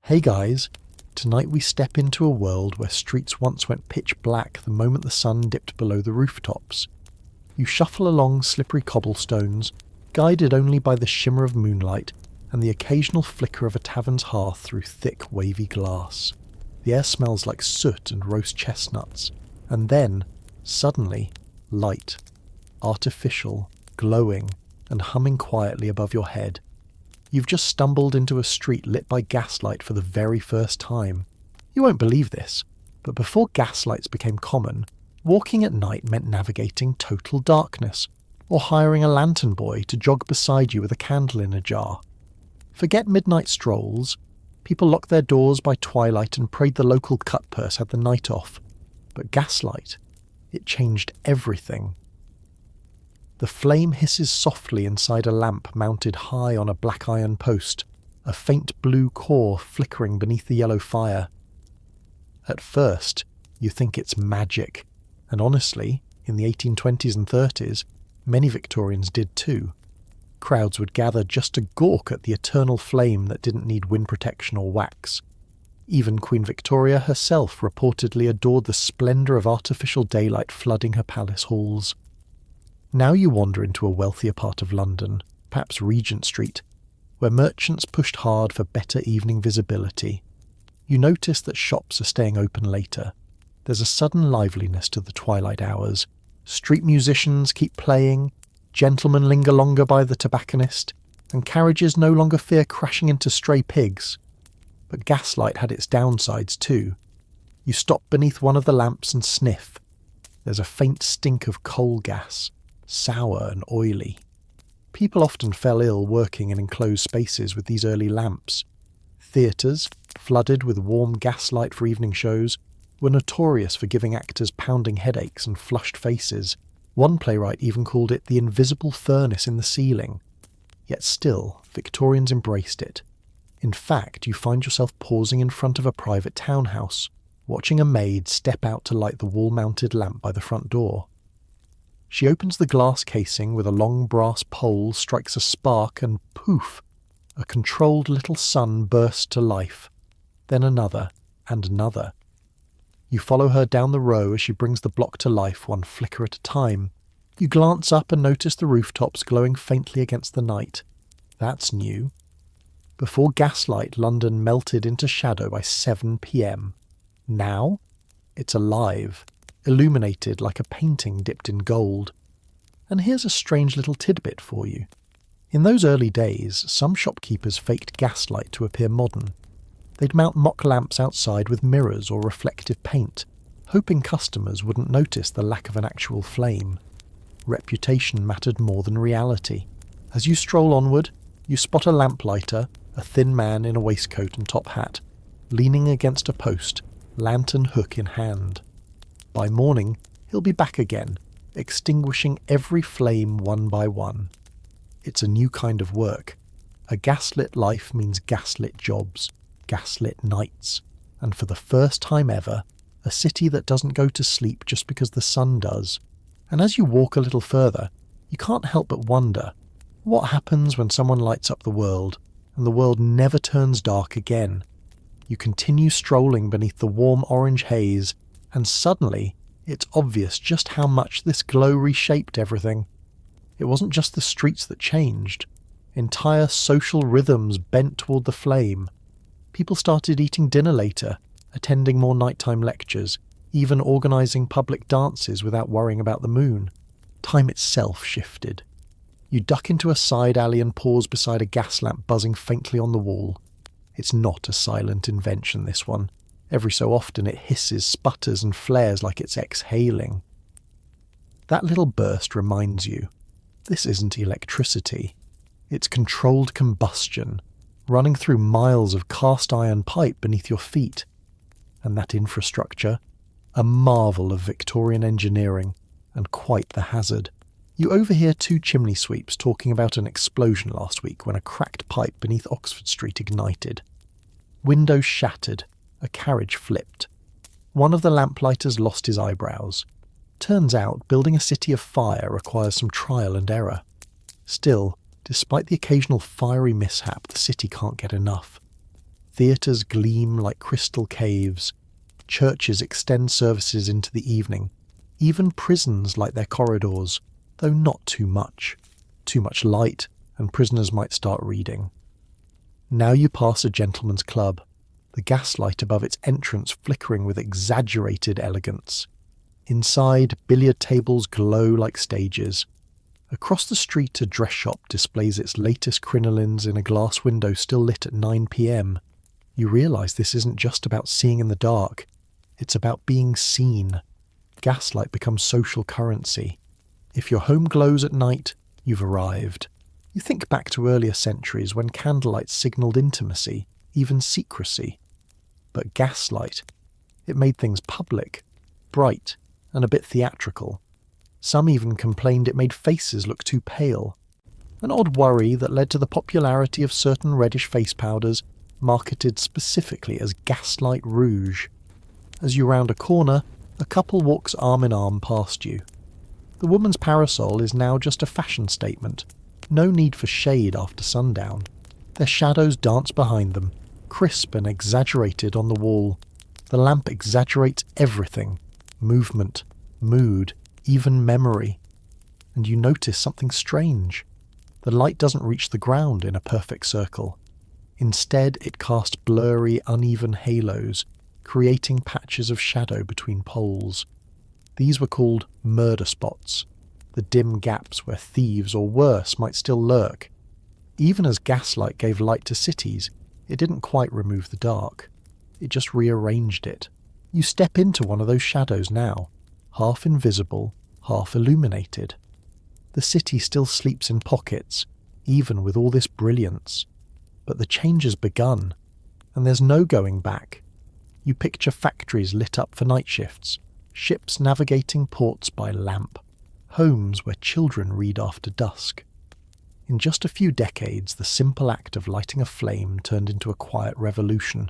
Hey guys, tonight we step into a world where streets once went pitch black the moment the sun dipped below the rooftops. You shuffle along slippery cobblestones, guided only by the shimmer of moonlight and the occasional flicker of a tavern's hearth through thick, wavy glass. The air smells like soot and roast chestnuts, and then, suddenly, light, artificial, glowing, and humming quietly above your head. You've just stumbled into a street lit by gaslight for the very first time. You won't believe this, but before gaslights became common, walking at night meant navigating total darkness, or hiring a lantern boy to jog beside you with a candle in a jar. Forget midnight strolls. People locked their doors by twilight and prayed the local cut purse had the night off. But gaslight, it changed everything. The flame hisses softly inside a lamp mounted high on a black iron post, a faint blue core flickering beneath the yellow fire. At first, you think it's magic, and honestly, in the 1820s and 30s, many Victorians did too. Crowds would gather just to gawk at the eternal flame that didn't need wind protection or wax. Even Queen Victoria herself reportedly adored the splendour of artificial daylight flooding her palace halls. Now you wander into a wealthier part of London, perhaps Regent Street, where merchants pushed hard for better evening visibility. You notice that shops are staying open later. There's a sudden liveliness to the twilight hours. Street musicians keep playing, gentlemen linger longer by the tobacconist, and carriages no longer fear crashing into stray pigs. But gaslight had its downsides too. You stop beneath one of the lamps and sniff. There's a faint stink of coal gas, sour and oily. People often fell ill working in enclosed spaces with these early lamps. Theatres, flooded with warm gaslight for evening shows, were notorious for giving actors pounding headaches and flushed faces. One playwright even called it the invisible furnace in the ceiling. Yet still, Victorians embraced it. In fact, you find yourself pausing in front of a private townhouse, watching a maid step out to light the wall-mounted lamp by the front door. She opens the glass casing with a long brass pole, strikes a spark, and poof! A controlled little sun bursts to life. Then another, and another. You follow her down the row as she brings the block to life one flicker at a time. You glance up and notice the rooftops glowing faintly against the night. That's new. Before gaslight, London melted into shadow by 7 p.m. Now, it's alive, illuminated like a painting dipped in gold. And here's a strange little tidbit for you. In those early days, some shopkeepers faked gaslight to appear modern. They'd mount mock lamps outside with mirrors or reflective paint, hoping customers wouldn't notice the lack of an actual flame. Reputation mattered more than reality. As you stroll onward, you spot a lamplighter, a thin man in a waistcoat and top hat, leaning against a post, lantern hook in hand. By morning, he'll be back again, extinguishing every flame one by one. It's a new kind of work. A gaslit life means gaslit jobs, gaslit nights, and for the first time ever, a city that doesn't go to sleep just because the sun does. And as you walk a little further, you can't help but wonder, what happens when someone lights up the world, and the world never turns dark again? You continue strolling beneath the warm orange haze, and suddenly, it's obvious just how much this glow reshaped everything. It wasn't just the streets that changed. Entire social rhythms bent toward the flame. People started eating dinner later, attending more nighttime lectures, even organising public dances without worrying about the moon. Time itself shifted. You duck into a side alley and pause beside a gas lamp buzzing faintly on the wall. It's not a silent invention, this one. Every so often it hisses, sputters and flares like it's exhaling. That little burst reminds you, this isn't electricity. It's controlled combustion, running through miles of cast iron pipe beneath your feet. And that infrastructure, a marvel of Victorian engineering, and quite the hazard. You overhear 2 chimney sweeps talking about an explosion last week when a cracked pipe beneath Oxford Street ignited. Windows shattered, a carriage flipped. One of the lamplighters lost his eyebrows. Turns out building a city of fire requires some trial and error. Still, despite the occasional fiery mishap, the city can't get enough. Theatres gleam like crystal caves. Churches extend services into the evening. Even prisons light their corridors, though not too much. Too much light, and prisoners might start reading. Now you pass a gentleman's club, the gaslight above its entrance flickering with exaggerated elegance. Inside, billiard tables glow like stages. Across the street, a dress shop displays its latest crinolines in a glass window still lit at 9 p.m. You realise this isn't just about seeing in the dark. It's about being seen. Gaslight becomes social currency. If your home glows at night, you've arrived. You think back to earlier centuries when candlelight signalled intimacy, even secrecy. But gaslight, it made things public, bright, and a bit theatrical. Some even complained it made faces look too pale. An odd worry that led to the popularity of certain reddish face powders marketed specifically as gaslight rouge. As you round a corner, a couple walks arm in arm past you. The woman's parasol is now just a fashion statement. No need for shade after sundown. Their shadows dance behind them, crisp and exaggerated on the wall. The lamp exaggerates everything. Movement, mood, even memory. And you notice something strange. The light doesn't reach the ground in a perfect circle. Instead, it casts blurry, uneven halos, creating patches of shadow between poles. These were called murder spots, the dim gaps where thieves or worse might still lurk. Even as gaslight gave light to cities, it didn't quite remove the dark. It just rearranged it. You step into one of those shadows now, half invisible, half illuminated. The city still sleeps in pockets, even with all this brilliance. But the change has begun, and there's no going back. You picture factories lit up for night shifts, ships navigating ports by lamp, homes where children read after dusk. In just a few decades, the simple act of lighting a flame turned into a quiet revolution,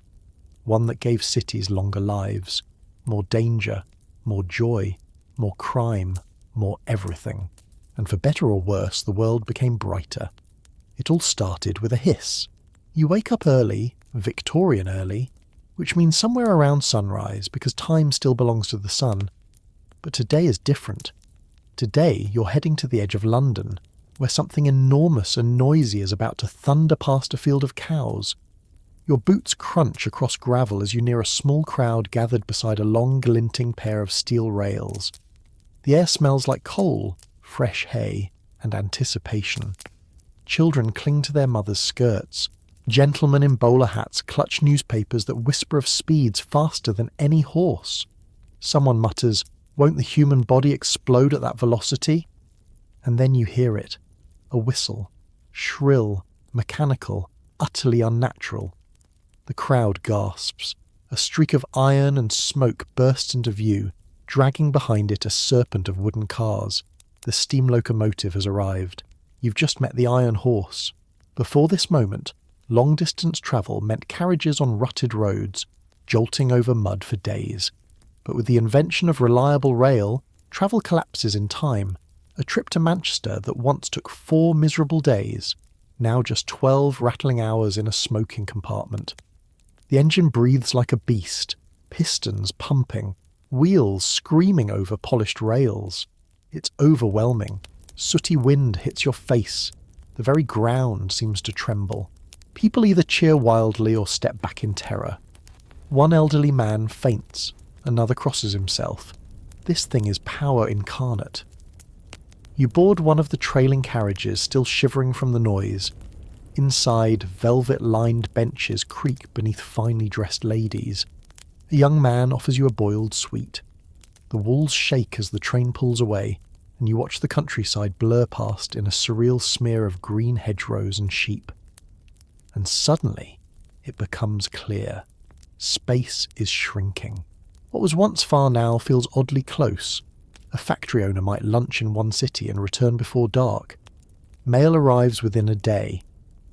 one that gave cities longer lives, more danger, more joy, more crime, more everything. And for better or worse, the world became brighter. It all started with a hiss. You wake up early, Victorian early, which means somewhere around sunrise because time still belongs to the sun. But today is different. Today you're heading to the edge of London, where something enormous and noisy is about to thunder past a field of cows. Your boots crunch across gravel as you near a small crowd gathered beside a long glinting pair of steel rails. The air smells like coal, fresh hay, and anticipation. Children cling to their mothers' skirts. Gentlemen in bowler hats clutch newspapers that whisper of speeds faster than any horse. Someone mutters, "Won't the human body explode at that velocity?" And then you hear it. A whistle. Shrill, mechanical, utterly unnatural. The crowd gasps. A streak of iron and smoke bursts into view, dragging behind it a serpent of wooden cars. The steam locomotive has arrived. You've just met the iron horse. Before this moment, long-distance travel meant carriages on rutted roads, jolting over mud for days. But with the invention of reliable rail, travel collapses in time. A trip to Manchester that once took 4 miserable days, now just 12 rattling hours in a smoking compartment. The engine breathes like a beast, pistons pumping, wheels screaming over polished rails. It's overwhelming. Sooty wind hits your face. The very ground seems to tremble. People either cheer wildly or step back in terror. One elderly man faints, another crosses himself. This thing is power incarnate. You board one of the trailing carriages, still shivering from the noise. Inside, velvet-lined benches creak beneath finely dressed ladies. A young man offers you a boiled sweet. The walls shake as the train pulls away, and you watch the countryside blur past in a surreal smear of green hedgerows and sheep. And suddenly, it becomes clear. Space is shrinking. What was once far now feels oddly close. A factory owner might lunch in one city and return before dark. Mail arrives within a day.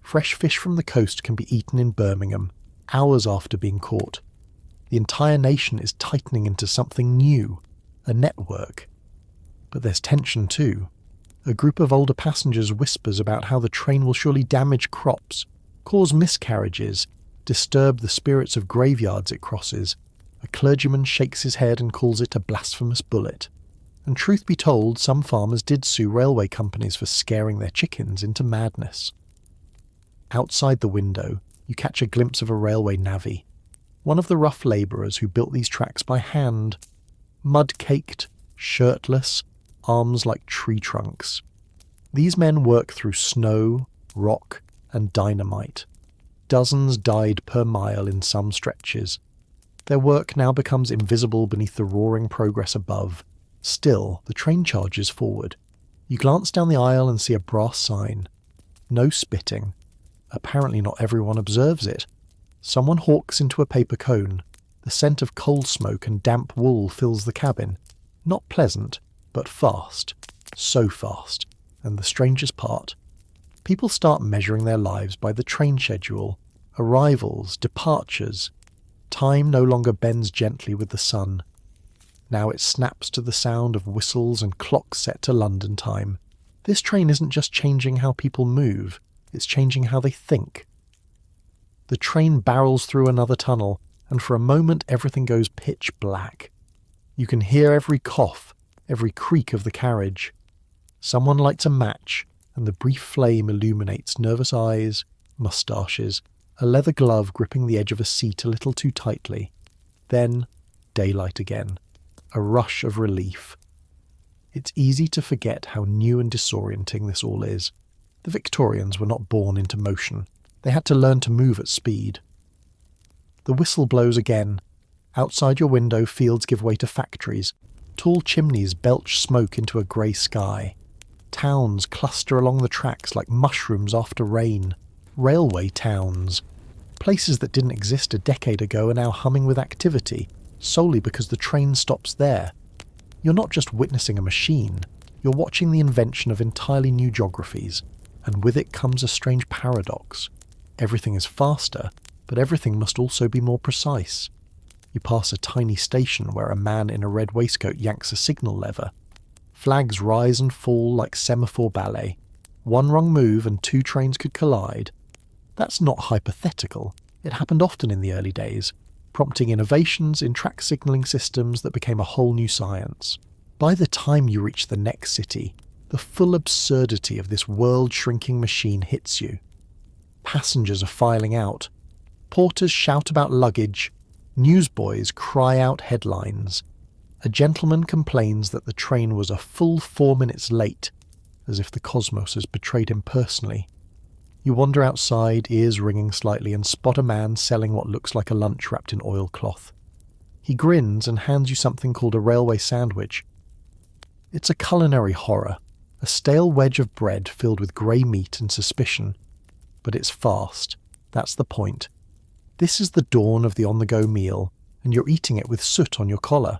Fresh fish from the coast can be eaten in Birmingham, hours after being caught. The entire nation is tightening into something new, a network. But there's tension too. A group of older passengers whispers about how the train will surely damage crops, cause miscarriages, disturb the spirits of graveyards it crosses, a clergyman shakes his head and calls it a blasphemous bullet. And truth be told, some farmers did sue railway companies for scaring their chickens into madness. Outside the window, you catch a glimpse of a railway navvy, one of the rough labourers who built these tracks by hand, mud-caked, shirtless, arms like tree trunks. These men work through snow, rock, and dynamite. Dozens died per mile in some stretches. Their work now becomes invisible beneath the roaring progress above. Still, the train charges forward. You glance down the aisle and see a brass sign. No spitting. Apparently not everyone observes it. Someone hawks into a paper cone. The scent of coal smoke and damp wool fills the cabin. Not pleasant, but fast. So fast. And the strangest part, people start measuring their lives by the train schedule, arrivals, departures. Time no longer bends gently with the sun. Now it snaps to the sound of whistles and clocks set to London time. This train isn't just changing how people move, it's changing how they think. The train barrels through another tunnel, and for a moment everything goes pitch black. You can hear every cough, every creak of the carriage. Someone lights a match, and the brief flame illuminates nervous eyes, moustaches, a leather glove gripping the edge of a seat a little too tightly. Then, daylight again. A rush of relief. It's easy to forget how new and disorienting this all is. The Victorians were not born into motion. They had to learn to move at speed. The whistle blows again. Outside your window, fields give way to factories. Tall chimneys belch smoke into a grey sky. Towns cluster along the tracks like mushrooms after rain. Railway towns. Places that didn't exist a decade ago are now humming with activity, solely because the train stops there. You're not just witnessing a machine, you're watching the invention of entirely new geographies, and with it comes a strange paradox. Everything is faster, but everything must also be more precise. You pass a tiny station where a man in a red waistcoat yanks a signal lever. Flags rise and fall like semaphore ballet. One wrong move and two trains could collide. That's not hypothetical. It happened often in the early days, prompting innovations in track signalling systems that became a whole new science. By the time you reach the next city, the full absurdity of this world-shrinking machine hits you. Passengers are filing out. Porters shout about luggage. Newsboys cry out headlines. A gentleman complains that the train was a full 4 minutes late, as if the cosmos has betrayed him personally. You wander outside, ears ringing slightly, and spot a man selling what looks like a lunch wrapped in oilcloth. He grins and hands you something called a railway sandwich. It's a culinary horror, a stale wedge of bread filled with grey meat and suspicion. But it's fast. That's the point. This is the dawn of the on-the-go meal, and you're eating it with soot on your collar.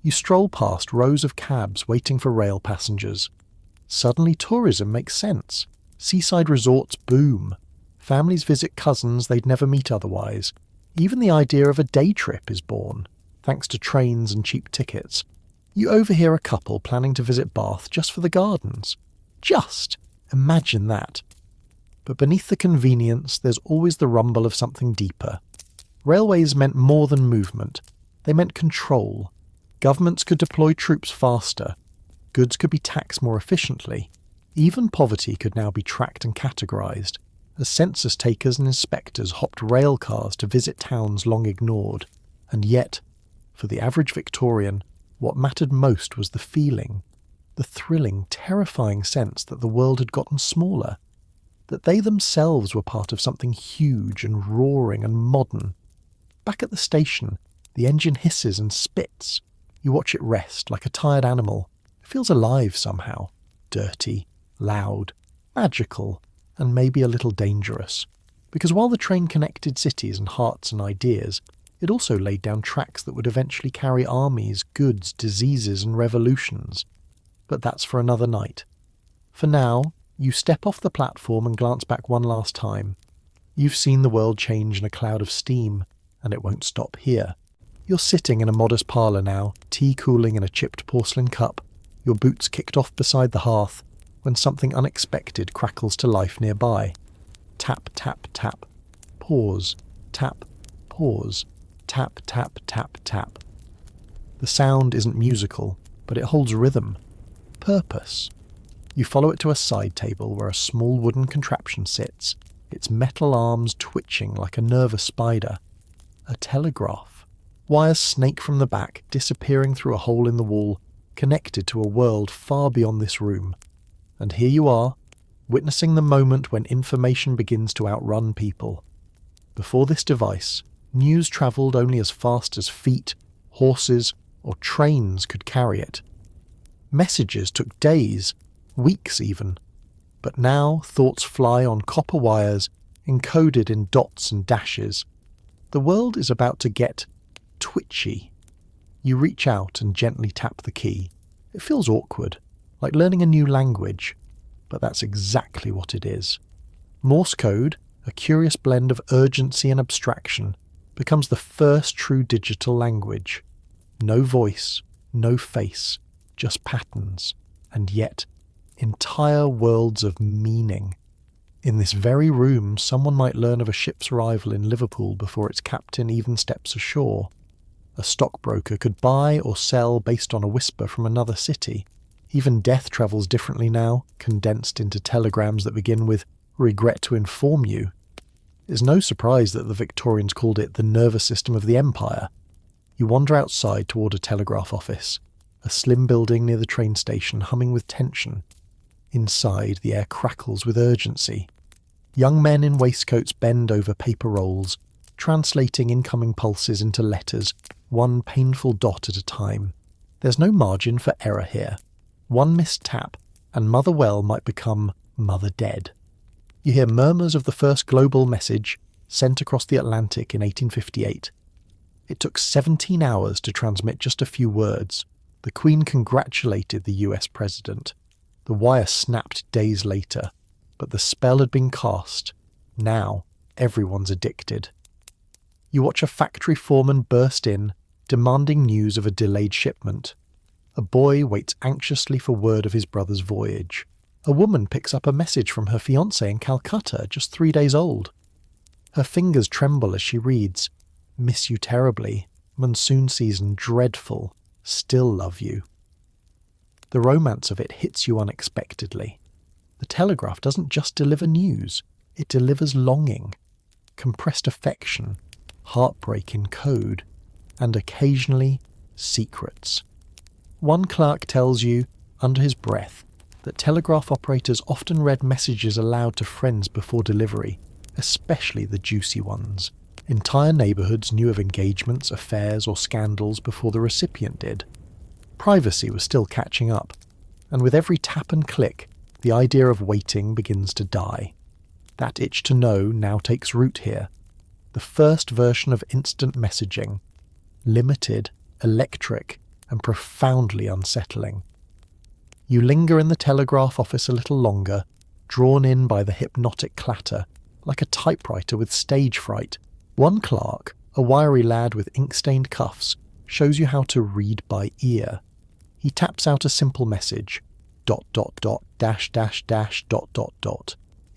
You stroll past rows of cabs waiting for rail passengers. Suddenly tourism makes sense. Seaside resorts boom. Families visit cousins they'd never meet otherwise. Even the idea of a day trip is born, thanks to trains and cheap tickets. You overhear a couple planning to visit Bath just for the gardens. Just! Imagine that. But beneath the convenience, there's always the rumble of something deeper. Railways meant more than movement. They meant control. Governments could deploy troops faster. Goods could be taxed more efficiently. Even poverty could now be tracked and categorised, as census takers and inspectors hopped rail cars to visit towns long ignored. And yet, for the average Victorian, what mattered most was the feeling, the thrilling, terrifying sense that the world had gotten smaller, that they themselves were part of something huge and roaring and modern. Back at the station, the engine hisses and spits. You watch it rest like a tired animal. It feels alive somehow, dirty, loud, magical, and maybe a little dangerous. Because while the train connected cities and hearts and ideas, it also laid down tracks that would eventually carry armies, goods, diseases, and revolutions. But that's for another night. For now, you step off the platform and glance back one last time. You've seen the world change in a cloud of steam, and it won't stop here. You're sitting in a modest parlour now, tea cooling in a chipped porcelain cup, your boots kicked off beside the hearth, when something unexpected crackles to life nearby. Tap, tap, tap. Pause. tap, pause, tap, tap, tap, tap. The sound isn't musical, but it holds rhythm, purpose. You follow it to a side table where a small wooden contraption sits, its metal arms twitching like a nervous spider. A telegraph. Wires snake from the back, disappearing through a hole in the wall, connected to a world far beyond this room. And here you are, witnessing the moment when information begins to outrun people. Before this device, news travelled only as fast as feet, horses, or trains could carry it. Messages took days, weeks even, but now thoughts fly on copper wires encoded in dots and dashes. The world is about to get twitchy. You reach out and gently tap the key. It feels awkward, like learning a new language, but that's exactly what it is. Morse code, a curious blend of urgency and abstraction, becomes the first true digital language. No voice, no face, just patterns, and yet entire worlds of meaning. In this very room, someone might learn of a ship's arrival in Liverpool before its captain even steps ashore. A stockbroker could buy or sell based on a whisper from another city. Even death travels differently now, condensed into telegrams that begin with "regret to inform you." It's no surprise that the Victorians called it the nervous system of the empire. You wander outside toward a telegraph office, a slim building near the train station humming with tension. Inside, the air crackles with urgency. Young men in waistcoats bend over paper rolls, translating incoming pulses into letters, one painful dot at a time. There's no margin for error here. One missed tap, and Motherwell might become Mother Dead. You hear murmurs of the first global message sent across the Atlantic in 1858. It took 17 hours to transmit just a few words. The Queen congratulated the US President. The wire snapped days later, but the spell had been cast. Now, everyone's addicted. You watch a factory foreman burst in, demanding news of a delayed shipment. A boy waits anxiously for word of his brother's voyage. A woman picks up a message from her fiancé in Calcutta, just 3 days old. Her fingers tremble as she reads, "Miss you terribly, monsoon season dreadful, still love you." The romance of it hits you unexpectedly. The telegraph doesn't just deliver news, it delivers longing, compressed affection, heartbreak in code, and occasionally secrets. One clerk tells you, under his breath, that telegraph operators often read messages aloud to friends before delivery, especially the juicy ones. Entire neighbourhoods knew of engagements, affairs, or scandals before the recipient did. Privacy was still catching up, and with every tap and click, the idea of waiting begins to die. That itch to know now takes root here. The first version of instant messaging, limited, electric, and profoundly unsettling. You linger in the telegraph office a little longer, drawn in by the hypnotic clatter, like a typewriter with stage fright. One clerk, a wiry lad with ink-stained cuffs, shows you how to read by ear. He taps out a simple message, ... ..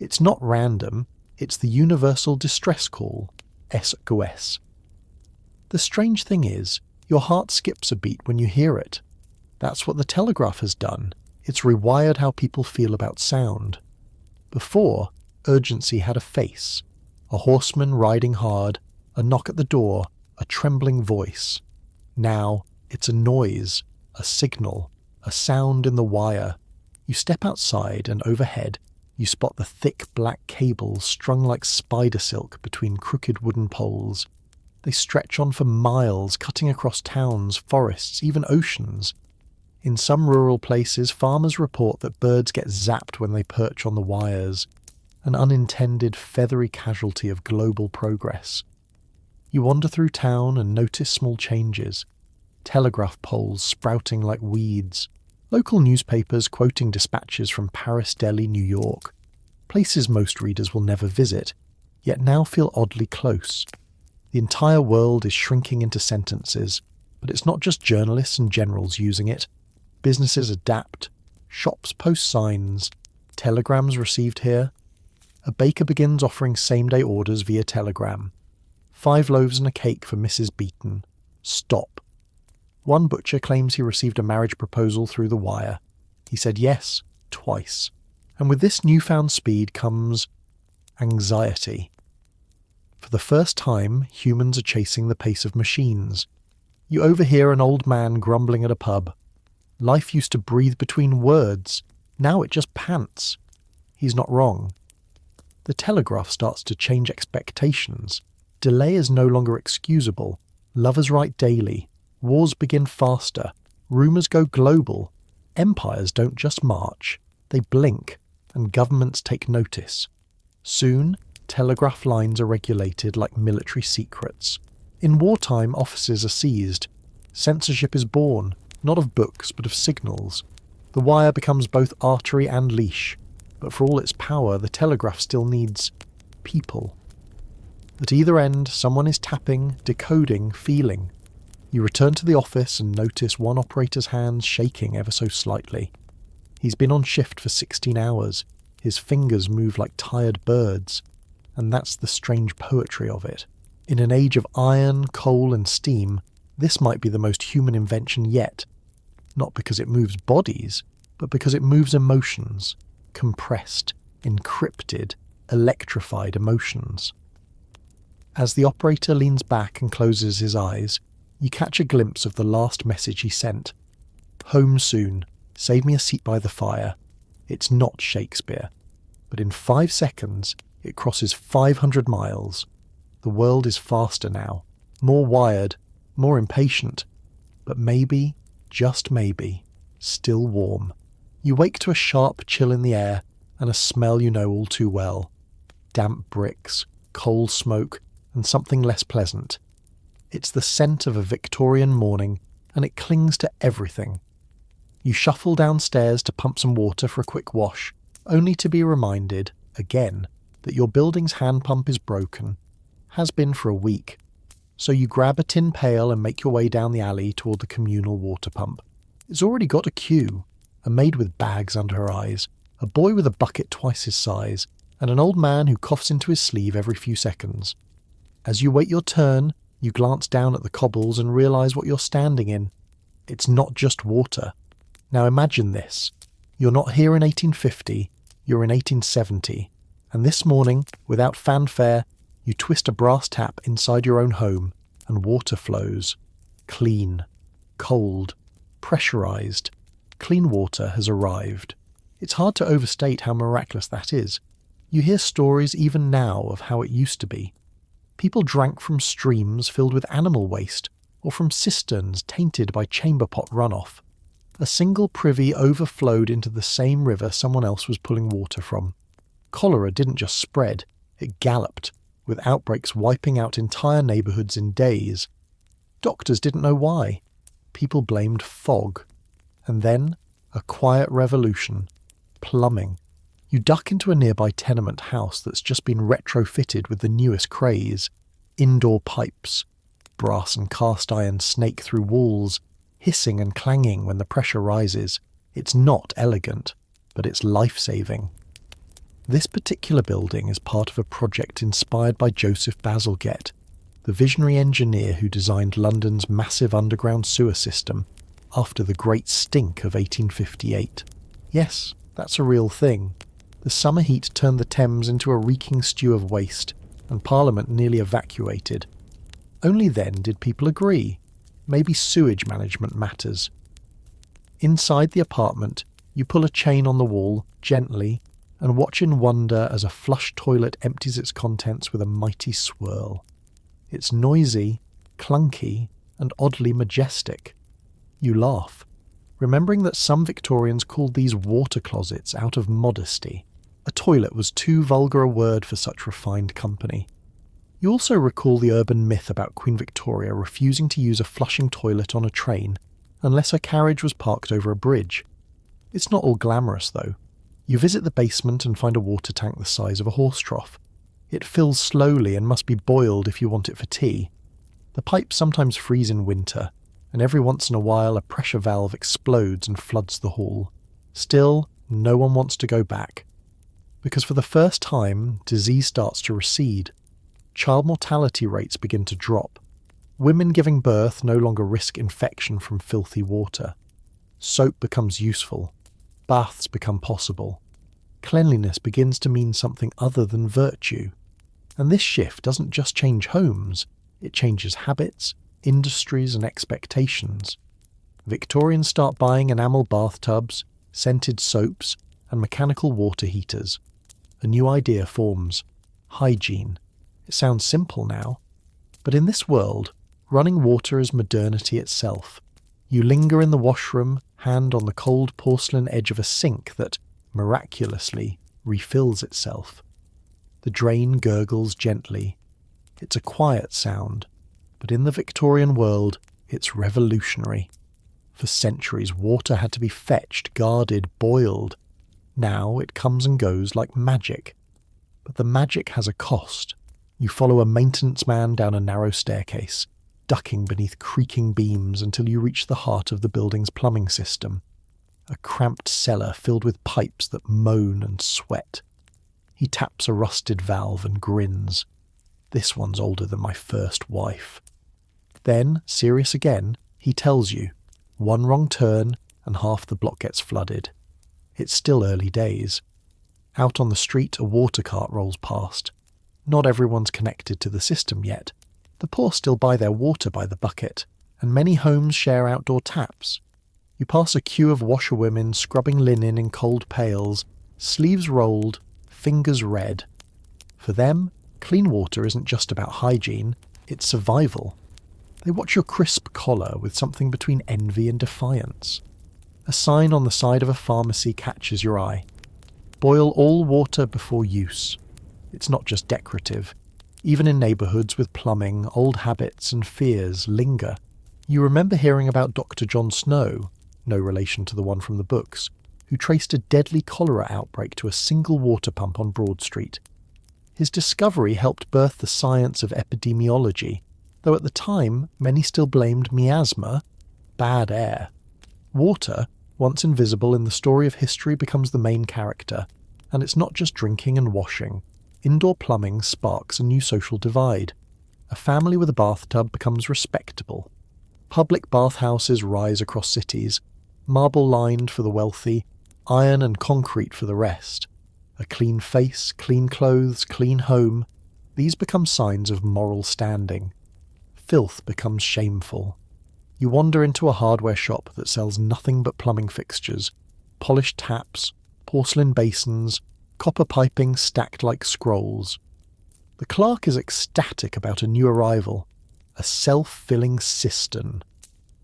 It's not random, it's the universal distress call, SOS. The strange thing is, your heart skips a beat when you hear it. That's what the telegraph has done. It's rewired how people feel about sound. Before, urgency had a face. A horseman riding hard, a knock at the door, a trembling voice. Now, it's a noise, a signal, a sound in the wire. You step outside and overhead, you spot the thick black cables strung like spider silk between crooked wooden poles. They stretch on for miles, cutting across towns, forests, even oceans. In some rural places, farmers report that birds get zapped when they perch on the wires, an unintended feathery casualty of global progress. You wander through town and notice small changes. Telegraph poles sprouting like weeds. Local newspapers quoting dispatches from Paris, Delhi, New York. Places most readers will never visit, yet now feel oddly close. The entire world is shrinking into sentences, but it's not just journalists and generals using it. Businesses adapt. Shops post signs. Telegrams received here. A baker begins offering same-day orders via telegram. 5 loaves and a cake for Mrs. Beaton. Stop. One butcher claims he received a marriage proposal through the wire. He said yes, twice. And with this newfound speed comes anxiety. For the first time, humans are chasing the pace of machines. You overhear an old man grumbling at a pub. Life used to breathe between words. Now it just pants. He's not wrong. The telegraph starts to change expectations. Delay is no longer excusable. Lovers write daily. Wars begin faster. Rumours go global. Empires don't just march. They blink, and governments take notice. Soon, telegraph lines are regulated like military secrets. In wartime, offices are seized. Censorship is born, not of books, but of signals. The wire becomes both artery and leash. But for all its power, the telegraph still needs people. At either end, someone is tapping, decoding, feeling. You return to the office and notice one operator's hands shaking ever so slightly. He's been on shift for 16 hours. His fingers move like tired birds. And that's the strange poetry of it. In an age of iron, coal and steam, this might be the most human invention yet. Not because it moves bodies, but because it moves emotions. Compressed, encrypted, electrified emotions. As the operator leans back and closes his eyes, you catch a glimpse of the last message he sent. Home soon. Save me a seat by the fire. It's not Shakespeare. But in 5 seconds, it crosses 500 miles. The world is faster now, more wired, more impatient, but maybe, just maybe, still warm. You wake to a sharp chill in the air and a smell you know all too well. Damp bricks, coal smoke, and something less pleasant. It's the scent of a Victorian morning, and it clings to everything. You shuffle downstairs to pump some water for a quick wash, only to be reminded, again, that your building's hand pump is broken. Has been for a week. So you grab a tin pail and make your way down the alley toward the communal water pump. It's already got a queue. A maid with bags under her eyes, a boy with a bucket twice his size, and an old man who coughs into his sleeve every few seconds. As you wait your turn, you glance down at the cobbles and realise what you're standing in. It's not just water. Now imagine this. You're not here in 1850, you're in 1870, and this morning, without fanfare, you twist a brass tap inside your own home, and water flows. Clean, cold, pressurised. Clean water has arrived. It's hard to overstate how miraculous that is. You hear stories even now of how it used to be. People drank from streams filled with animal waste, or from cisterns tainted by chamber pot runoff. A single privy overflowed into the same river someone else was pulling water from. Cholera didn't just spread, it galloped, with outbreaks wiping out entire neighbourhoods in days. Doctors didn't know why. People blamed fog. And then, a quiet revolution. Plumbing. You duck into a nearby tenement house that's just been retrofitted with the newest craze. Indoor pipes. Brass and cast iron snake through walls, hissing and clanging when the pressure rises. It's not elegant, but it's life-saving. This particular building is part of a project inspired by Joseph Bazalgette, the visionary engineer who designed London's massive underground sewer system after the Great Stink of 1858. Yes, that's a real thing. The summer heat turned the Thames into a reeking stew of waste, and Parliament nearly evacuated. Only then did people agree. Maybe sewage management matters. Inside the apartment, you pull a chain on the wall, gently, and watch in wonder as a flush toilet empties its contents with a mighty swirl. It's noisy, clunky, and oddly majestic. You laugh, remembering that some Victorians called these water closets out of modesty. A toilet was too vulgar a word for such refined company. You also recall the urban myth about Queen Victoria refusing to use a flushing toilet on a train unless her carriage was parked over a bridge. It's not all glamorous, though. You visit the basement and find a water tank the size of a horse trough. It fills slowly and must be boiled if you want it for tea. The pipes sometimes freeze in winter, and every once in a while a pressure valve explodes and floods the hall. Still, no one wants to go back. Because for the first time, disease starts to recede. child mortality rates begin to drop. Women giving birth no longer risk infection from filthy water. Soap becomes useful. Baths become possible. Cleanliness begins to mean something other than virtue. And this shift doesn't just change homes, it changes habits, industries and expectations. Victorians start buying enamel bathtubs, scented soaps, and mechanical water heaters. A new idea forms: hygiene. It sounds simple now, but in this world, running water is modernity itself. You linger in the washroom, hand on the cold porcelain edge of a sink that, miraculously, refills itself. The drain gurgles gently. It's a quiet sound, but in the Victorian world, it's revolutionary. For centuries, water had to be fetched, guarded, boiled. Now it comes and goes like magic. But the magic has a cost. You follow a maintenance man down a narrow staircase, ducking beneath creaking beams until you reach the heart of the building's plumbing system. A cramped cellar filled with pipes that moan and sweat. He taps a rusted valve and grins. This one's older than my first wife. Then, serious again, he tells you, one wrong turn and half the block gets flooded. It's still early days. Out on the street, a water cart rolls past. Not everyone's connected to the system yet. The poor still buy their water by the bucket, and many homes share outdoor taps. You pass a queue of washerwomen scrubbing linen in cold pails, sleeves rolled, fingers red. For them, clean water isn't just about hygiene, it's survival. They watch your crisp collar with something between envy and defiance. A sign on the side of a pharmacy catches your eye. Boil all water before use. It's not just decorative. Even in neighbourhoods with plumbing, old habits and fears linger. You remember hearing about Dr. John Snow, no relation to the one from the books, who traced a deadly cholera outbreak to a single water pump on Broad Street. His discovery helped birth the science of epidemiology, though at the time many still blamed miasma, bad air. Water, once invisible in the story of history, becomes the main character, and it's not just drinking and washing. Indoor plumbing sparks a new social divide. A family with a bathtub becomes respectable. Public bathhouses rise across cities, marble-lined for the wealthy, iron and concrete for the rest. A clean face, clean clothes, clean home, these become signs of moral standing. Filth becomes shameful. You wander into a hardware shop that sells nothing but plumbing fixtures, polished taps, porcelain basins, copper piping stacked like scrolls. The clerk is ecstatic about a new arrival, a self-filling cistern.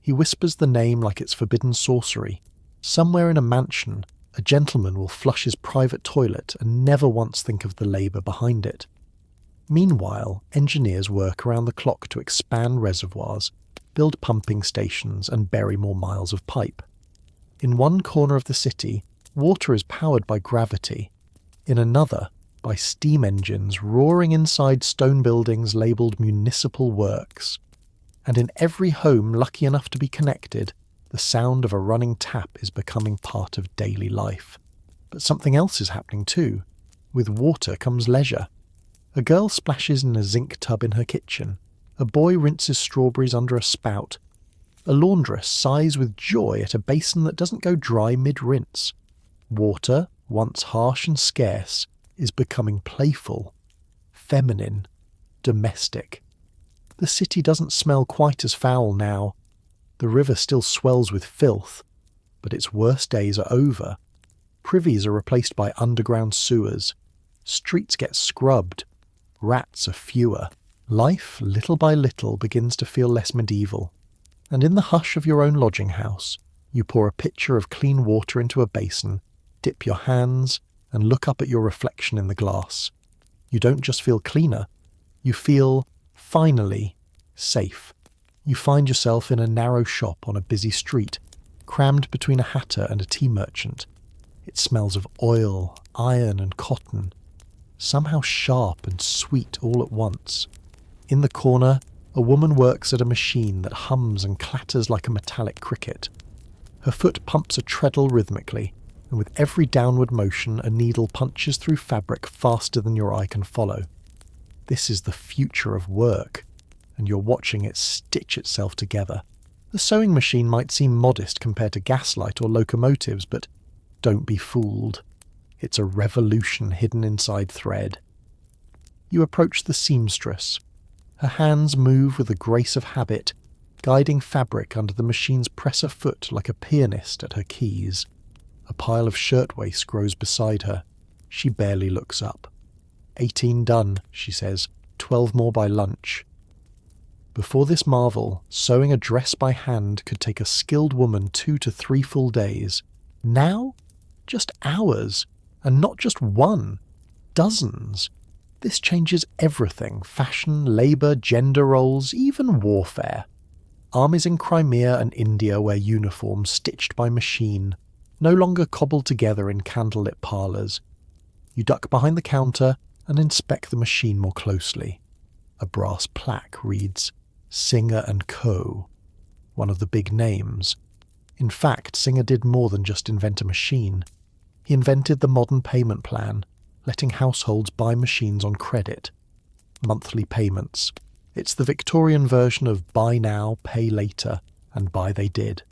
He whispers the name like it's forbidden sorcery. Somewhere in a mansion, a gentleman will flush his private toilet and never once think of the labour behind it. Meanwhile, engineers work around the clock to expand reservoirs, build pumping stations and bury more miles of pipe. In one corner of the city, water is powered by gravity. In another, by steam engines roaring inside stone buildings labelled municipal works. And in every home lucky enough to be connected, the sound of a running tap is becoming part of daily life. But something else is happening too. With water comes leisure. A girl splashes in a zinc tub in her kitchen. A boy rinses strawberries under a spout. A laundress sighs with joy at a basin that doesn't go dry mid-rinse. Water, once harsh and scarce, is becoming playful, feminine, domestic. The city doesn't smell quite as foul now. The river still swells with filth, but its worst days are over. Privies are replaced by underground sewers. Streets get scrubbed. Rats are fewer. Life, little by little, begins to feel less medieval. And in the hush of your own lodging house, you pour a pitcher of clean water into a basin, dip your hands, and look up at your reflection in the glass. You don't just feel cleaner, you feel, finally, safe. You find yourself in a narrow shop on a busy street, crammed between a hatter and a tea merchant. It smells of oil, iron and cotton, somehow sharp and sweet all at once. In the corner, a woman works at a machine that hums and clatters like a metallic cricket. Her foot pumps a treadle rhythmically, and with every downward motion a needle punches through fabric faster than your eye can follow. This is the future of work, and you're watching it stitch itself together. The sewing machine might seem modest compared to gaslight or locomotives, but don't be fooled. It's a revolution hidden inside thread. You approach the seamstress. Her hands move with the grace of habit, guiding fabric under the machine's presser foot like a pianist at her keys. A pile of shirtwaist grows beside her. She barely looks up. 18 done, she says, 12 more by lunch. Before this marvel, sewing a dress by hand could take a skilled woman 2 to 3 full days. Now? Just hours. And not just one. Dozens. This changes everything: fashion, labour, gender roles, even warfare. Armies in Crimea and India wear uniforms stitched by machine, no longer cobbled together in candlelit parlours. You duck behind the counter and inspect the machine more closely. A brass plaque reads, Singer & Co., one of the big names. In fact, Singer did more than just invent a machine. He invented the modern payment plan, letting households buy machines on credit. Monthly payments. It's the Victorian version of buy now, pay later, and buy they did.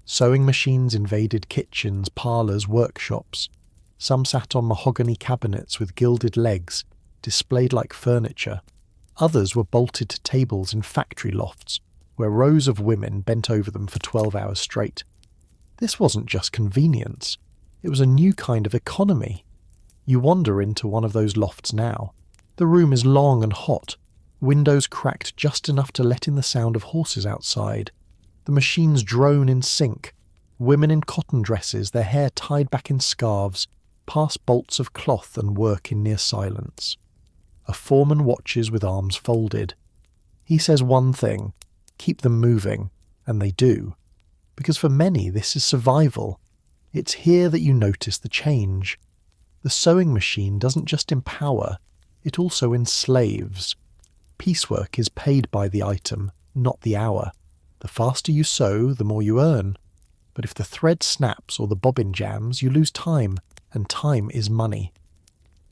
Sewing machines invaded kitchens, parlours, workshops. Some sat on mahogany cabinets with gilded legs, displayed like furniture. Others were bolted to tables in factory lofts, where rows of women bent over them for 12 hours straight. This wasn't just convenience. It was a new kind of economy. You wander into one of those lofts now. The room is long and hot, windows cracked just enough to let in the sound of horses outside. The machines drone in sync. Women in cotton dresses, their hair tied back in scarves, pass bolts of cloth and work in near silence. A foreman watches with arms folded. He says one thing: keep them moving, and they do. Because for many this is survival. It's here that you notice the change. The sewing machine doesn't just empower, it also enslaves. Piecework is paid by the item, not the hour. The faster you sew, the more you earn. But if the thread snaps or the bobbin jams, you lose time, and time is money.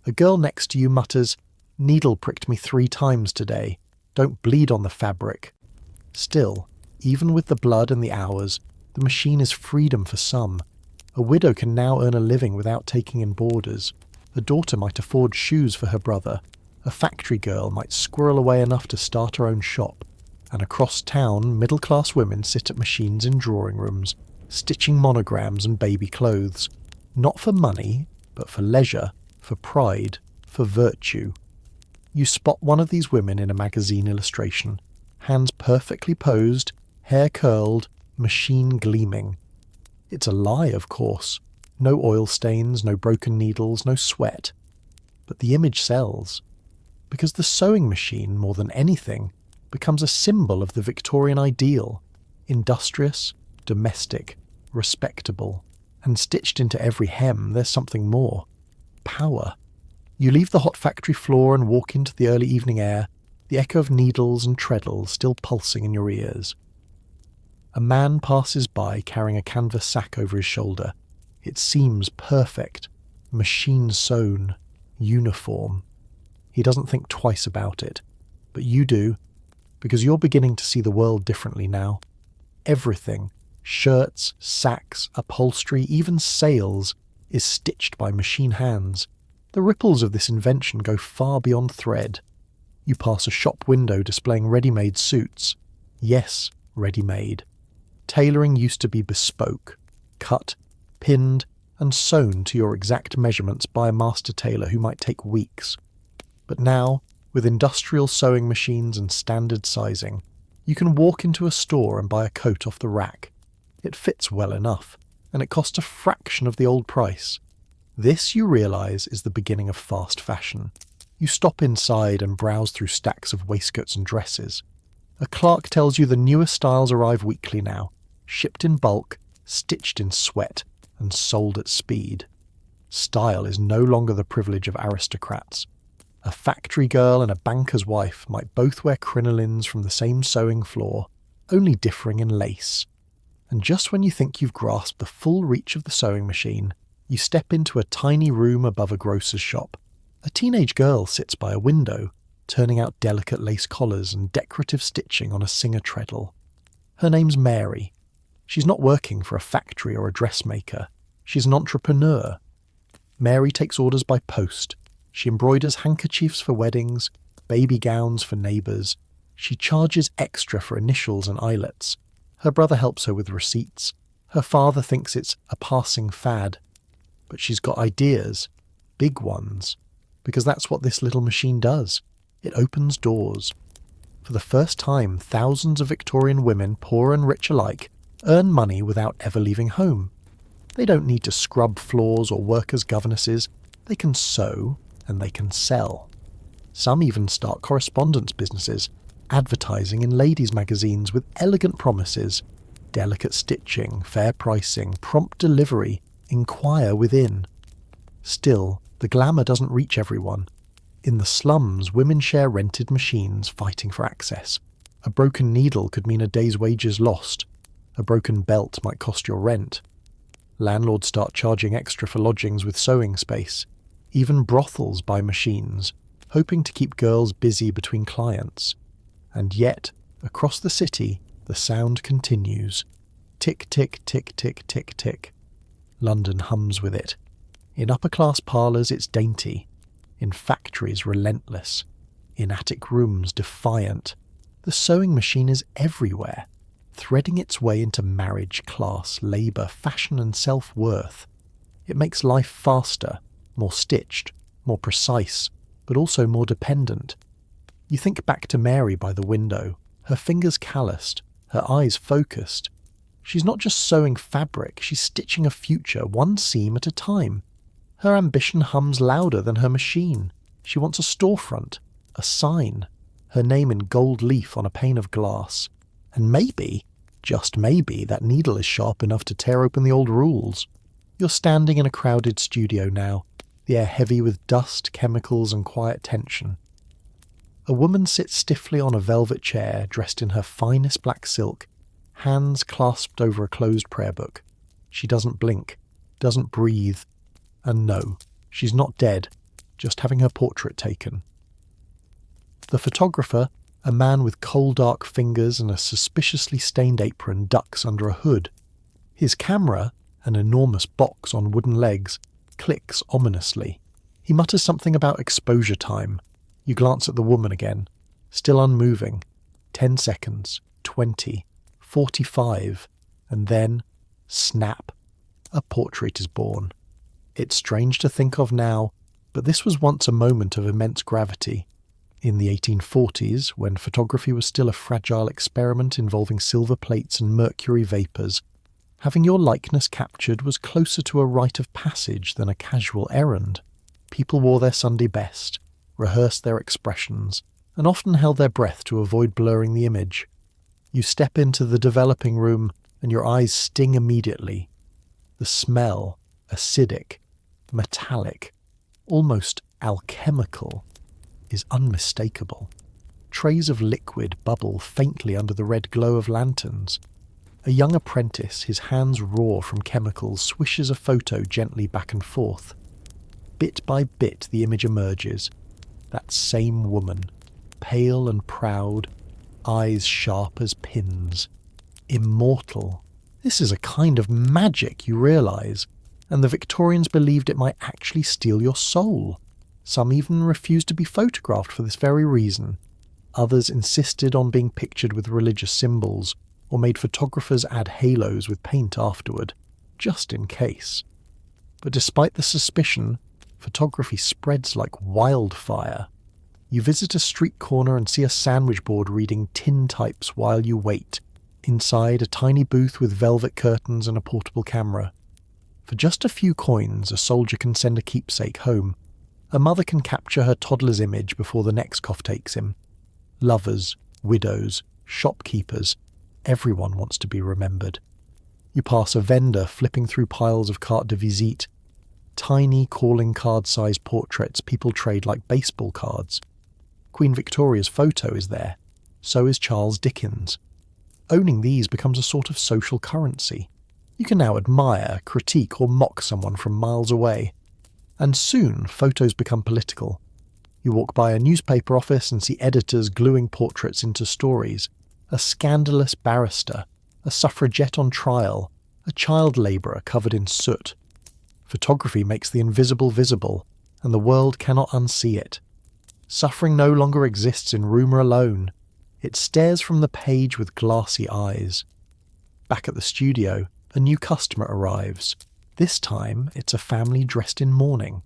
A girl next to you mutters, "Needle pricked me 3 times today. Don't bleed on the fabric." Still, even with the blood and the hours, the machine is freedom for some. A widow can now earn a living without taking in boarders. A daughter might afford shoes for her brother. A factory girl might squirrel away enough to start her own shop. And across town, middle-class women sit at machines in drawing rooms, stitching monograms and baby clothes. Not for money, but for leisure, for pride, for virtue. You spot one of these women in a magazine illustration. Hands perfectly posed, hair curled, machine gleaming. It's a lie, of course. No oil stains, no broken needles, no sweat. But the image sells. Because the sewing machine, more than anything, becomes a symbol of the Victorian ideal. Industrious, domestic, respectable. And stitched into every hem, there's something more. Power. You leave the hot factory floor and walk into the early evening air, the echo of needles and treadles still pulsing in your ears. A man passes by carrying a canvas sack over his shoulder. It seems perfect, machine-sewn, uniform. He doesn't think twice about it, but you do, because you're beginning to see the world differently now. Everything, shirts, sacks, upholstery, even sails, is stitched by machine hands. The ripples of this invention go far beyond thread. You pass a shop window displaying ready-made suits. Yes, ready-made. Tailoring used to be bespoke, cut, pinned, and sewn to your exact measurements by a master tailor who might take weeks. But now, with industrial sewing machines and standard sizing, you can walk into a store and buy a coat off the rack. It fits well enough, and it costs a fraction of the old price. This, you realise, is the beginning of fast fashion. You stop inside and browse through stacks of waistcoats and dresses. A clerk tells you the newest styles arrive weekly now, shipped in bulk, stitched in sweat, and sold at speed. Style is no longer the privilege of aristocrats. A factory girl and a banker's wife might both wear crinolines from the same sewing floor, only differing in lace. And just when you think you've grasped the full reach of the sewing machine, you step into a tiny room above a grocer's shop. A teenage girl sits by a window. turning out delicate lace collars and decorative stitching on a Singer treadle. Her name's Mary. She's not working for a factory or a dressmaker. She's an entrepreneur. Mary takes orders by post. She embroiders handkerchiefs for weddings, baby gowns for neighbours. She charges extra for initials and eyelets. Her brother helps her with receipts. Her father thinks it's a passing fad. But she's got ideas, big ones, because that's what this little machine does. It opens doors. For the first time, thousands of Victorian women, poor and rich alike, earn money without ever leaving home. They don't need to scrub floors or work as governesses. They can sew and they can sell. Some even start correspondence businesses, advertising in ladies' magazines with elegant promises, delicate stitching, fair pricing, prompt delivery, inquire within. Still, the glamour doesn't reach everyone. In the slums, women share rented machines fighting for access. A broken needle could mean a day's wages lost. A broken belt might cost your rent. Landlords start charging extra for lodgings with sewing space. Even brothels buy machines, hoping to keep girls busy between clients. And yet, across the city, the sound continues. Tick, tick, tick, tick, tick, tick. London hums with it. In upper-class parlours it's dainty. In factories relentless. In attic rooms defiant. The sewing machine is everywhere, threading its way into marriage, class, labour, fashion and self-worth. It makes life faster, more stitched, more precise, but also more dependent. You think back to Mary by the window, her fingers calloused, her eyes focused. She's not just sewing fabric, she's stitching a future, one seam at a time. Her ambition hums louder than her machine. She wants a storefront, a sign, her name in gold leaf on a pane of glass. And maybe, just maybe, that needle is sharp enough to tear open the old rules. You're standing in a crowded studio now, the air heavy with dust, chemicals and quiet tension. A woman sits stiffly on a velvet chair, dressed in her finest black silk, hands clasped over a closed prayer book. She doesn't blink, doesn't breathe, and no, she's not dead, just having her portrait taken. The photographer, a man with coal dark fingers and a suspiciously stained apron, ducks under a hood. His camera, an enormous box on wooden legs, clicks ominously. He mutters something about exposure time. You glance at the woman again, still unmoving. 10 seconds, 20, 45, and then, snap, a portrait is born. It's strange to think of now, but this was once a moment of immense gravity. In the 1840s, when photography was still a fragile experiment involving silver plates and mercury vapours, having your likeness captured was closer to a rite of passage than a casual errand. People wore their Sunday best, rehearsed their expressions, and often held their breath to avoid blurring the image. You step into the developing room, and your eyes sting immediately. The smell, acidic, metallic, almost alchemical, is unmistakable. Trays of liquid bubble faintly under the red glow of lanterns. A young apprentice, his hands raw from chemicals, swishes a photo gently back and forth. Bit by bit the image emerges. That same woman, pale and proud, eyes sharp as pins. Immortal. This is a kind of magic, you realise, and the Victorians believed it might actually steal your soul. Some even refused to be photographed for this very reason. Others insisted on being pictured with religious symbols, or made photographers add halos with paint afterward, just in case. But despite the suspicion, photography spreads like wildfire. You visit a street corner and see a sandwich board reading tin types while you wait. Inside, a tiny booth with velvet curtains and a portable camera. For just a few coins, a soldier can send a keepsake home. A mother can capture her toddler's image before the next cough takes him. Lovers, widows, shopkeepers, everyone wants to be remembered. You pass a vendor flipping through piles of carte de visite. Tiny calling card-sized portraits people trade like baseball cards. Queen Victoria's photo is there. So is Charles Dickens. Owning these becomes a sort of social currency. You can now admire, critique or mock someone from miles away. And soon, photos become political. You walk by a newspaper office and see editors gluing portraits into stories. A scandalous barrister, a suffragette on trial, a child labourer covered in soot. Photography makes the invisible visible, and the world cannot unsee it. Suffering no longer exists in rumour alone. It stares from the page with glassy eyes. Back at the studio, a new customer arrives. This time, it's a family dressed in mourning.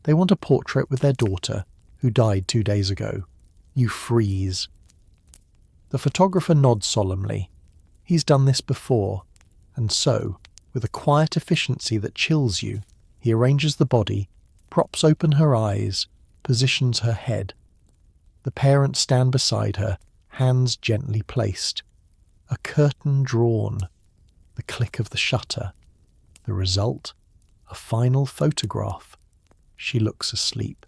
They want a portrait with their daughter, who died 2 days ago. You freeze. The photographer nods solemnly. He's done this before, and so, with a quiet efficiency that chills you, he arranges the body, props open her eyes, positions her head. The parents stand beside her, hands gently placed. A curtain drawn. The click of the shutter. The result? A final photograph. She looks asleep.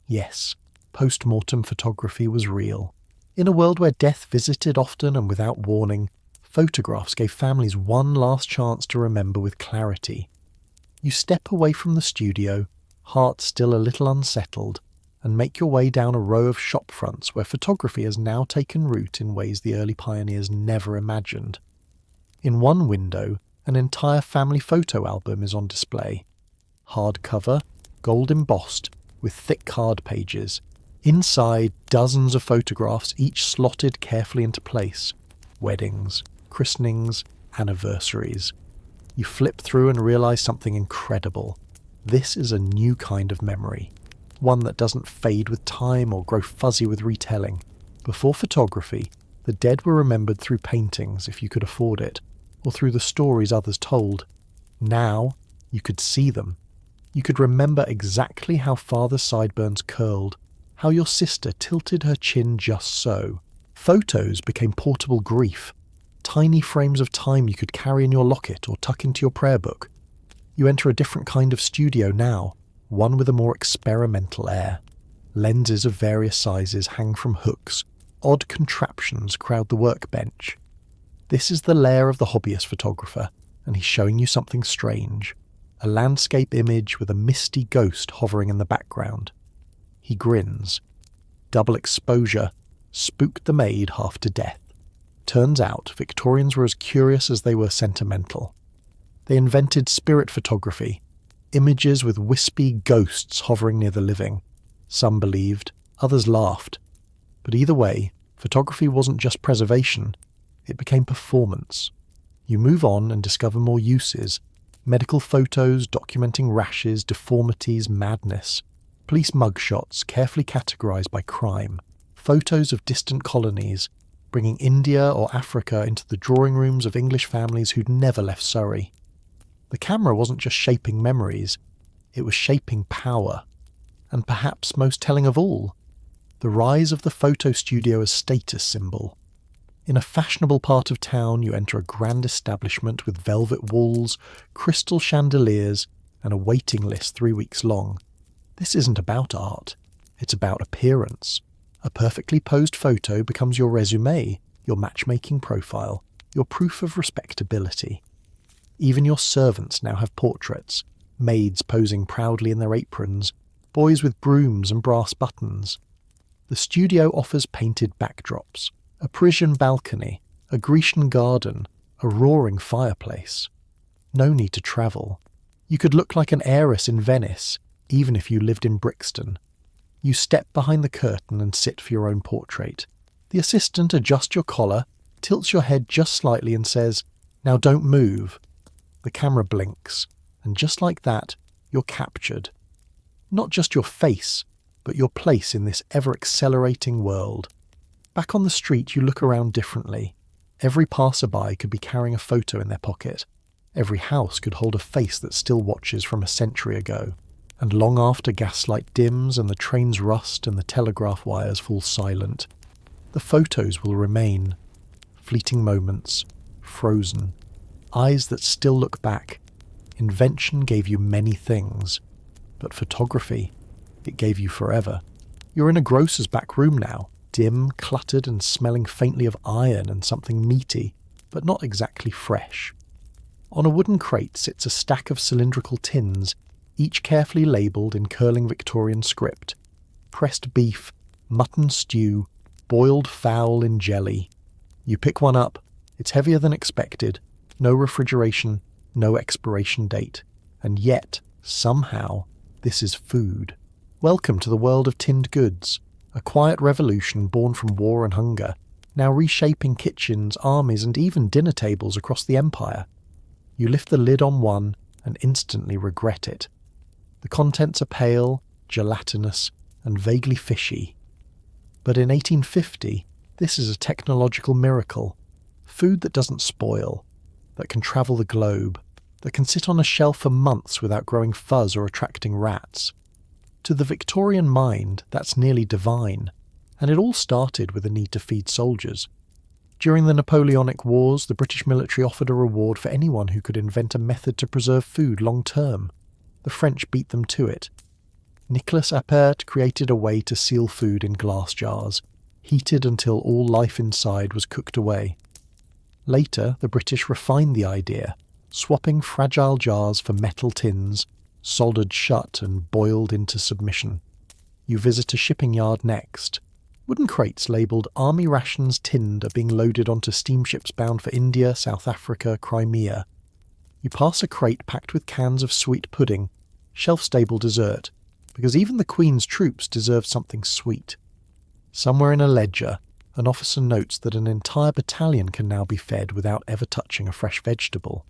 Yes, post-mortem photography was real. In a world where death visited often and without warning, photographs gave families one last chance to remember with clarity. You step away from the studio, heart still a little unsettled, and make your way down a row of shop fronts where photography has now taken root in ways the early pioneers never imagined. In one window, an entire family photo album is on display. Hardcover, gold embossed, with thick card pages. Inside, dozens of photographs, each slotted carefully into place. Weddings, christenings, anniversaries. You flip through and realise something incredible. This is a new kind of memory. One that doesn't fade with time or grow fuzzy with retelling. Before photography, the dead were remembered through paintings, if you could afford it, or through the stories others told. Now, you could see them. You could remember exactly how father's sideburns curled, how your sister tilted her chin just so. Photos became portable grief, tiny frames of time you could carry in your locket or tuck into your prayer book. You enter a different kind of studio now, one with a more experimental air. Lenses of various sizes hang from hooks, odd contraptions crowd the workbench. This is the lair of the hobbyist photographer, and he's showing you something strange. A landscape image with a misty ghost hovering in the background. He grins. Double exposure spooked the maid half to death. Turns out Victorians were as curious as they were sentimental. They invented spirit photography, images with wispy ghosts hovering near the living. Some believed, others laughed. But either way, photography wasn't just preservation, it became performance. You move on and discover more uses. Medical photos documenting rashes, deformities, madness. Police mugshots carefully categorized by crime. Photos of distant colonies, bringing India or Africa into the drawing rooms of English families who'd never left Surrey. The camera wasn't just shaping memories, it was shaping power. And perhaps most telling of all, the rise of the photo studio as status symbol. In a fashionable part of town, you enter a grand establishment with velvet walls, crystal chandeliers, and a waiting list 3 weeks long. This isn't about art, it's about appearance. A perfectly posed photo becomes your resume, your matchmaking profile, your proof of respectability. Even your servants now have portraits, maids posing proudly in their aprons, boys with brooms and brass buttons. The studio offers painted backdrops, a Parisian balcony, a Grecian garden, a roaring fireplace. No need to travel. You could look like an heiress in Venice, even if you lived in Brixton. You step behind the curtain and sit for your own portrait. The assistant adjusts your collar, tilts your head just slightly and says, "Now don't move." The camera blinks, and just like that, you're captured. Not just your face, but your place in this ever-accelerating world. Back on the street, you look around differently. Every passerby could be carrying a photo in their pocket. Every house could hold a face that still watches from a century ago. And long after gaslight dims and the trains rust and the telegraph wires fall silent, the photos will remain. Fleeting moments, frozen. Eyes that still look back. Invention gave you many things, but photography, it gave you forever. You're in a grocer's back room now, dim, cluttered and smelling faintly of iron and something meaty, but not exactly fresh. On a wooden crate sits a stack of cylindrical tins, each carefully labelled in curling Victorian script. pressed beef, mutton stew, boiled fowl in jelly. You pick one up, it's heavier than expected, no refrigeration, no expiration date, and yet, somehow, this is food. Welcome to the world of tinned goods, a quiet revolution born from war and hunger, now reshaping kitchens, armies, and even dinner tables across the empire. You lift the lid on one and instantly regret it. The contents are pale, gelatinous, and vaguely fishy. But in 1850, this is a technological miracle. Food that doesn't spoil, that can travel the globe, that can sit on a shelf for months without growing fuzz or attracting rats. To the Victorian mind, that's nearly divine, and it all started with a need to feed soldiers. During the Napoleonic Wars, the British military offered a reward for anyone who could invent a method to preserve food long term. The French beat them to it. Nicolas Appert created a way to seal food in glass jars, heated until all life inside was cooked away. Later, the British refined the idea, swapping fragile jars for metal tins, soldered shut and boiled into submission. You visit a shipping yard next. Wooden crates labelled Army Rations Tinned are being loaded onto steamships bound for India, South Africa, Crimea. You pass a crate packed with cans of sweet pudding, shelf-stable dessert, because even the Queen's troops deserve something sweet. Somewhere in a ledger, an officer notes that an entire battalion can now be fed without ever touching a fresh vegetable.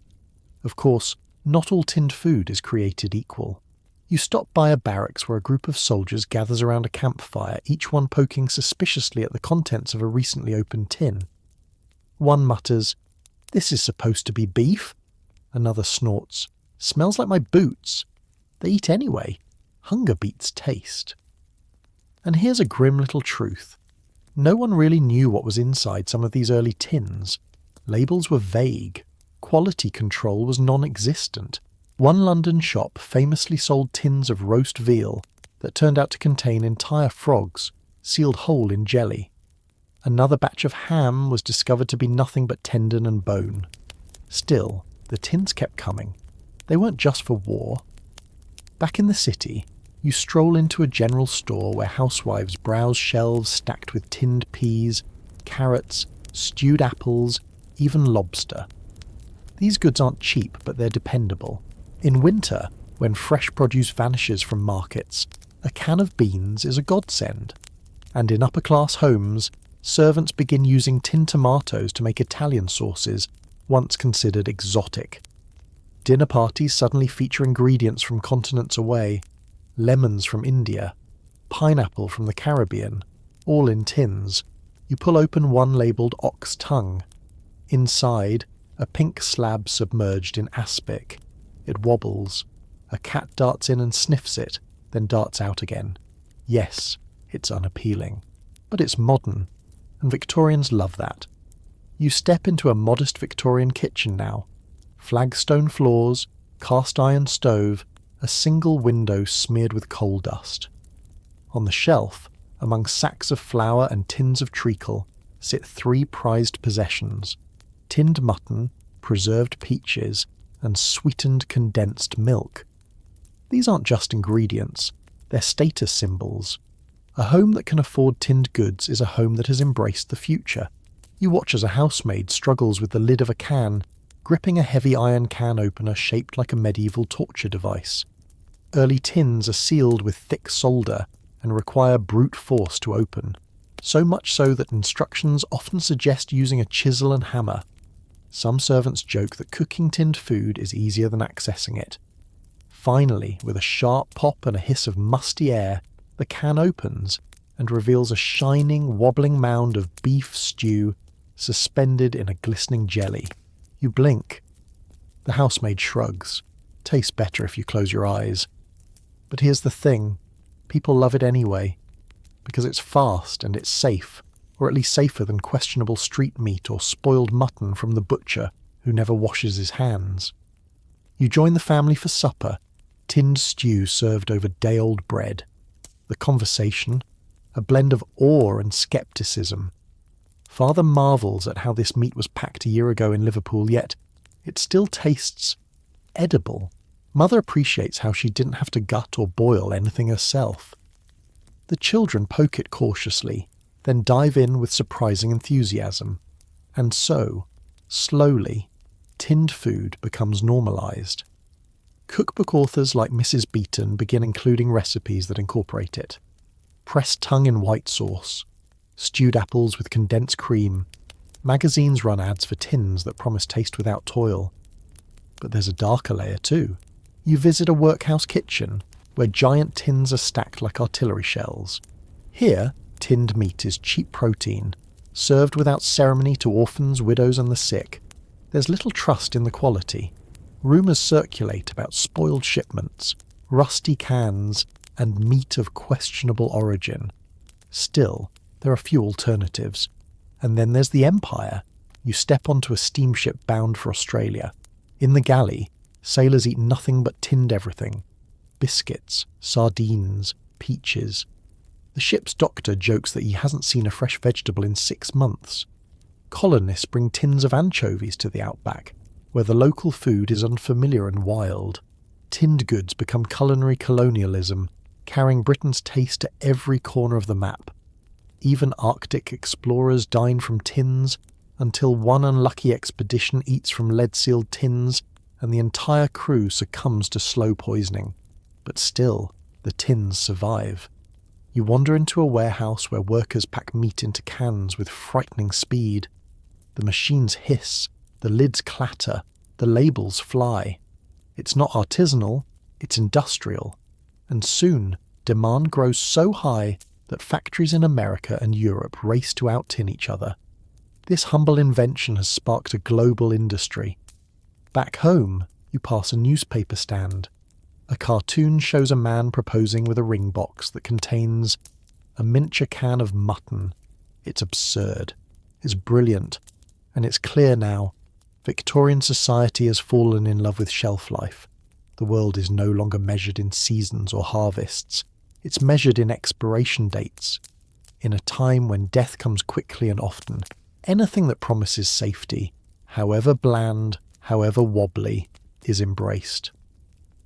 Of course, not all tinned food is created equal. You stop by a barracks where a group of soldiers gathers around a campfire, each one poking suspiciously at the contents of a recently opened tin. One mutters, "This is supposed to be beef." Another snorts, "Smells like my boots." They eat anyway. Hunger beats taste. And here's a grim little truth. No one really knew what was inside some of these early tins. Labels were vague. Quality control was non-existent. One London shop famously sold tins of roast veal that turned out to contain entire frogs, sealed whole in jelly. Another batch of ham was discovered to be nothing but tendon and bone. Still, the tins kept coming. They weren't just for war. Back in the city, you stroll into a general store where housewives browse shelves stacked with tinned peas, carrots, stewed apples, even lobster. These goods aren't cheap, but they're dependable. In winter, when fresh produce vanishes from markets, a can of beans is a godsend. And in upper-class homes, servants begin using tinned tomatoes to make Italian sauces, once considered exotic. Dinner parties suddenly feature ingredients from continents away, lemons from India, pineapple from the Caribbean, all in tins. You pull open one labelled ox tongue. Inside, a pink slab submerged in aspic. It wobbles. A cat darts in and sniffs it, then darts out again. Yes, it's unappealing. But it's modern, and Victorians love that. You step into a modest Victorian kitchen now. Flagstone floors, cast iron stove, a single window smeared with coal dust. On the shelf, among sacks of flour and tins of treacle, sit 3 prized possessions: tinned mutton, preserved peaches, and sweetened condensed milk. These aren't just ingredients, they're status symbols. A home that can afford tinned goods is a home that has embraced the future. You watch as a housemaid struggles with the lid of a can, gripping a heavy iron can opener shaped like a medieval torture device. Early tins are sealed with thick solder and require brute force to open, so much so that instructions often suggest using a chisel and hammer. Some servants joke that cooking tinned food is easier than accessing it. Finally, with a sharp pop and a hiss of musty air, the can opens and reveals a shining, wobbling mound of beef stew suspended in a glistening jelly. You blink. The housemaid shrugs. Tastes better if you close your eyes. But here's the thing. People love it anyway. Because it's fast and it's safe. Or at least safer than questionable street meat or spoiled mutton from the butcher who never washes his hands. You join the family for supper, tinned stew served over day-old bread. The conversation, a blend of awe and scepticism. Father marvels at how this meat was packed a year ago in Liverpool, yet it still tastes edible. Mother appreciates how she didn't have to gut or boil anything herself. The children poke it cautiously, then dive in with surprising enthusiasm. And so, slowly, tinned food becomes normalised. Cookbook authors like Mrs. Beeton begin including recipes that incorporate it. Pressed tongue in white sauce, stewed apples with condensed cream. Magazines run ads for tins that promise taste without toil. But there's a darker layer too. You visit a workhouse kitchen where giant tins are stacked like artillery shells. Here, tinned meat is cheap protein, served without ceremony to orphans, widows and the sick. There's little trust in the quality. Rumours circulate about spoiled shipments, rusty cans, and meat of questionable origin. Still, there are few alternatives. And then there's the Empire. You step onto a steamship bound for Australia. In the galley, sailors eat nothing but tinned everything. Biscuits, sardines, peaches. The ship's doctor jokes that he hasn't seen a fresh vegetable in 6 months. Colonists bring tins of anchovies to the outback, where the local food is unfamiliar and wild. Tinned goods become culinary colonialism, carrying Britain's taste to every corner of the map. Even Arctic explorers dine from tins, until one unlucky expedition eats from lead-sealed tins, and the entire crew succumbs to slow poisoning. But still, the tins survive. You wander into a warehouse where workers pack meat into cans with frightening speed. The machines hiss, the lids clatter, the labels fly. It's not artisanal, it's industrial. And soon, demand grows so high that factories in America and Europe race to out-tin each other. This humble invention has sparked a global industry. Back home, you pass a newspaper stand. A cartoon shows a man proposing with a ring box that contains a miniature can of mutton. It's absurd. It's brilliant. And it's clear now. Victorian society has fallen in love with shelf life. The world is no longer measured in seasons or harvests. It's measured in expiration dates. In a time when death comes quickly and often, anything that promises safety, however bland, however wobbly, is embraced.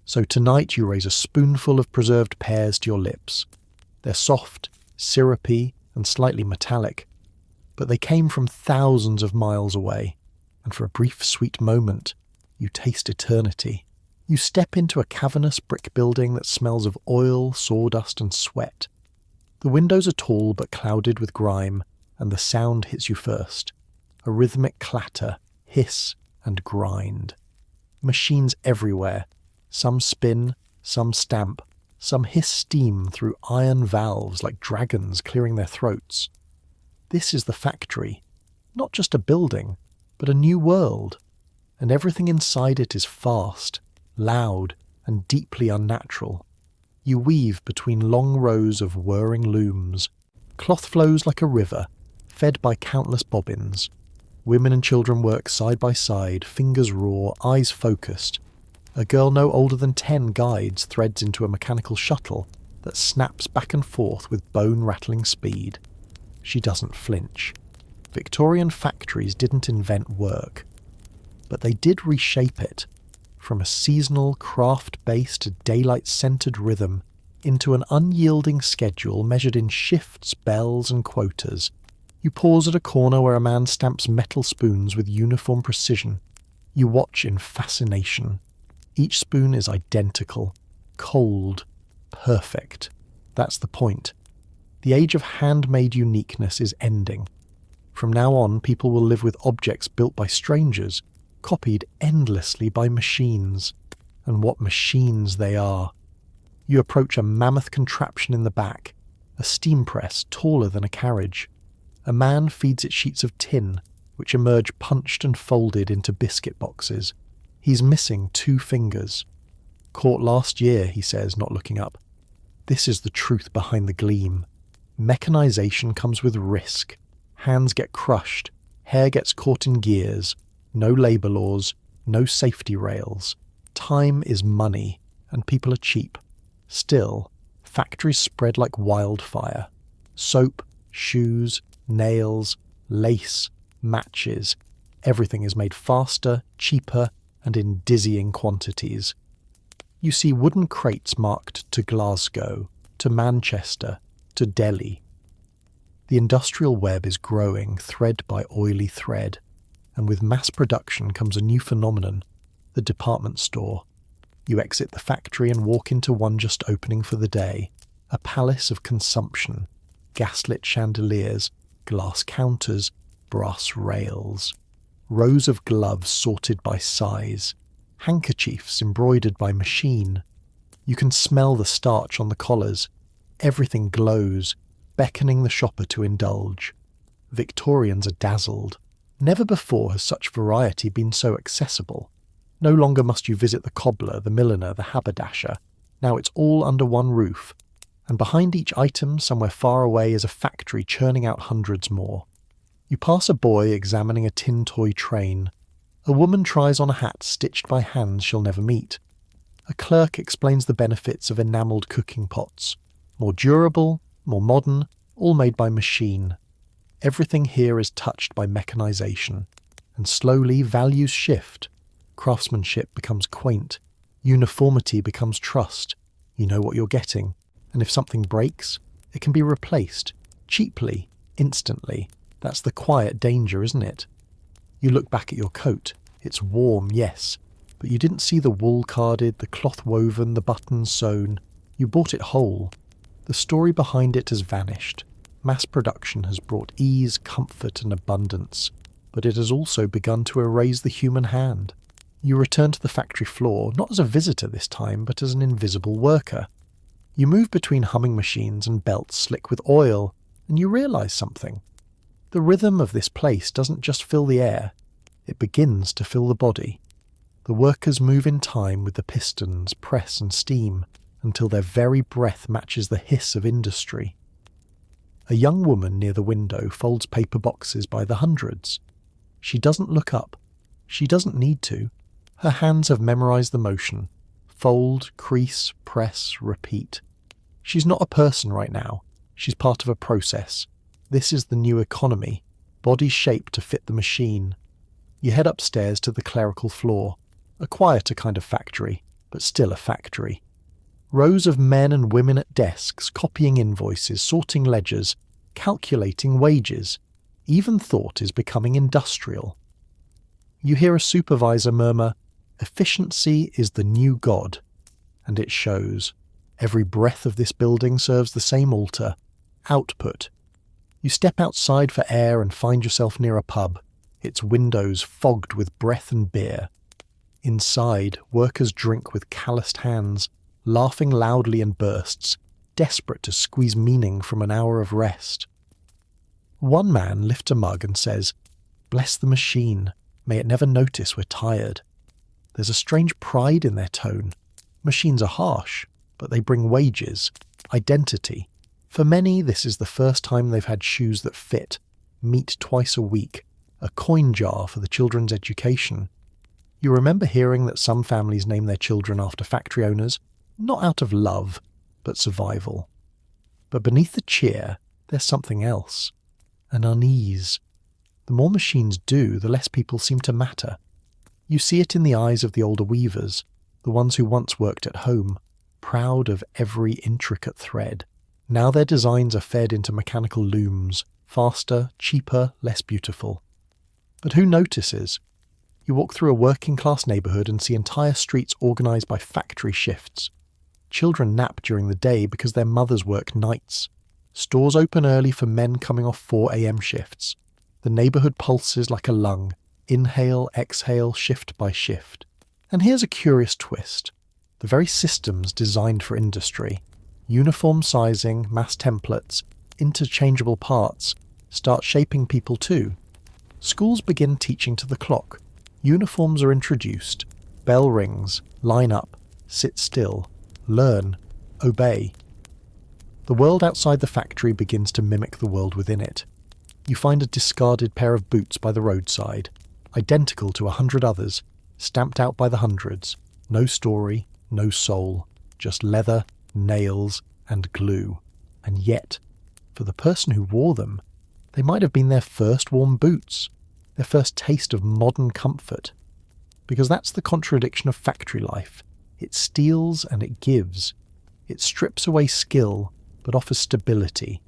So tonight you raise a spoonful of preserved pears to your lips. They're soft, syrupy, and slightly metallic, but they came from thousands of miles away, and for a brief sweet moment, you taste eternity. You step into a cavernous brick building that smells of oil, sawdust, and sweat. The windows are tall but clouded with grime, and the sound hits you first. A rhythmic clatter, hiss, and grind. Machines everywhere. Some spin, some stamp, some hiss steam through iron valves like dragons clearing their throats. This is the factory. Not just a building, but a new world. And everything inside it is fast, loud, and deeply unnatural. You weave between long rows of whirring looms. Cloth flows like a river, fed by countless bobbins. Women and children work side by side, fingers raw, eyes focused. A girl no older than 10 guides threads into a mechanical shuttle that snaps back and forth with bone-rattling speed. She doesn't flinch. Victorian factories didn't invent work, but they did reshape it, from a seasonal, craft-based, daylight-centred rhythm into an unyielding schedule measured in shifts, bells and quotas. You pause at a corner where a man stamps metal spoons with uniform precision. You watch in fascination. Each spoon is identical, cold, perfect. That's the point. The age of handmade uniqueness is ending. From now on, people will live with objects built by strangers, copied endlessly by machines. And what machines they are. You approach a mammoth contraption in the back, a steam press taller than a carriage. A man feeds it sheets of tin, which emerge punched and folded into biscuit boxes. He's missing 2 fingers. Caught last year, he says, not looking up. This is the truth behind the gleam. Mechanization comes with risk. Hands get crushed, hair gets caught in gears, no labour laws, no safety rails. Time is money, and people are cheap. Still, factories spread like wildfire. Soap, shoes, nails, lace, matches. Everything is made faster, cheaper, and in dizzying quantities. You see wooden crates marked to Glasgow, to Manchester, to Delhi. The industrial web is growing thread by oily thread, and with mass production comes a new phenomenon, the department store. You exit the factory and walk into one just opening for the day, a palace of consumption, gaslit chandeliers, glass counters, brass rails, rows of gloves sorted by size, handkerchiefs embroidered by machine. You can smell the starch on the collars. Everything glows, beckoning the shopper to indulge. Victorians are dazzled. Never before has such variety been so accessible. No longer must you visit the cobbler, the milliner, the haberdasher. Now it's all under one roof. And behind each item, somewhere far away, is a factory churning out hundreds more. You pass a boy examining a tin toy train. A woman tries on a hat stitched by hands she'll never meet. A clerk explains the benefits of enamelled cooking pots. More durable, more modern, all made by machine. Everything here is touched by mechanization, and slowly values shift. Craftsmanship becomes quaint. Uniformity becomes trust. You know what you're getting, and if something breaks, it can be replaced, cheaply, instantly. That's the quiet danger, isn't it? You look back at your coat. It's warm, yes, but you didn't see the wool carded, the cloth woven, the buttons sewn. You bought it whole. The story behind it has vanished. Mass production has brought ease, comfort, and abundance, but it has also begun to erase the human hand. You return to the factory floor, not as a visitor this time, but as an invisible worker. You move between humming machines and belts slick with oil, and you realise something. The rhythm of this place doesn't just fill the air, it begins to fill the body. The workers move in time with the pistons, press and steam, until their very breath matches the hiss of industry. A young woman near the window folds paper boxes by the hundreds. She doesn't look up. She doesn't need to. Her hands have memorized the motion. Fold, crease, press, repeat. She's not a person right now. She's part of a process. This is the new economy. Bodies shaped to fit the machine. You head upstairs to the clerical floor. A quieter kind of factory, but still a factory. Rows of men and women at desks, copying invoices, sorting ledgers, calculating wages. Even thought is becoming industrial. You hear a supervisor murmur, "Efficiency is the new god." And it shows. Every breath of this building serves the same altar. Output. You step outside for air and find yourself near a pub, its windows fogged with breath and beer. Inside, workers drink with calloused hands, laughing loudly in bursts, desperate to squeeze meaning from an hour of rest. One man lifts a mug and says, "Bless the machine, may it never notice we're tired." There's a strange pride in their tone. Machines are harsh, but they bring wages, identity. For many, this is the first time they've had shoes that fit, meat twice a week, a coin jar for the children's education. You remember hearing that some families name their children after factory owners, not out of love, but survival. But beneath the cheer, there's something else. An unease. The more machines do, the less people seem to matter. You see it in the eyes of the older weavers, the ones who once worked at home, proud of every intricate thread. Now their designs are fed into mechanical looms, faster, cheaper, less beautiful. But who notices? You walk through a working-class neighbourhood and see entire streets organised by factory shifts. Children nap during the day because their mothers work nights. Stores open early for men coming off 4 a.m. shifts. The neighbourhood pulses like a lung. Inhale, exhale, shift by shift. And here's a curious twist. The very systems designed for industry, uniform sizing, mass templates, interchangeable parts, start shaping people too. Schools begin teaching to the clock. Uniforms are introduced. Bell rings. Line up. Sit still. Learn. Obey. The world outside the factory begins to mimic the world within it. You find a discarded pair of boots by the roadside, identical to 100 others, stamped out by the hundreds. No story, no soul, just leather, nails, and glue. And yet, for the person who wore them, they might have been their first warm boots, their first taste of modern comfort. Because that's the contradiction of factory life. It steals and it gives. It strips away skill, but offers stability.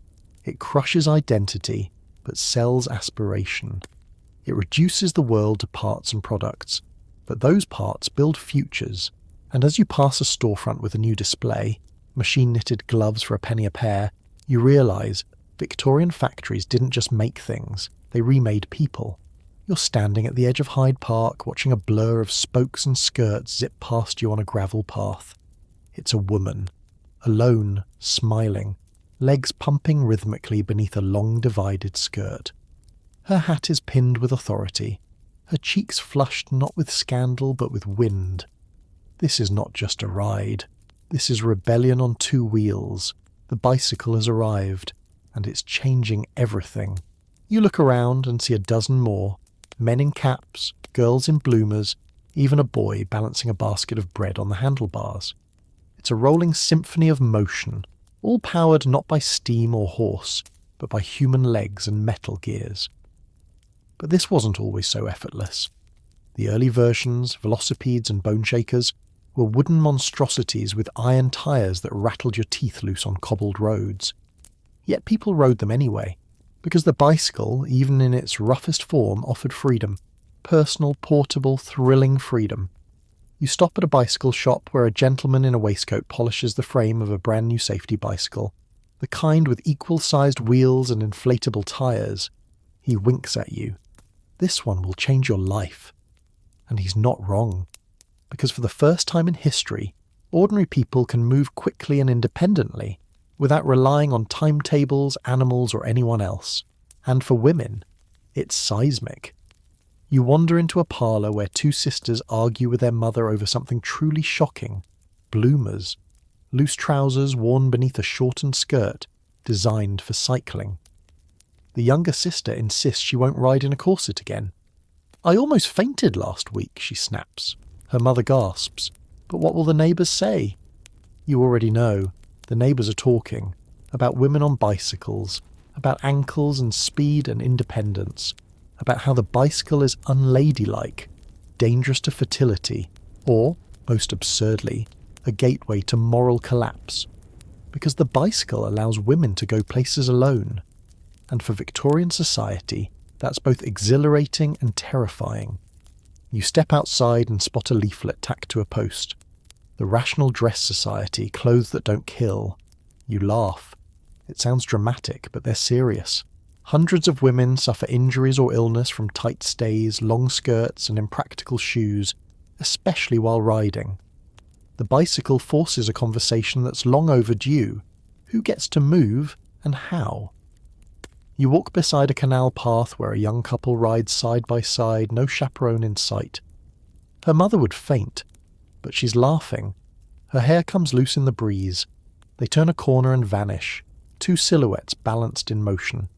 It crushes identity, but sells aspiration. It reduces the world to parts and products, but those parts build futures. And as you pass a storefront with a new display, machine-knitted gloves for a penny a pair, you realise Victorian factories didn't just make things, they remade people. You're standing at the edge of Hyde Park watching a blur of spokes and skirts zip past you on a gravel path. It's a woman, alone, smiling, legs pumping rhythmically beneath a long divided skirt. Her hat is pinned with authority, her cheeks flushed not with scandal but with wind. This is not just a ride. This is rebellion on two wheels. The bicycle has arrived, and it's changing everything. You look around and see a dozen more, men in caps, girls in bloomers, even a boy balancing a basket of bread on the handlebars. It's a rolling symphony of motion, all powered not by steam or horse, but by human legs and metal gears. But this wasn't always so effortless. The early versions, velocipedes and bone shakers, were wooden monstrosities with iron tyres that rattled your teeth loose on cobbled roads. Yet people rode them anyway, because the bicycle, even in its roughest form, offered freedom. Personal, portable, thrilling freedom. You stop at a bicycle shop where a gentleman in a waistcoat polishes the frame of a brand new safety bicycle, the kind with equal-sized wheels and inflatable tyres. He winks at you. This one will change your life. And he's not wrong. Because for the first time in history, ordinary people can move quickly and independently without relying on timetables, animals, or anyone else. And for women, it's seismic. You wander into a parlour where two sisters argue with their mother over something truly shocking. Bloomers. Loose trousers worn beneath a shortened skirt, designed for cycling. The younger sister insists she won't ride in a corset again. "I almost fainted last week," she snaps. Her mother gasps. "But what will the neighbours say?" You already know. The neighbours are talking. About women on bicycles. About ankles and speed and independence. About how the bicycle is unladylike, dangerous to fertility, or, most absurdly, a gateway to moral collapse. Because the bicycle allows women to go places alone. And for Victorian society, that's both exhilarating and terrifying. You step outside and spot a leaflet tacked to a post. The Rational Dress Society, clothes that don't kill. You laugh. It sounds dramatic, but they're serious. Hundreds of women suffer injuries or illness from tight stays, long skirts, and impractical shoes, especially while riding. The bicycle forces a conversation that's long overdue. Who gets to move, and how? You walk beside a canal path where a young couple rides side by side, no chaperone in sight. Her mother would faint, but she's laughing. Her hair comes loose in the breeze. They turn a corner and vanish, two silhouettes balanced in motion.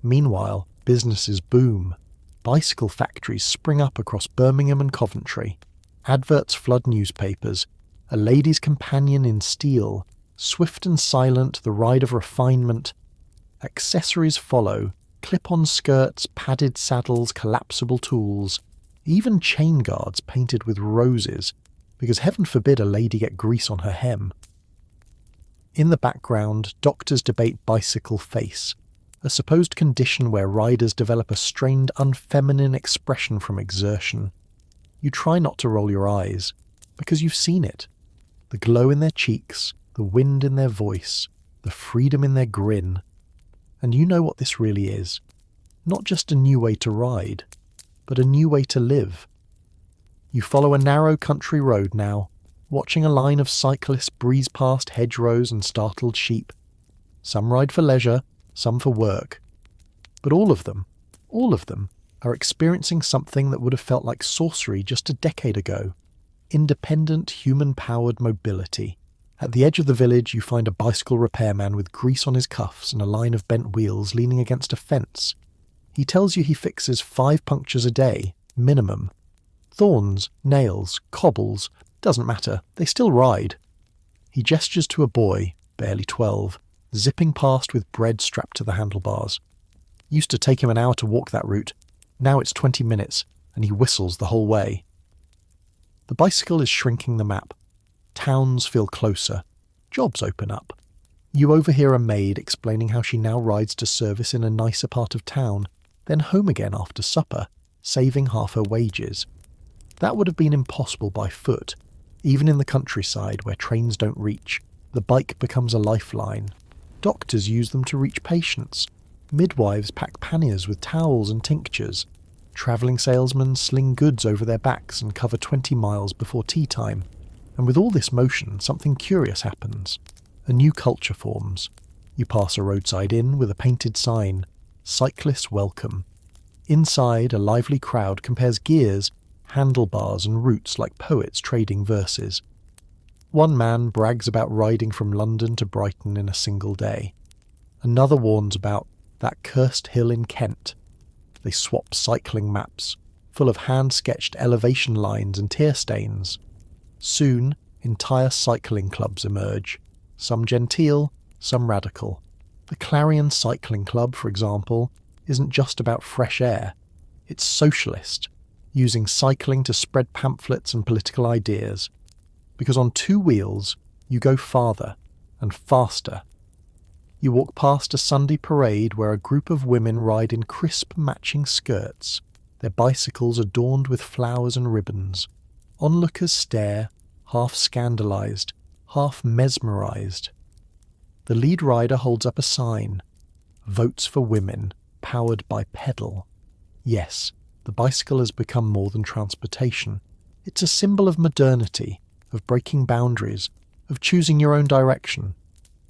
Meanwhile, businesses boom. Bicycle factories spring up across Birmingham and Coventry. Adverts flood newspapers. A lady's companion in steel. Swift and silent, the ride of refinement. Accessories follow. Clip-on skirts, padded saddles, collapsible tools. Even chain guards painted with roses, because heaven forbid a lady get grease on her hem. In the background, doctors debate bicycle face, a supposed condition where riders develop a strained, unfeminine expression from exertion. You try not to roll your eyes, because you've seen it. The glow in their cheeks, the wind in their voice, the freedom in their grin. And you know what this really is. Not just a new way to ride, but a new way to live. You follow a narrow country road now, watching a line of cyclists breeze past hedgerows and startled sheep. Some ride for leisure, some for work. But all of them, are experiencing something that would have felt like sorcery just a decade ago. Independent, human-powered mobility. At the edge of the village, you find a bicycle repairman with grease on his cuffs and a line of bent wheels leaning against a fence. He tells you he fixes 5 punctures a day, minimum. Thorns, nails, cobbles, doesn't matter, they still ride. He gestures to a boy, barely 12, zipping past with bread strapped to the handlebars. Used to take him an hour to walk that route. Now it's 20 minutes, and he whistles the whole way. The bicycle is shrinking the map. Towns feel closer. Jobs open up. You overhear a maid explaining how she now rides to service in a nicer part of town, then home again after supper, saving half her wages. That would have been impossible by foot. Even in the countryside where trains don't reach, the bike becomes a lifeline. Doctors use them to reach patients. Midwives pack panniers with towels and tinctures. Travelling salesmen sling goods over their backs and cover 20 miles before tea time. And with all this motion, something curious happens. A new culture forms. You pass a roadside inn with a painted sign, "Cyclists Welcome." Inside, a lively crowd compares gears, handlebars and routes like poets trading verses. One man brags about riding from London to Brighton in a single day. Another warns about that cursed hill in Kent. They swap cycling maps, full of hand-sketched elevation lines and tear stains. Soon, entire cycling clubs emerge, some genteel, some radical. The Clarion Cycling Club, for example, isn't just about fresh air. It's socialist, using cycling to spread pamphlets and political ideas. Because on two wheels, you go farther and faster. You walk past a Sunday parade where a group of women ride in crisp matching skirts, their bicycles adorned with flowers and ribbons. Onlookers stare, half scandalised, half mesmerised. The lead rider holds up a sign, "Votes for Women, powered by pedal." Yes, the bicycle has become more than transportation. It's a symbol of modernity, of breaking boundaries, of choosing your own direction.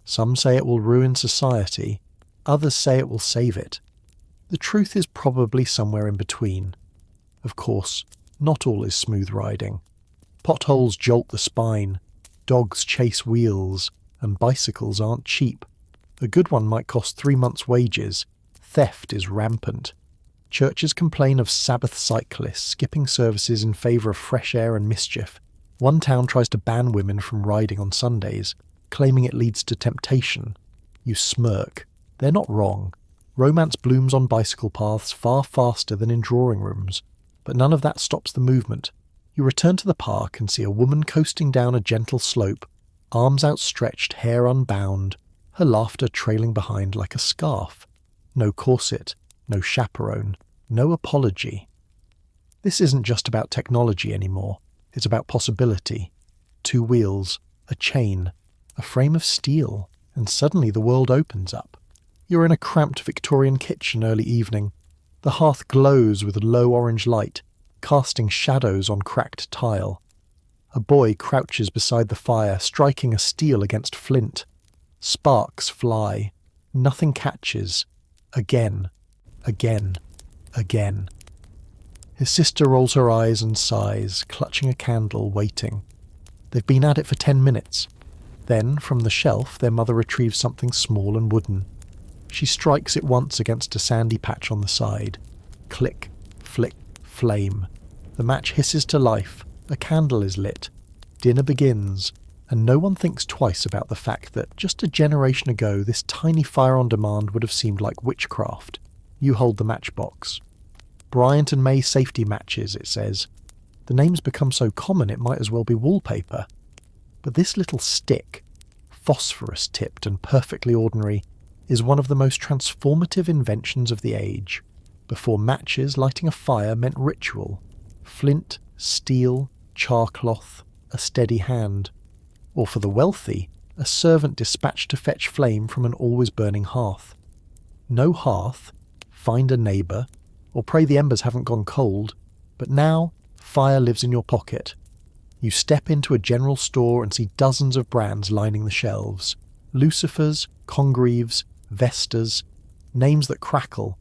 Some say it will ruin society, others say it will save it. The truth is probably somewhere in between. Of course, not all is smooth riding. Potholes jolt the spine, dogs chase wheels, and bicycles aren't cheap. A good one might cost 3 months' wages. Theft is rampant. Churches complain of Sabbath cyclists skipping services in favour of fresh air and mischief. One town tries to ban women from riding on Sundays, claiming it leads to temptation. You smirk. They're not wrong. Romance blooms on bicycle paths far faster than in drawing rooms. But none of that stops the movement. You return to the park and see a woman coasting down a gentle slope, arms outstretched, hair unbound, her laughter trailing behind like a scarf. No corset, no chaperone, no apology. This isn't just about technology anymore. It's about possibility. 2 wheels, a chain, a frame of steel, and suddenly the world opens up. You're in a cramped Victorian kitchen early evening. The hearth glows with low orange light, casting shadows on cracked tile. A boy crouches beside the fire, striking a steel against flint. Sparks fly. Nothing catches. Again, again, again. His sister rolls her eyes and sighs, clutching a candle, waiting. They've been at it for 10 minutes. Then, from the shelf, their mother retrieves something small and wooden. She strikes it once against a sandy patch on the side. Click, flick, flame. The match hisses to life. A candle is lit. Dinner begins, and no one thinks twice about the fact that just a generation ago this tiny fire on demand would have seemed like witchcraft. You hold the matchbox. Bryant and May safety matches, it says. The name's become so common it might as well be wallpaper. But this little stick, phosphorus-tipped and perfectly ordinary, is one of the most transformative inventions of the age. Before matches, lighting a fire meant ritual. Flint, steel, charcloth, a steady hand. Or for the wealthy, a servant dispatched to fetch flame from an always-burning hearth. No hearth, find a neighbour, or pray the embers haven't gone cold, but now fire lives in your pocket. You step into a general store and see dozens of brands lining the shelves. Lucifers, Congreves, Vestas, names that crackle.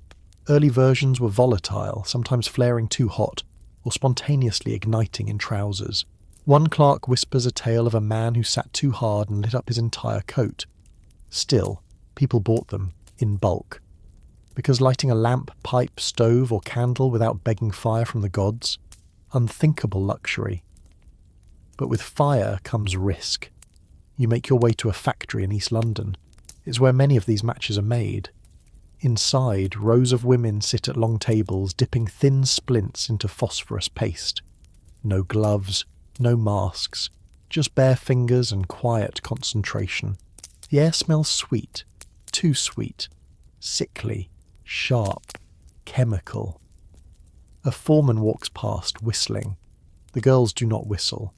Early versions were volatile, sometimes flaring too hot, or spontaneously igniting in trousers. One clerk whispers a tale of a man who sat too hard and lit up his entire coat. Still, people bought them, in bulk. Because lighting a lamp, pipe, stove, or candle without begging fire from the gods? Unthinkable luxury. But with fire comes risk. You make your way to a factory in East London. It's where many of these matches are made. Inside, rows of women sit at long tables dipping thin splints into phosphorus paste. No gloves, no masks, just bare fingers and quiet concentration. The air smells sweet, too sweet, sickly, sharp, chemical. A foreman walks past, whistling. The girls do not whistle.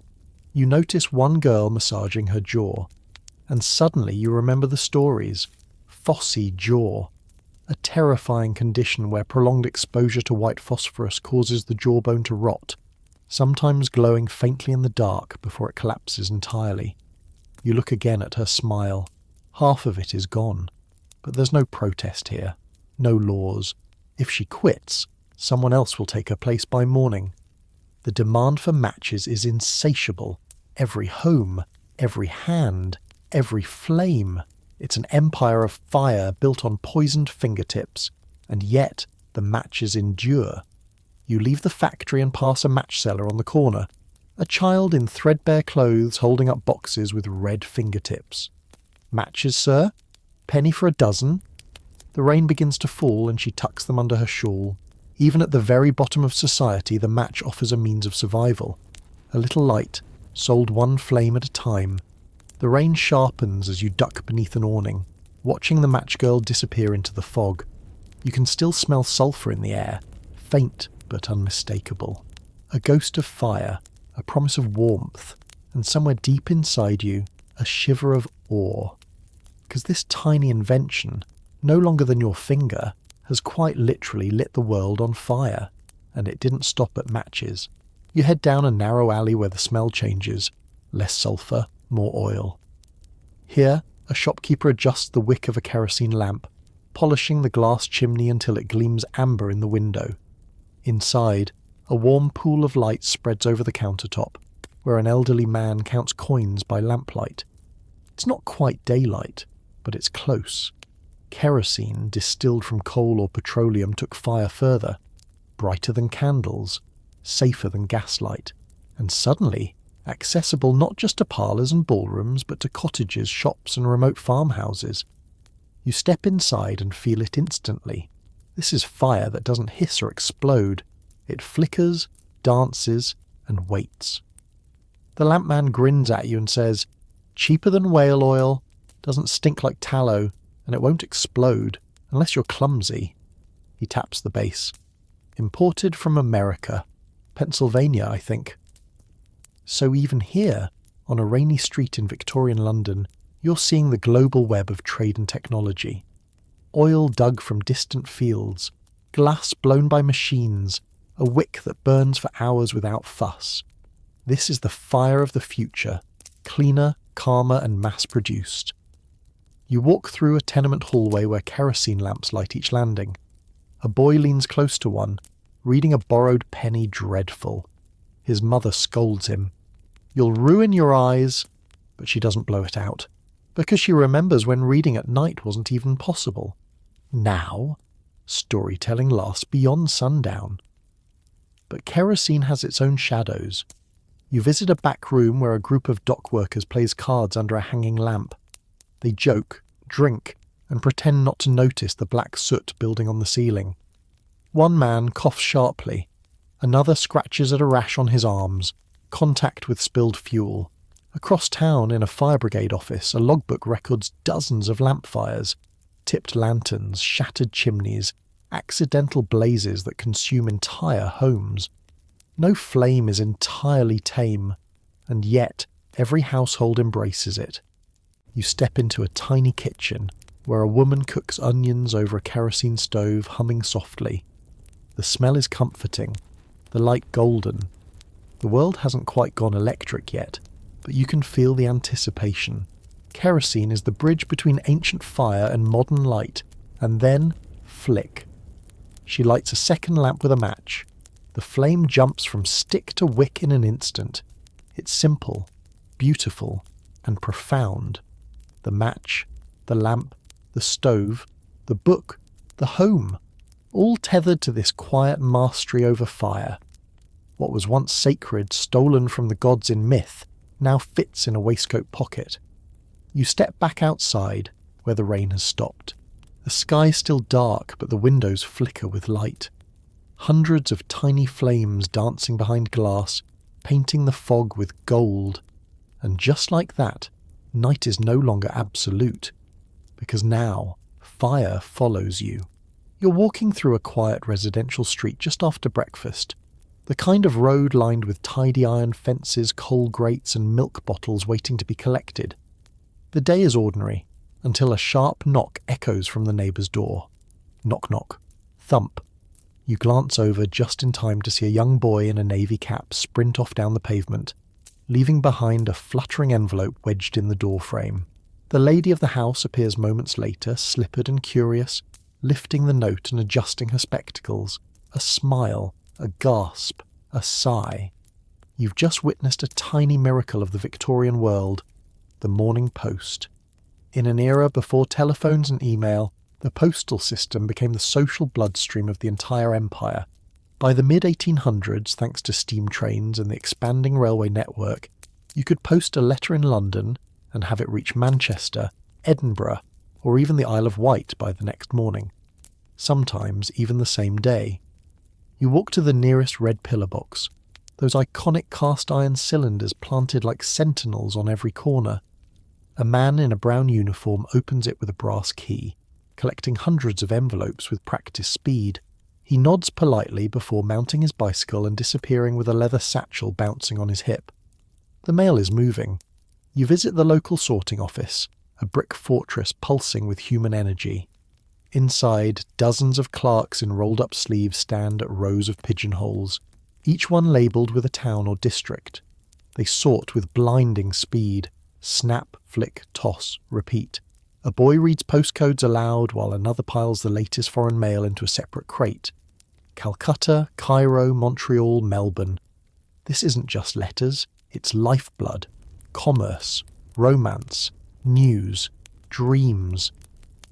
You notice one girl massaging her jaw, and suddenly you remember the stories. Phossy jaw, a terrifying condition where prolonged exposure to white phosphorus causes the jawbone to rot, sometimes glowing faintly in the dark before it collapses entirely. You look again at her smile. Half of it is gone. But there's no protest here, no laws. If she quits, someone else will take her place by morning. The demand for matches is insatiable. Every home, every hand, every flame. It's an empire of fire built on poisoned fingertips, and yet the matches endure. You leave the factory and pass a match seller on the corner, a child in threadbare clothes holding up boxes with red fingertips. "Matches, sir? Penny for a dozen?" The rain begins to fall and she tucks them under her shawl. Even at the very bottom of society, the match offers a means of survival. A little light, sold one flame at a time. The rain sharpens as you duck beneath an awning, watching the match girl disappear into the fog. You can still smell sulphur in the air, faint but unmistakable. A ghost of fire, a promise of warmth, and somewhere deep inside you, a shiver of awe. Because this tiny invention, no longer than your finger, has quite literally lit the world on fire, and it didn't stop at matches. You head down a narrow alley where the smell changes, less sulphur, more oil. Here, a shopkeeper adjusts the wick of a kerosene lamp, polishing the glass chimney until it gleams amber in the window. Inside, a warm pool of light spreads over the countertop, where an elderly man counts coins by lamplight. It's not quite daylight, but it's close. Kerosene, distilled from coal or petroleum, took fire further, brighter than candles, safer than gaslight, and suddenly accessible not just to parlours and ballrooms, but to cottages, shops and remote farmhouses. You step inside and feel it instantly. This is fire that doesn't hiss or explode. It flickers, dances, and waits. The lampman grins at you and says, "Cheaper than whale oil, doesn't stink like tallow, and it won't explode, unless you're clumsy." He taps the base. "Imported from America. Pennsylvania, I think." So even here, on a rainy street in Victorian London, you're seeing the global web of trade and technology. Oil dug from distant fields, glass blown by machines, a wick that burns for hours without fuss. This is the fire of the future, cleaner, calmer and mass-produced. You walk through a tenement hallway where kerosene lamps light each landing. A boy leans close to one, reading a borrowed penny dreadful. His mother scolds him. "You'll ruin your eyes," but she doesn't blow it out, because she remembers when reading at night wasn't even possible. Now, storytelling lasts beyond sundown. But kerosene has its own shadows. You visit a back room where a group of dock workers plays cards under a hanging lamp. They joke, drink, and pretend not to notice the black soot building on the ceiling. One man coughs sharply. Another scratches at a rash on his arms, contact with spilled fuel. Across town, in a fire brigade office, a logbook records dozens of lamp fires, tipped lanterns, shattered chimneys, accidental blazes that consume entire homes. No flame is entirely tame, and yet every household embraces it. You step into a tiny kitchen where a woman cooks onions over a kerosene stove, humming softly. The smell is comforting, the light golden. The world hasn't quite gone electric yet, but you can feel the anticipation. Kerosene is the bridge between ancient fire and modern light, and then flick. She lights a second lamp with a match. The flame jumps from stick to wick in an instant. It's simple, beautiful, and profound. The match, the lamp, the stove, the book, the home, all tethered to this quiet mastery over fire. What was once sacred, stolen from the gods in myth, now fits in a waistcoat pocket. You step back outside, where the rain has stopped. The sky's still dark, but the windows flicker with light. Hundreds of tiny flames dancing behind glass, painting the fog with gold. And just like that, Night is no longer absolute, because now fire follows you. You're walking through a quiet residential street just after breakfast, the kind of road lined with tidy iron fences, coal grates and milk bottles waiting to be collected. The day is ordinary, until a sharp knock echoes from the neighbour's door. Knock knock. Thump. You glance over just in time to see a young boy in a navy cap sprint off down the pavement, leaving behind a fluttering envelope wedged in the door frame. The lady of the house appears moments later, slippered and curious, lifting the note and adjusting her spectacles. A smile, a gasp, a sigh. You've just witnessed a tiny miracle of the Victorian world, the morning post. In an era before telephones and email, the postal system became the social bloodstream of the entire empire. By the mid-1800s, thanks to steam trains and the expanding railway network, you could post a letter in London and have it reach Manchester, Edinburgh, or even the Isle of Wight by the next morning. Sometimes even the same day. You walk to the nearest red pillar box, those iconic cast-iron cylinders planted like sentinels on every corner. A man in a brown uniform opens it with a brass key, collecting hundreds of envelopes with practiced speed. He nods politely before mounting his bicycle and disappearing with a leather satchel bouncing on his hip. The mail is moving. You visit the local sorting office, a brick fortress pulsing with human energy. Inside, dozens of clerks in rolled-up sleeves stand at rows of pigeonholes, each one labelled with a town or district. They sort with blinding speed. Snap, flick, toss, repeat. A boy reads postcodes aloud while another piles the latest foreign mail into a separate crate. Calcutta, Cairo, Montreal, Melbourne. This isn't just letters, it's lifeblood, commerce, romance, news, dreams.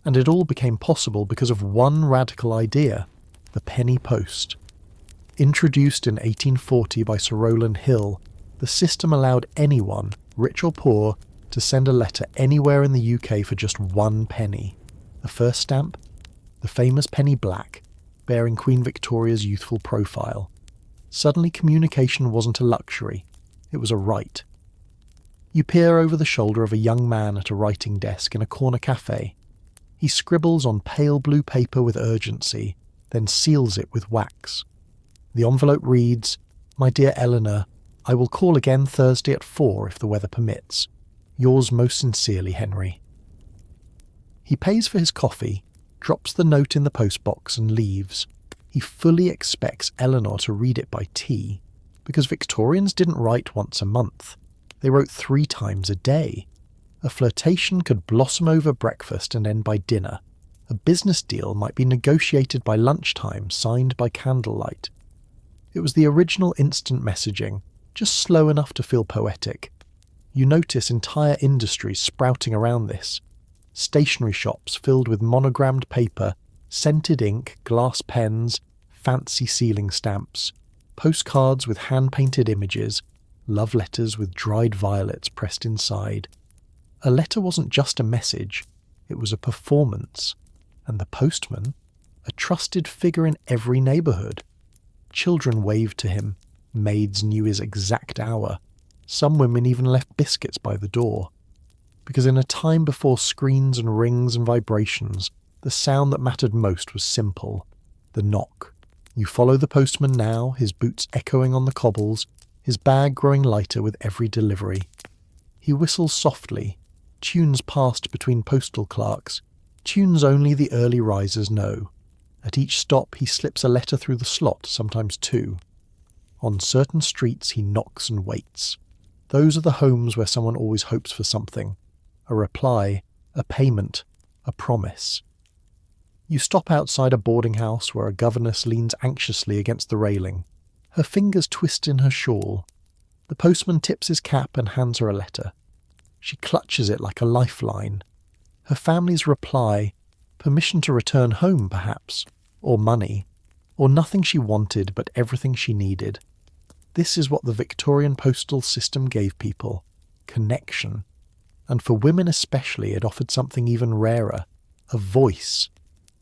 And it all became possible because of one radical idea, the penny post. Introduced in 1840 by Sir Rowland Hill, the system allowed anyone, rich or poor, to send a letter anywhere in the UK for just 1 penny. The first stamp? The famous penny black, bearing Queen Victoria's youthful profile. Suddenly communication wasn't a luxury, it was a right. You peer over the shoulder of a young man at a writing desk in a corner cafe. He scribbles on pale blue paper with urgency, then seals it with wax. The envelope reads, "My dear Eleanor, I will call again Thursday at 4 if the weather permits. Yours most sincerely, Henry." He pays for his coffee, drops the note in the postbox and leaves. He fully expects Eleanor to read it by tea, because Victorians didn't write once a month. They wrote 3 times a day. A flirtation could blossom over breakfast and end by dinner. A business deal might be negotiated by lunchtime, signed by candlelight. It was the original instant messaging, just slow enough to feel poetic. You notice entire industries sprouting around this. Stationery shops filled with monogrammed paper, scented ink, glass pens, fancy sealing stamps, postcards with hand-painted images, love letters with dried violets pressed inside. A letter wasn't just a message, it was a performance. And the postman, a trusted figure in every neighbourhood. Children waved to him, maids knew his exact hour. Some women even left biscuits by the door. Because in a time before screens and rings and vibrations, the sound that mattered most was simple. The knock. You follow the postman now, his boots echoing on the cobbles, his bag growing lighter with every delivery. He whistles softly, tunes passed between postal clerks, tunes only the early risers know. At each stop he slips a letter through the slot, sometimes 2. On certain streets he knocks and waits. Those are the homes where someone always hopes for something. A reply, a payment, a promise. You stop outside a boarding house where a governess leans anxiously against the railing. Her fingers twist in her shawl. The postman tips his cap and hands her a letter. She clutches it like a lifeline. Her family's reply, permission to return home perhaps, or money, or nothing she wanted but everything she needed. This is what the Victorian postal system gave people, connection. And for women especially it offered something even rarer, a voice.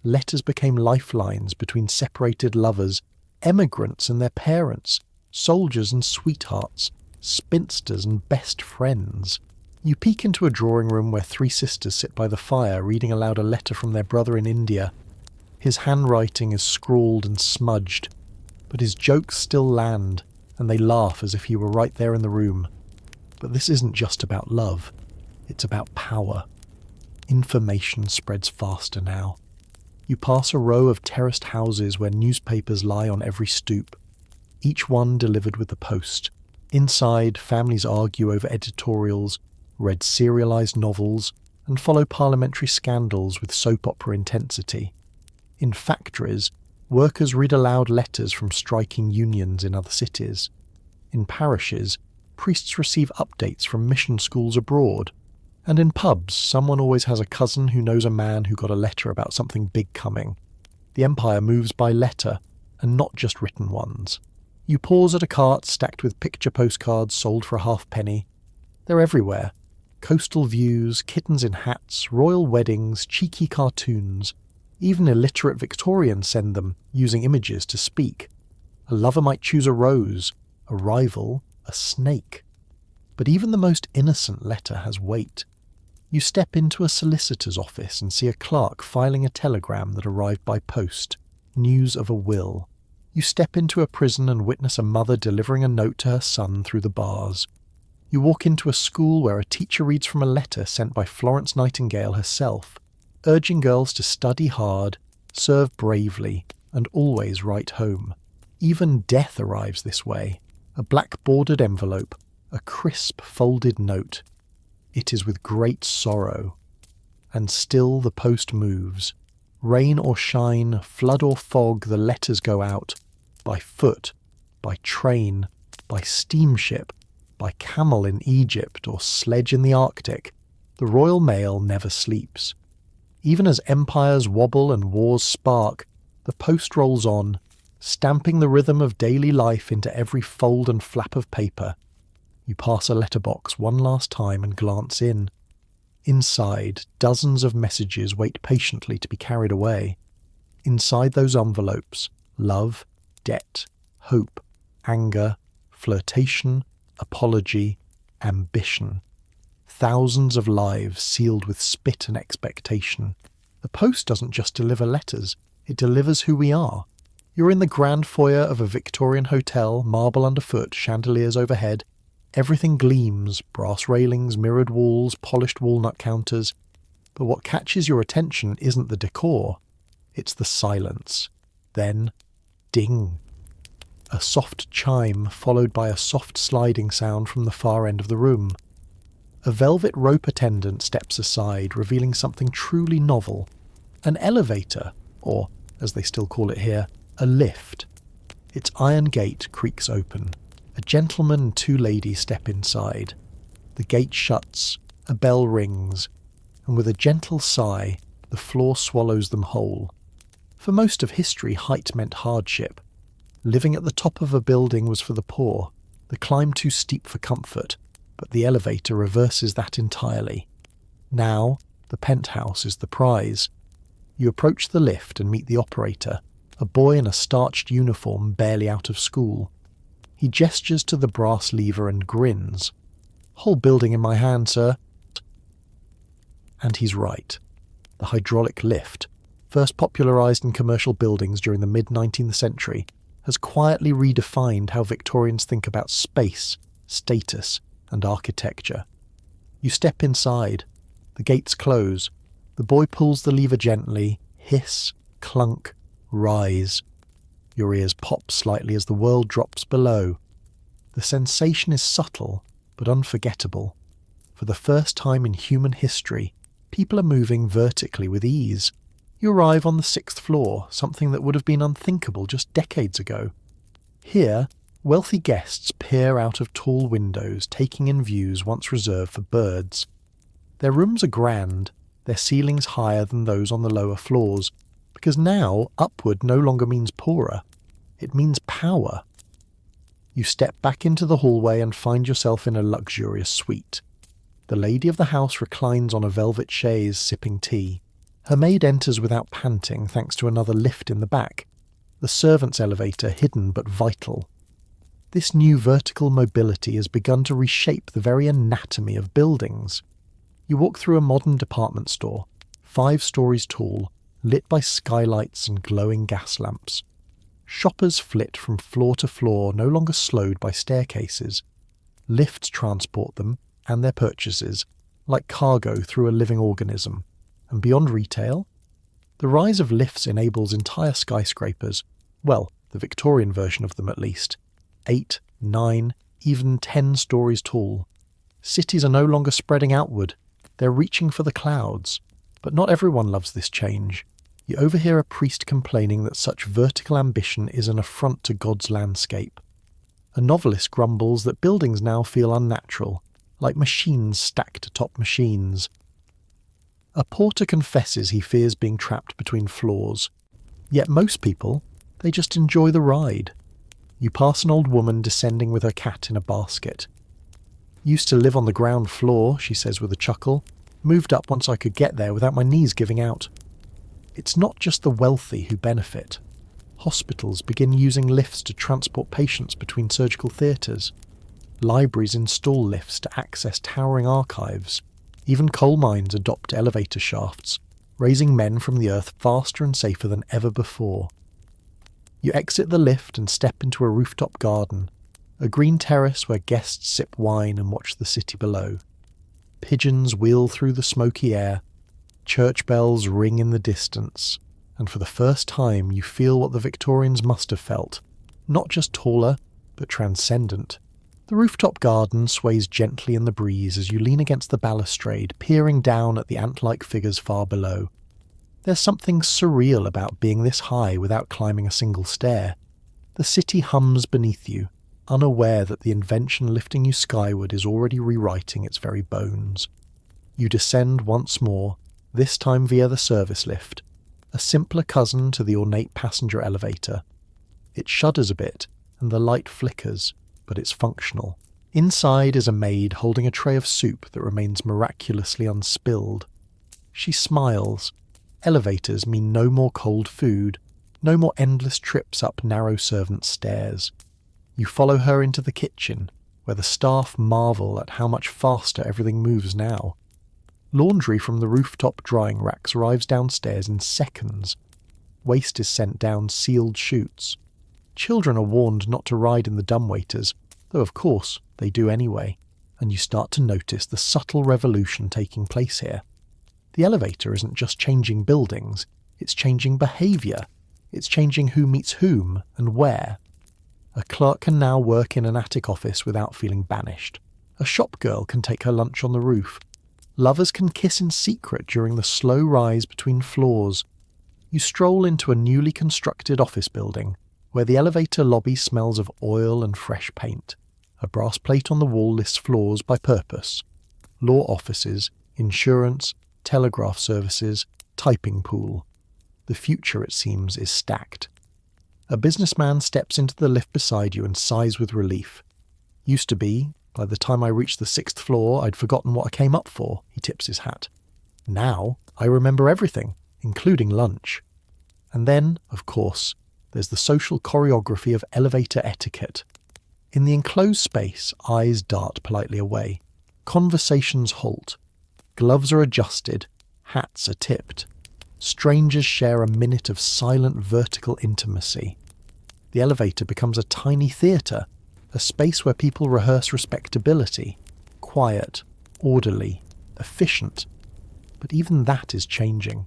Letters became lifelines between separated lovers, emigrants and their parents, soldiers and sweethearts, spinsters and best friends. You peek into a drawing room where three sisters sit by the fire reading aloud a letter from their brother in India. His handwriting is scrawled and smudged, but his jokes still land, and they laugh as if he were right there in the room. But this isn't just about love, it's about power. Information spreads faster now. You pass a row of terraced houses where newspapers lie on every stoop, each one delivered with the post. Inside, families argue over editorials, read serialised novels, and follow parliamentary scandals with soap opera intensity. In factories, workers read aloud letters from striking unions in other cities. In parishes, priests receive updates from mission schools abroad. And in pubs, someone always has a cousin who knows a man who got a letter about something big coming. The empire moves by letter, and not just written ones. You pause at a cart stacked with picture postcards sold for a halfpenny. They're everywhere. Coastal views, kittens in hats, royal weddings, cheeky cartoons. Even illiterate Victorians send them, using images to speak. A lover might choose a rose, a rival, a snake. But even the most innocent letter has weight. You step into a solicitor's office and see a clerk filing a telegram that arrived by post, news of a will. You step into a prison and witness a mother delivering a note to her son through the bars. You walk into a school where a teacher reads from a letter sent by Florence Nightingale herself, urging girls to study hard, serve bravely, and always write home. Even death arrives this way. A black-bordered envelope, a crisp folded note. It is with great sorrow. And still the post moves. Rain or shine, flood or fog, the letters go out. By foot, by train, by steamship, by camel in Egypt or sledge in the Arctic. The Royal Mail never sleeps. Even as empires wobble and wars spark, the post rolls on, stamping the rhythm of daily life into every fold and flap of paper. You pass a letterbox one last time and glance in. Inside, dozens of messages wait patiently to be carried away. Inside those envelopes, love, debt, hope, anger, flirtation, apology, ambition. Thousands of lives sealed with spit and expectation. The post doesn't just deliver letters, it delivers who we are. You're in the grand foyer of a Victorian hotel, marble underfoot, chandeliers overhead. Everything gleams, brass railings, mirrored walls, polished walnut counters. But what catches your attention isn't the decor, it's the silence. Then, ding. A soft chime followed by a soft sliding sound from the far end of the room. A velvet rope attendant steps aside, revealing something truly novel. An elevator, or, as they still call it here, a lift. Its iron gate creaks open. A gentleman and two ladies step inside. The gate shuts, a bell rings, and with a gentle sigh, the floor swallows them whole. For most of history, height meant hardship. Living at the top of a building was for the poor, the climb too steep for comfort, but the elevator reverses that entirely. Now, the penthouse is the prize. You approach the lift and meet the operator, a boy in a starched uniform barely out of school. He gestures to the brass lever and grins. "Whole building in my hand, sir." And he's right. The hydraulic lift, first popularised in commercial buildings during the mid-19th century, has quietly redefined how Victorians think about space, status, and architecture. You step inside. The gates close. The boy pulls the lever gently, hiss, clunk, rise. Your ears pop slightly as the world drops below. The sensation is subtle, but unforgettable. For the first time in human history, people are moving vertically with ease. You arrive on the 6th floor, something that would have been unthinkable just decades ago. Here, wealthy guests peer out of tall windows, taking in views once reserved for birds. Their rooms are grand, their ceilings higher than those on the lower floors, because now upward no longer means poorer, it means power. You step back into the hallway and find yourself in a luxurious suite. The lady of the house reclines on a velvet chaise sipping tea. Her maid enters without panting thanks to another lift in the back, the servants' elevator hidden but vital. This new vertical mobility has begun to reshape the very anatomy of buildings. You walk through a modern department store, 5 stories tall, lit by skylights and glowing gas lamps. Shoppers flit from floor to floor, no longer slowed by staircases. Lifts transport them and their purchases like cargo through a living organism. And beyond retail, the rise of lifts enables entire skyscrapers, well, the Victorian version of them at least, 8, 9, even 10 stories tall. Cities are no longer spreading outward, they're reaching for the clouds. But not everyone loves this change. You overhear a priest complaining that such vertical ambition is an affront to God's landscape. A novelist grumbles that buildings now feel unnatural, like machines stacked atop machines. A porter confesses he fears being trapped between floors. Yet most people, they just enjoy the ride. You pass an old woman descending with her cat in a basket. "Used to live on the ground floor," she says with a chuckle. "Moved up once I could get there without my knees giving out." It's not just the wealthy who benefit. Hospitals begin using lifts to transport patients between surgical theatres. Libraries install lifts to access towering archives. Even coal mines adopt elevator shafts, raising men from the earth faster and safer than ever before. You exit the lift and step into a rooftop garden, a green terrace where guests sip wine and watch the city below. Pigeons wheel through the smoky air, church bells ring in the distance, and for the first time you feel what the Victorians must have felt, not just taller, but transcendent. The rooftop garden sways gently in the breeze as you lean against the balustrade, peering down at the ant-like figures far below. There's something surreal about being this high without climbing a single stair. The city hums beneath you, unaware that the invention lifting you skyward is already rewriting its very bones. You descend once more, this time via the service lift, a simpler cousin to the ornate passenger elevator. It shudders a bit, and the light flickers, but it's functional. Inside is a maid holding a tray of soup that remains miraculously unspilled. She smiles. Elevators mean no more cold food, no more endless trips up narrow servant stairs. You follow her into the kitchen, where the staff marvel at how much faster everything moves now. Laundry from the rooftop drying racks arrives downstairs in seconds. Waste is sent down sealed chutes. Children are warned not to ride in the dumbwaiters, though of course they do anyway, and you start to notice the subtle revolution taking place here. The elevator isn't just changing buildings, it's changing behaviour. It's changing who meets whom and where. A clerk can now work in an attic office without feeling banished. A shop girl can take her lunch on the roof. Lovers can kiss in secret during the slow rise between floors. You stroll into a newly constructed office building, where the elevator lobby smells of oil and fresh paint. A brass plate on the wall lists floors by purpose: law offices, insurance, telegraph services, typing pool. The future, it seems, is stacked. A businessman steps into the lift beside you and sighs with relief. "Used to be, by the time I reached the 6th floor, I'd forgotten what I came up for," he tips his hat. "Now, I remember everything, including lunch." And then, of course, there's the social choreography of elevator etiquette. In the enclosed space, eyes dart politely away. Conversations halt. Gloves are adjusted. Hats are tipped. Strangers share a minute of silent vertical intimacy. The elevator becomes a tiny theatre, a space where people rehearse respectability. Quiet, orderly, efficient. But even that is changing.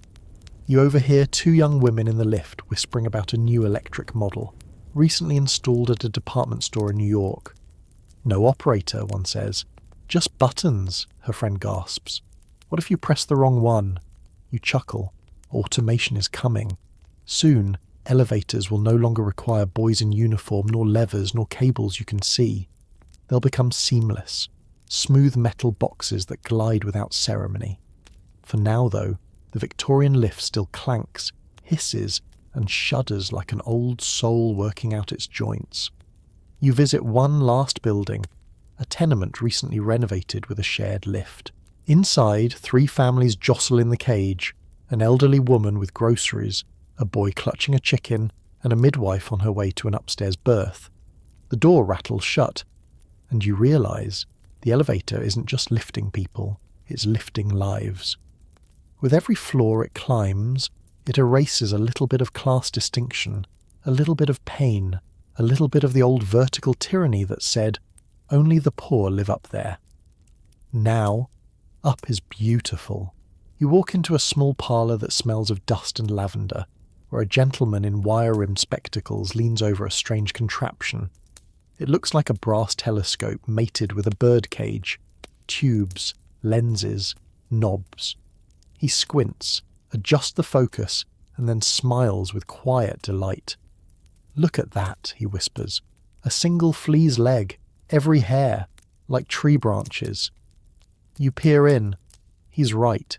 You overhear 2 young women in the lift whispering about a new electric model, recently installed at a department store in New York. "No operator," one says. "Just buttons," her friend gasps. "What if you press the wrong one?" You chuckle. Automation is coming. Soon, elevators will no longer require boys in uniform, nor levers, nor cables you can see. They'll become seamless, smooth metal boxes that glide without ceremony. For now, though, the Victorian lift still clanks, hisses, and shudders like an old soul working out its joints. You visit one last building, a tenement recently renovated with a shared lift. Inside, 3 families jostle in the cage: an elderly woman with groceries, a boy clutching a chicken, and a midwife on her way to an upstairs birth. The door rattles shut, and you realise the elevator isn't just lifting people, it's lifting lives. With every floor it climbs, it erases a little bit of class distinction, a little bit of pain, a little bit of the old vertical tyranny that said, only the poor live up there. Now, up is beautiful. You walk into a small parlour that smells of dust and lavender, where a gentleman in wire-rimmed spectacles leans over a strange contraption. It looks like a brass telescope mated with a bird cage, tubes, lenses, knobs. He squints, adjusts the focus, and then smiles with quiet delight. "Look at that," he whispers. "A single flea's leg, every hair, like tree branches." You peer in. He's right.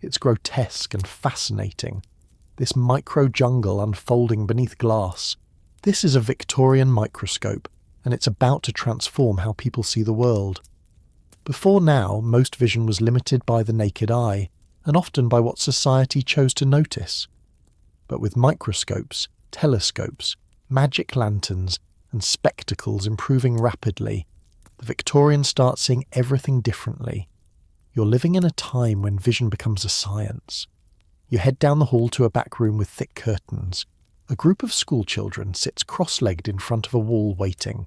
It's grotesque and fascinating. This micro-jungle unfolding beneath glass. This is a Victorian microscope, and it's about to transform how people see the world. Before now, most vision was limited by the naked eye, and often by what society chose to notice. But with microscopes, telescopes, magic lanterns, and spectacles improving rapidly, the Victorians start seeing everything differently. You're living in a time when vision becomes a science. You head down the hall to a back room with thick curtains. A group of school children sits cross-legged in front of a wall waiting.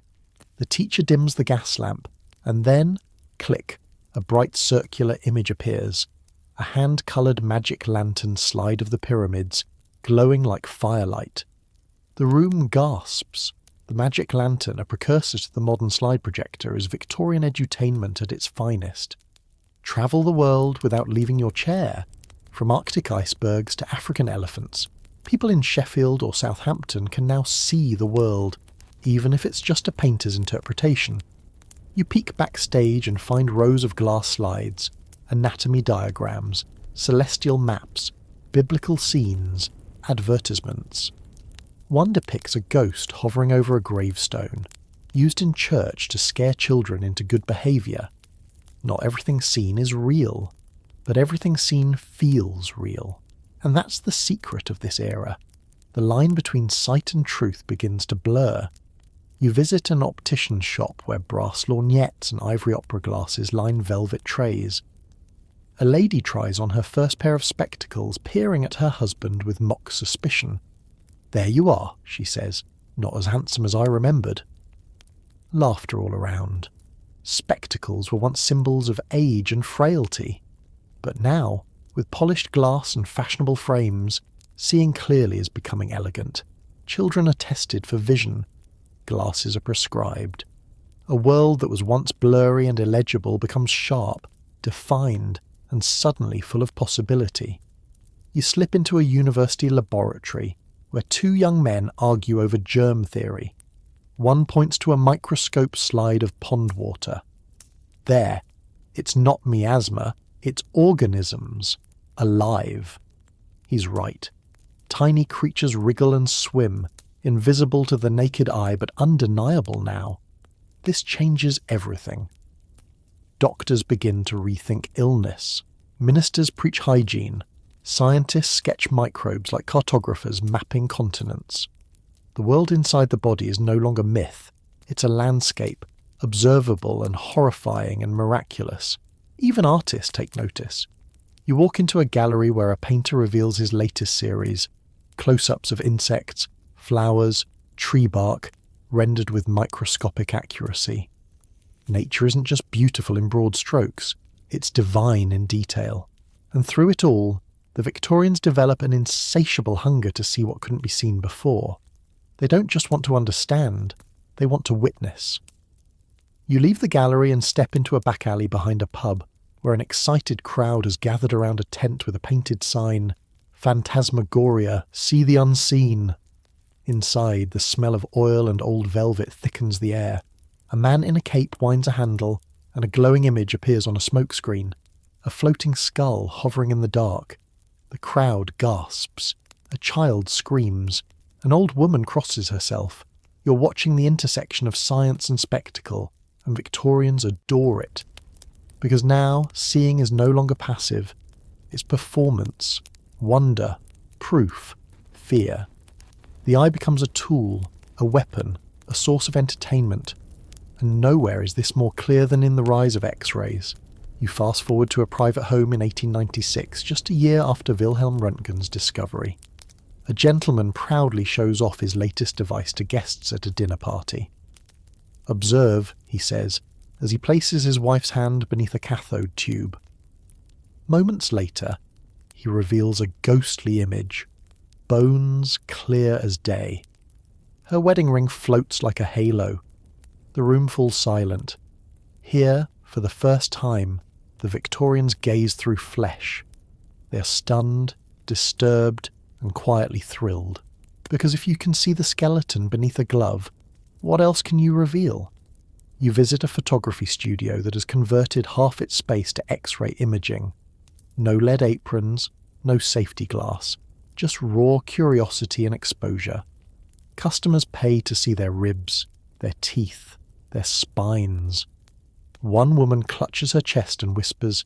The teacher dims the gas lamp, and then, click, a bright circular image appears. A hand-coloured magic lantern slide of the pyramids, glowing like firelight. The room gasps. The magic lantern, a precursor to the modern slide projector, is Victorian edutainment at its finest. Travel the world without leaving your chair. From Arctic icebergs to African elephants, people in Sheffield or Southampton can now see the world, even if it's just a painter's interpretation. You peek backstage and find rows of glass slides, anatomy diagrams, celestial maps, biblical scenes, advertisements. One depicts a ghost hovering over a gravestone, used in church to scare children into good behaviour. Not everything seen is real, but everything seen feels real. And that's the secret of this era. The line between sight and truth begins to blur. You visit an optician's shop where brass lorgnettes and ivory opera glasses line velvet trays. A lady tries on her first pair of spectacles, peering at her husband with mock suspicion. "There you are," she says, "not as handsome as I remembered." Laughter all around. Spectacles were once symbols of age and frailty. But now, with polished glass and fashionable frames, seeing clearly is becoming elegant. Children are tested for vision. Glasses are prescribed. A world that was once blurry and illegible becomes sharp, defined, and suddenly full of possibility. You slip into a university laboratory where two young men argue over germ theory. One points to a microscope slide of pond water. There, it's not miasma, it's organisms, alive. He's right. Tiny creatures wriggle and swim, invisible to the naked eye but undeniable now. This changes everything. Doctors begin to rethink illness. Ministers preach hygiene. Scientists sketch microbes like cartographers mapping continents. The world inside the body is no longer myth. It's a landscape, observable and horrifying and miraculous. Even artists take notice. You walk into a gallery where a painter reveals his latest series, close-ups of insects, flowers, tree bark, rendered with microscopic accuracy. Nature isn't just beautiful in broad strokes, it's divine in detail. And through it all, the Victorians develop an insatiable hunger to see what couldn't be seen before. They don't just want to understand, they want to witness. You leave the gallery and step into a back alley behind a pub, where an excited crowd has gathered around a tent with a painted sign, "Phantasmagoria, see the unseen." Inside, the smell of oil and old velvet thickens the air. A man in a cape winds a handle, and a glowing image appears on a smokescreen. A floating skull hovering in the dark. The crowd gasps. A child screams. An old woman crosses herself. You're watching the intersection of science and spectacle, and Victorians adore it. Because now, seeing is no longer passive. It's performance, wonder, proof, fear. The eye becomes a tool, a weapon, a source of entertainment. And nowhere is this more clear than in the rise of X-rays. You fast forward to a private home in 1896, just a year after Wilhelm Röntgen's discovery. A gentleman proudly shows off his latest device to guests at a dinner party. "Observe," he says, as he places his wife's hand beneath a cathode tube. Moments later, he reveals a ghostly image, bones clear as day. Her wedding ring floats like a halo. The room falls silent. Here, for the first time, the Victorians gaze through flesh. They are stunned, disturbed, and quietly thrilled. Because if you can see the skeleton beneath a glove, what else can you reveal? You visit a photography studio that has converted half its space to X-ray imaging. No lead aprons, no safety glass, just raw curiosity and exposure. Customers pay to see their ribs, their teeth, their spines. One woman clutches her chest and whispers,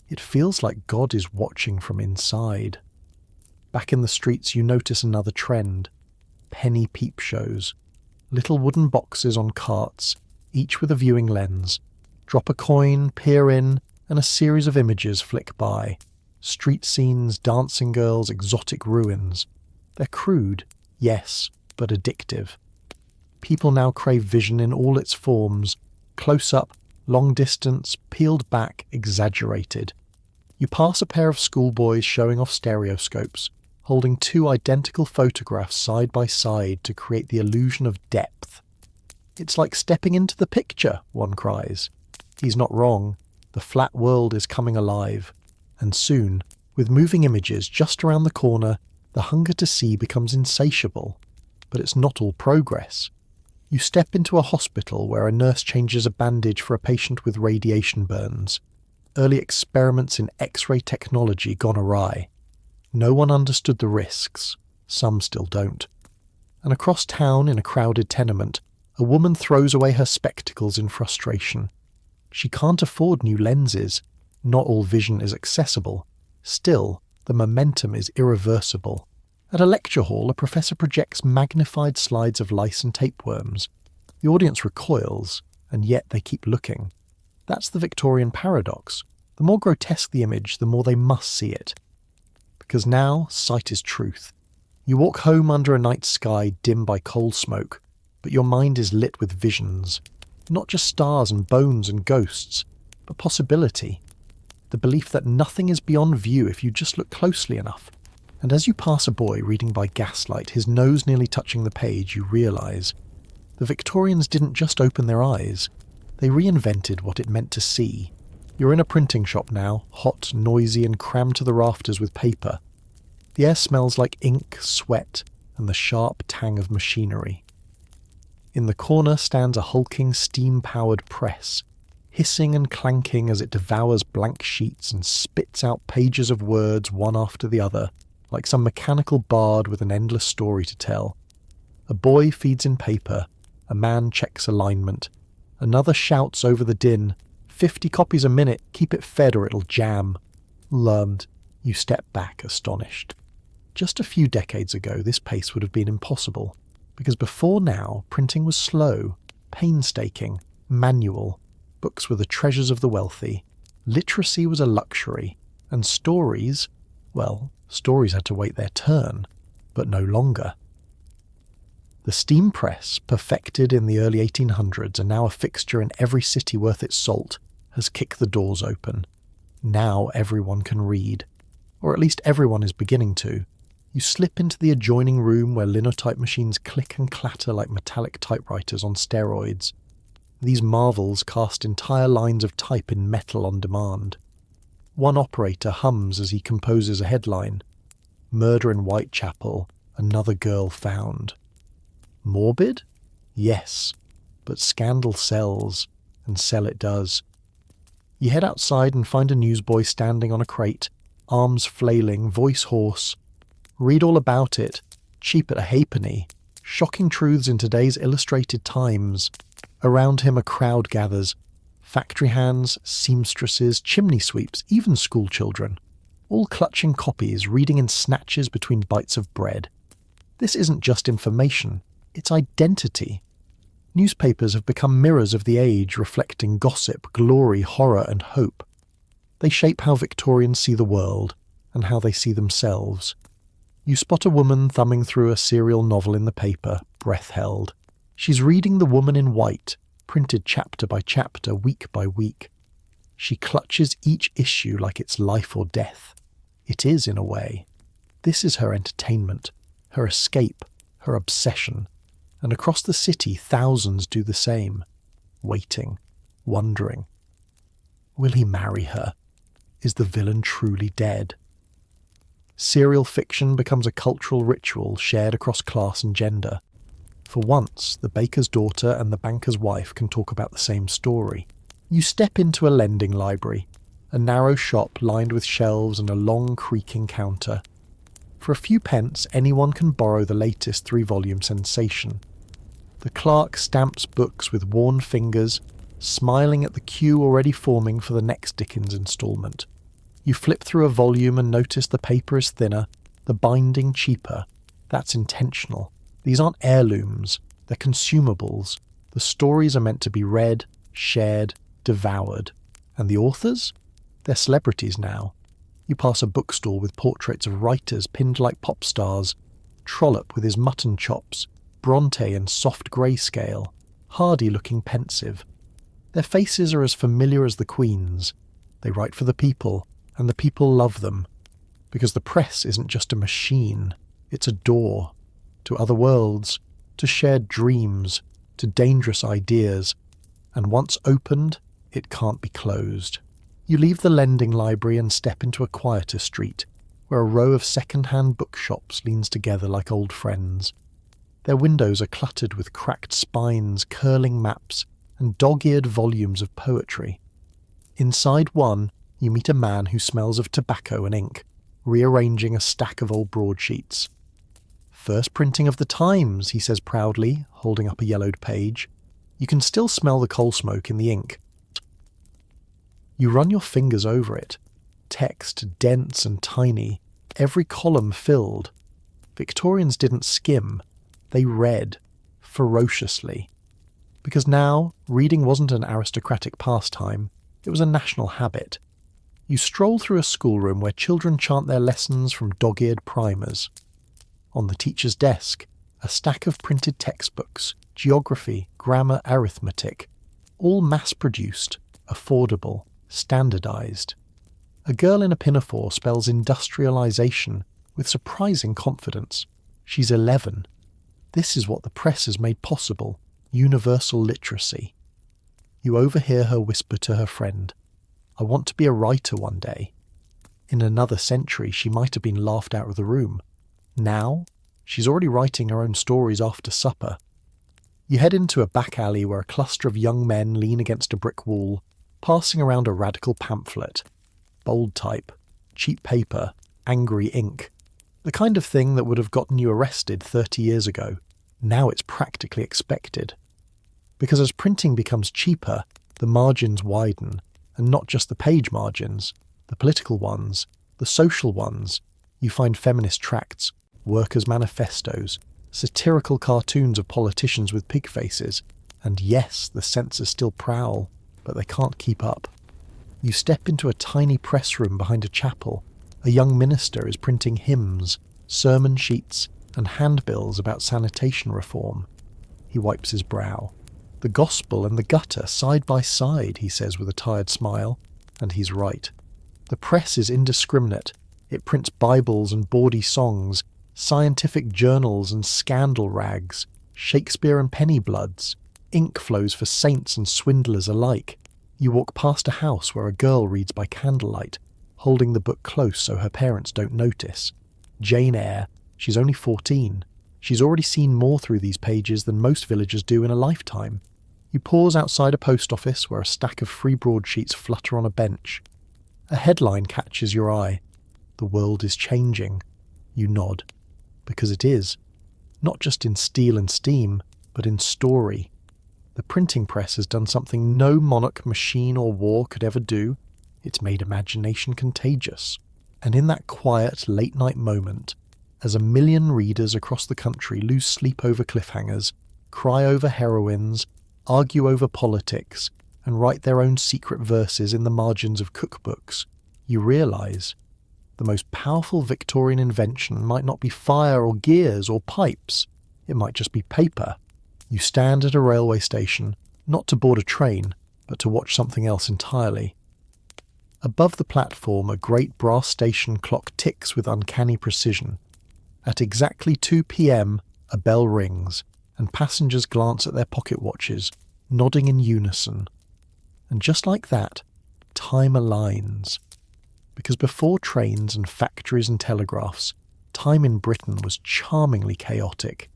"It feels like God is watching from inside." Back in the streets you notice another trend. Penny peep shows. Little wooden boxes on carts, each with a viewing lens. Drop a coin, peer in, and a series of images flick by. Street scenes, dancing girls, exotic ruins. They're crude, yes, but addictive. People now crave vision in all its forms. Close up, long distance, peeled back, exaggerated. You pass a pair of schoolboys showing off stereoscopes, holding two identical photographs side by side to create the illusion of depth. "It's like stepping into the picture," one cries. He's not wrong. The flat world is coming alive. And soon, with moving images just around the corner, the hunger to see becomes insatiable. But it's not all progress. You step into a hospital where a nurse changes a bandage for a patient with radiation burns. Early experiments in X-ray technology gone awry. No one understood the risks. Some still don't. And across town in a crowded tenement, a woman throws away her spectacles in frustration. She can't afford new lenses. Not all vision is accessible. Still, the momentum is irreversible. At a lecture hall, a professor projects magnified slides of lice and tapeworms. The audience recoils, and yet they keep looking. That's the Victorian paradox. The more grotesque the image, the more they must see it. Because now, sight is truth. You walk home under a night sky dimmed by coal smoke, but your mind is lit with visions. Not just stars and bones and ghosts, but possibility. The belief that nothing is beyond view if you just look closely enough. And as you pass a boy reading by gaslight, his nose nearly touching the page, you realise the Victorians didn't just open their eyes, they reinvented what it meant to see. You're in a printing shop now, hot, noisy, and crammed to the rafters with paper. The air smells like ink, sweat, and the sharp tang of machinery. In the corner stands a hulking steam-powered press, hissing and clanking as it devours blank sheets and spits out pages of words one after the other, like some mechanical bard with an endless story to tell. A boy feeds in paper, a man checks alignment, another shouts over the din, 50 copies a minute, keep it fed or it'll jam. Learned. You step back, astonished. Just a few decades ago, this pace would have been impossible, because before now, printing was slow, painstaking, manual. Books were the treasures of the wealthy. Literacy was a luxury. And stories, well, stories had to wait their turn, but no longer. The steam press, perfected in the early 1800s and now a fixture in every city worth its salt, has kicked the doors open. Now everyone can read. Or at least everyone is beginning to. You slip into the adjoining room where linotype machines click and clatter like metallic typewriters on steroids. These marvels cast entire lines of type in metal on demand. One operator hums as he composes a headline. Murder in Whitechapel, another girl found. Morbid? Yes, but scandal sells, and sell it does. You head outside and find a newsboy standing on a crate, arms flailing, voice hoarse. Read all about it, cheap at a halfpenny, shocking truths in today's illustrated times. Around him a crowd gathers. Factory hands, seamstresses, chimney sweeps, even school children. All clutching copies, reading in snatches between bites of bread. This isn't just information, it's identity. Newspapers have become mirrors of the age, reflecting gossip, glory, horror, and hope. They shape how Victorians see the world and how they see themselves. You spot a woman thumbing through a serial novel in the paper, breath held. She's reading The Woman in White, printed chapter by chapter, week by week. She clutches each issue like it's life or death. It is, in a way. This is her entertainment, her escape, her obsession. And across the city, thousands do the same, waiting, wondering. Will he marry her? Is the villain truly dead? Serial fiction becomes a cultural ritual shared across class and gender. For once, the baker's daughter and the banker's wife can talk about the same story. You step into a lending library, a narrow shop lined with shelves and a long creaking counter. For a few pence, anyone can borrow the latest 3-volume sensation. The clerk stamps books with worn fingers, smiling at the queue already forming for the next Dickens instalment. You flip through a volume and notice the paper is thinner, the binding cheaper. That's intentional. These aren't heirlooms, they're consumables. The stories are meant to be read, shared, devoured. And the authors? They're celebrities now. You pass a bookstall with portraits of writers pinned like pop stars, Trollope with his mutton chops, Bronte in soft grayscale, Hardy looking pensive. Their faces are as familiar as the Queen's. They write for the people, and the people love them. Because the press isn't just a machine, it's a door. To other worlds, to shared dreams, to dangerous ideas. And once opened, it can't be closed. You leave the lending library and step into a quieter street, where a row of second-hand bookshops leans together like old friends. Their windows are cluttered with cracked spines, curling maps, and dog-eared volumes of poetry. Inside one, you meet a man who smells of tobacco and ink, rearranging a stack of old broadsheets. "First printing of the Times," he says proudly, holding up a yellowed page. You can still smell the coal smoke in the ink. You run your fingers over it. Text dense and tiny, every column filled. Victorians didn't skim, they read, ferociously. Because now, reading wasn't an aristocratic pastime, it was a national habit. You stroll through a schoolroom where children chant their lessons from dog-eared primers. On the teacher's desk, a stack of printed textbooks, geography, grammar, arithmetic, all mass-produced, affordable, standardized. A girl in a pinafore spells industrialization with surprising confidence. She's 11. This is what the press has made possible, universal literacy. You overhear her whisper to her friend, "I want to be a writer one day." In another century, she might have been laughed out of the room. Now, she's already writing her own stories after supper. You head into a back alley where a cluster of young men lean against a brick wall, passing around a radical pamphlet. Bold type, cheap paper, angry ink. The kind of thing that would have gotten you arrested 30 years ago. Now it's practically expected. Because as printing becomes cheaper, the margins widen, and not just the page margins, the political ones, the social ones. You find feminist tracts, workers' manifestos, satirical cartoons of politicians with pig faces, and yes, the censors still prowl, but they can't keep up. You step into a tiny press room behind a chapel. A young minister is printing hymns, sermon sheets, and handbills about sanitation reform. He wipes his brow. "The gospel and the gutter side by side," he says with a tired smile, and he's right. The press is indiscriminate. It prints Bibles and bawdy songs, scientific journals and scandal rags, Shakespeare and penny bloods. Ink flows for saints and swindlers alike. You walk past a house where a girl reads by candlelight, holding the book close so her parents don't notice. Jane Eyre. She's only 14. She's already seen more through these pages than most villagers do in a lifetime. You pause outside a post office where a stack of free broadsheets flutter on a bench. A headline catches your eye. "The world is changing." You nod. Because it is. Not just in steel and steam, but in story. The printing press has done something no monarch, machine or war could ever do. It's made imagination contagious. And in that quiet, late-night moment, as 1 million readers across the country lose sleep over cliffhangers, cry over heroines, argue over politics, and write their own secret verses in the margins of cookbooks, you realise the most powerful Victorian invention might not be fire or gears or pipes. It might just be paper. You stand at a railway station, not to board a train, but to watch something else entirely. Above the platform, a great brass station clock ticks with uncanny precision. At exactly 2 p.m, a bell rings, and passengers glance at their pocket watches, nodding in unison. And just like that, time aligns. Because before trains and factories and telegraphs, time in Britain was charmingly chaotic.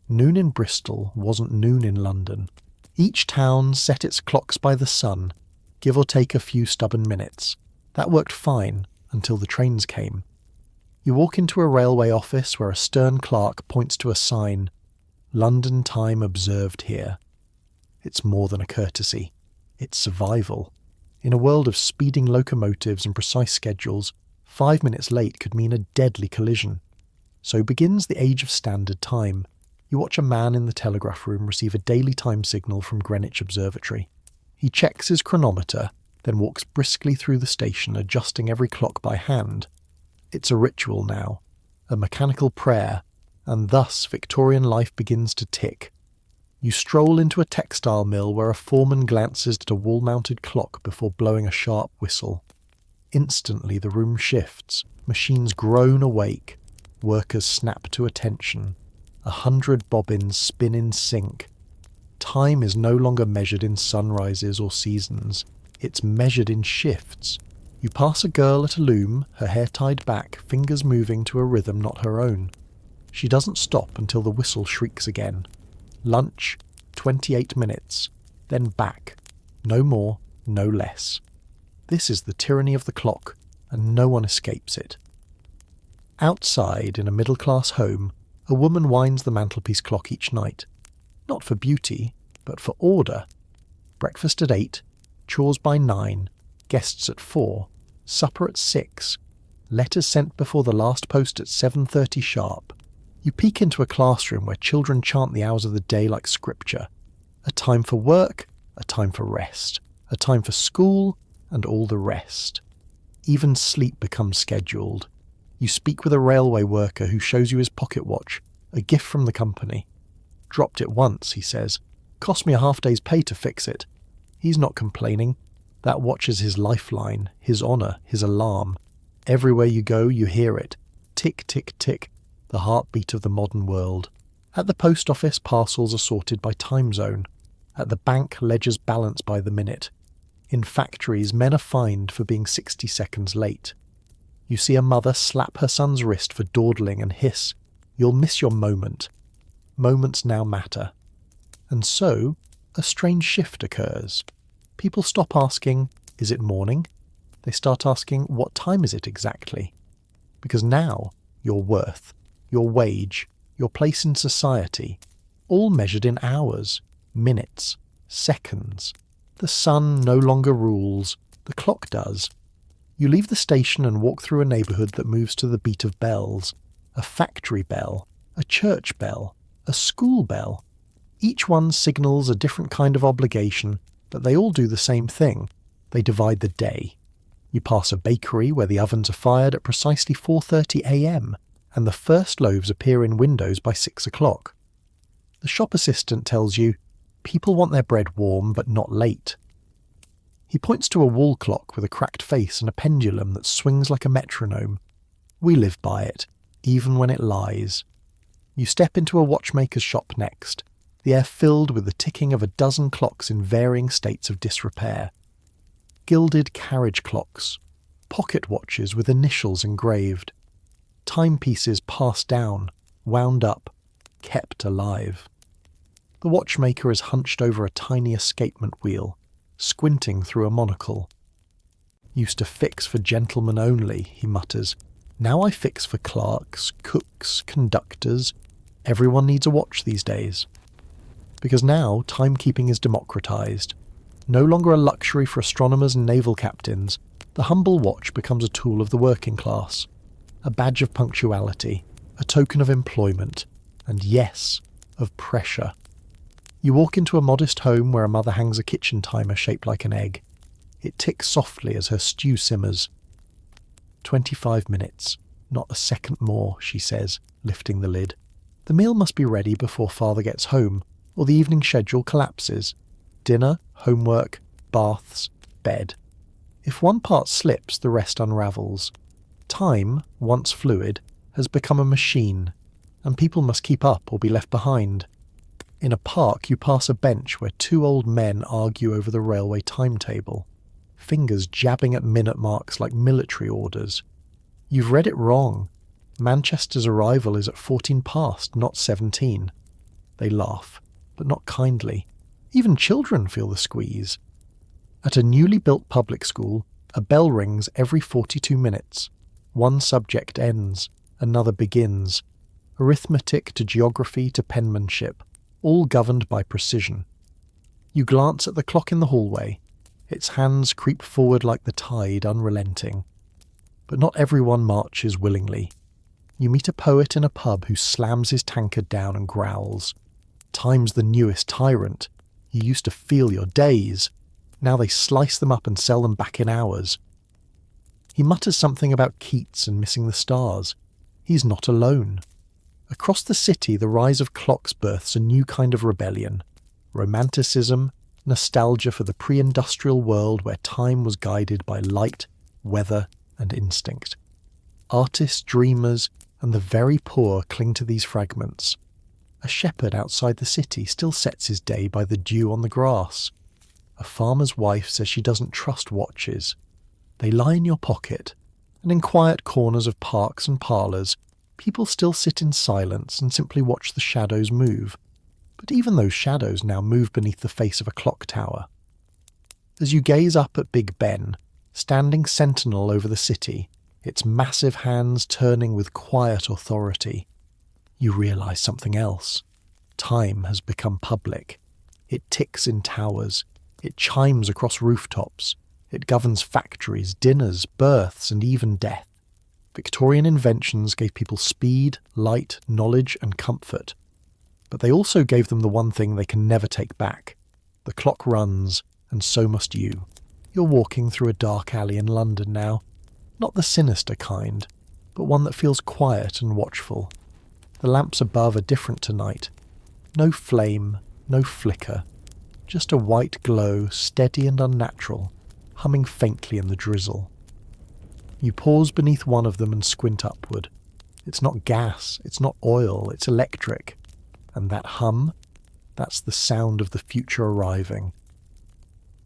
Noon in Bristol wasn't noon in London. Each town set its clocks by the sun, give or take a few stubborn minutes. That worked fine until the trains came. You walk into a railway office where a stern clerk points to a sign, "London time observed here." It's more than a courtesy. It's survival. In a world of speeding locomotives and precise schedules, 5 minutes late could mean a deadly collision. So begins the age of standard time. You watch a man in the telegraph room receive a daily time signal from Greenwich Observatory. He checks his chronometer, then walks briskly through the station, adjusting every clock by hand. It's a ritual now, a mechanical prayer, and thus Victorian life begins to tick. You stroll into a textile mill where a foreman glances at a wall-mounted clock before blowing a sharp whistle. Instantly the room shifts, machines groan awake, workers snap to attention. 100 bobbins spin in sync. Time is no longer measured in sunrises or seasons, it's measured in shifts. You pass a girl at a loom, her hair tied back, fingers moving to a rhythm not her own. She doesn't stop until the whistle shrieks again. Lunch, 28 minutes, then back. No more, no less. This is the tyranny of the clock, and no one escapes it. Outside, in a middle-class home, a woman winds the mantelpiece clock each night. Not for beauty, but for order. Breakfast at 8, chores by 9, guests at 4, supper at 6, letters sent before the last post at 7:30 sharp. You peek into a classroom where children chant the hours of the day like scripture. A time for work, a time for rest, a time for school, and all the rest. Even sleep becomes scheduled. You speak with a railway worker who shows you his pocket watch, a gift from the company. "Dropped it once," he says. "Cost me a half-day's pay to fix it." He's not complaining. That watch is his lifeline, his honour, his alarm. Everywhere you go, you hear it. Tick, tick, tick. The heartbeat of the modern world. At the post office, parcels are sorted by time zone. At the bank, ledgers balance by the minute. In factories, men are fined for being 60 seconds late. You see a mother slap her son's wrist for dawdling and hiss, "You'll miss your moment." Moments now matter. And so, a strange shift occurs. People stop asking, "Is it morning?" They start asking, "What time is it exactly?" Because now, your worth, your wage, your place in society, all measured in hours, minutes, seconds. The sun no longer rules, the clock does. You leave the station and walk through a neighbourhood that moves to the beat of bells. A factory bell, a church bell, a school bell. Each one signals a different kind of obligation, but they all do the same thing. They divide the day. You pass a bakery where the ovens are fired at precisely 4:30 a.m, and the first loaves appear in windows by 6 o'clock. The shop assistant tells you, people want their bread warm but not late. He points to a wall clock with a cracked face and a pendulum that swings like a metronome. We live by it, even when it lies. You step into a watchmaker's shop next, the air filled with the ticking of a dozen clocks in varying states of disrepair. Gilded carriage clocks, pocket watches with initials engraved, timepieces passed down, wound up, kept alive. The watchmaker is hunched over a tiny escapement wheel, squinting through a monocle. "Used to fix for gentlemen only," he mutters. "Now I fix for clerks, cooks, conductors. Everyone needs a watch these days." Because now timekeeping is democratized. No longer a luxury for astronomers and naval captains, the humble watch becomes a tool of the working class. A badge of punctuality, a token of employment, and yes, of pressure. You walk into a modest home where a mother hangs a kitchen timer shaped like an egg. It ticks softly as her stew simmers. 25 minutes, not a second more, she says, lifting the lid. The meal must be ready before father gets home, or the evening schedule collapses. Dinner, homework, baths, bed. If one part slips, the rest unravels. Time, once fluid, has become a machine, and people must keep up or be left behind. In a park, you pass a bench where two old men argue over the railway timetable, fingers jabbing at minute marks like military orders. You've read it wrong. Manchester's arrival is at 14 past, not 17. They laugh, but not kindly. Even children feel the squeeze. At a newly built public school, a bell rings every 42 minutes. One subject ends, another begins. Arithmetic to geography to penmanship, all governed by precision. You glance at the clock in the hallway. Its hands creep forward like the tide, unrelenting. But not everyone marches willingly. You meet a poet in a pub who slams his tankard down and growls. Time's the newest tyrant. You used to feel your days. Now they slice them up and sell them back in hours. He mutters something about Keats and missing the stars. He's not alone. Across the city, the rise of clocks births a new kind of rebellion. Romanticism, nostalgia for the pre-industrial world where time was guided by light, weather, and instinct. Artists, dreamers, and the very poor cling to these fragments. A shepherd outside the city still sets his day by the dew on the grass. A farmer's wife says she doesn't trust watches. They lie in your pocket, and in quiet corners of parks and parlours, people still sit in silence and simply watch the shadows move. But even those shadows now move beneath the face of a clock tower. As you gaze up at Big Ben, standing sentinel over the city, its massive hands turning with quiet authority, you realise something else. Time has become public. It ticks in towers. It chimes across rooftops. It governs factories, dinners, births, and even death. Victorian inventions gave people speed, light, knowledge, and comfort. But they also gave them the one thing they can never take back. The clock runs, and so must you. You're walking through a dark alley in London now. Not the sinister kind, but one that feels quiet and watchful. The lamps above are different tonight. No flame, no flicker. Just a white glow, steady and unnatural, humming faintly in the drizzle. You pause beneath one of them and squint upward. It's not gas, it's not oil, it's electric. And that hum, that's the sound of the future arriving.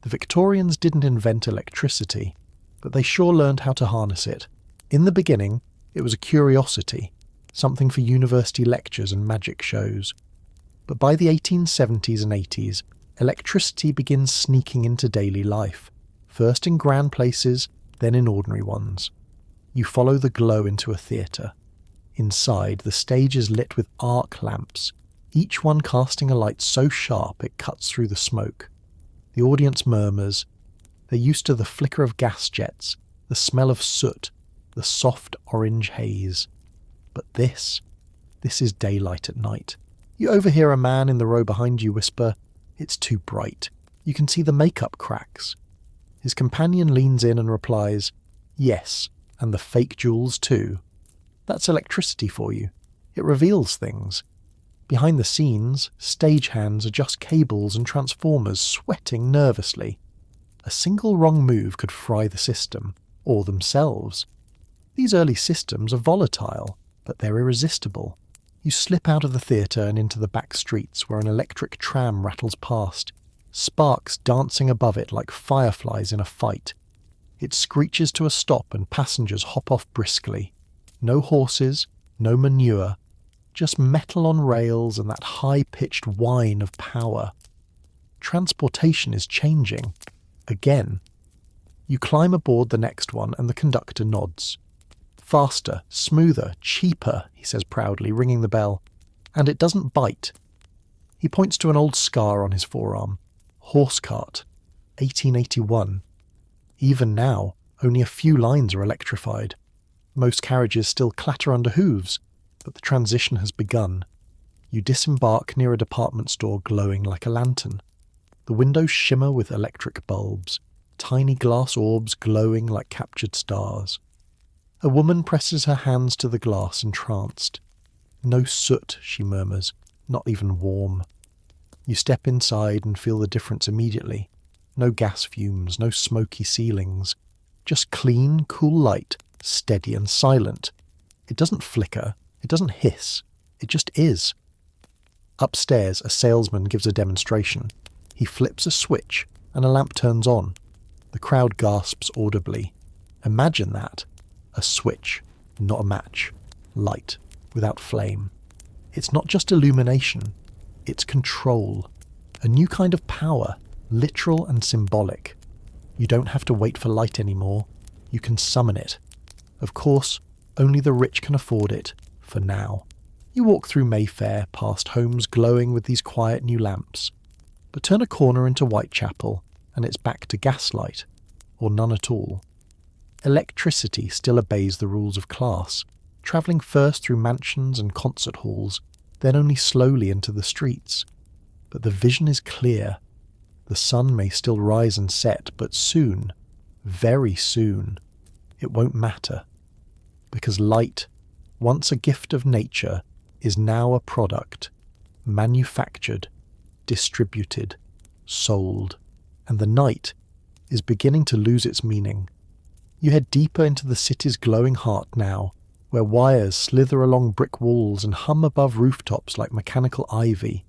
The Victorians didn't invent electricity, but they sure learned how to harness it. In the beginning, it was a curiosity, something for university lectures and magic shows. But by the 1870s and 80s, electricity begins sneaking into daily life, first in grand places, then in ordinary ones. You follow the glow into a theatre. Inside, the stage is lit with arc lamps, each one casting a light so sharp it cuts through the smoke. The audience murmurs. They're used to the flicker of gas jets, the smell of soot, the soft orange haze. But this is daylight at night. You overhear a man in the row behind you whisper, "It's too bright. You can see the makeup cracks." His companion leans in and replies, "Yes, and the fake jewels too." That's electricity for you. It reveals things. Behind the scenes, stagehands adjust cables and transformers, sweating nervously. A single wrong move could fry the system, or themselves. These early systems are volatile, but they're irresistible. You slip out of the theatre and into the back streets where an electric tram rattles past, sparks dancing above it like fireflies in a fight. It screeches to a stop and passengers hop off briskly. No horses, no manure, just metal on rails and that high-pitched whine of power. Transportation is changing. Again. You climb aboard the next one and the conductor nods. Faster, smoother, cheaper, he says proudly, ringing the bell. And it doesn't bite. He points to an old scar on his forearm. Horse cart. 1881. Even now, only a few lines are electrified. Most carriages still clatter under hooves, but the transition has begun. You disembark near a department store glowing like a lantern. The windows shimmer with electric bulbs, tiny glass orbs glowing like captured stars. A woman presses her hands to the glass, entranced. No soot, she murmurs, not even warm. You step inside and feel the difference immediately. No gas fumes, no smoky ceilings. Just clean, cool light, steady and silent. It doesn't flicker, it doesn't hiss, it just is. Upstairs, a salesman gives a demonstration. He flips a switch and a lamp turns on. The crowd gasps audibly. Imagine that. A switch, not a match. Light, without flame. It's not just illumination, it's control. A new kind of power, literal and symbolic. You don't have to wait for light anymore. You can summon it. Of course, only the rich can afford it, for now. You walk through Mayfair, past homes glowing with these quiet new lamps. But turn a corner into Whitechapel, and it's back to gaslight, or none at all. Electricity still obeys the rules of class, travelling first through mansions and concert halls, then only slowly into the streets. But the vision is clear. The sun may still rise and set, but soon, very soon, it won't matter. Because light, once a gift of nature, is now a product, manufactured, distributed, sold, and the night is beginning to lose its meaning. You head deeper into the city's glowing heart now, where wires slither along brick walls and hum above rooftops like mechanical ivy.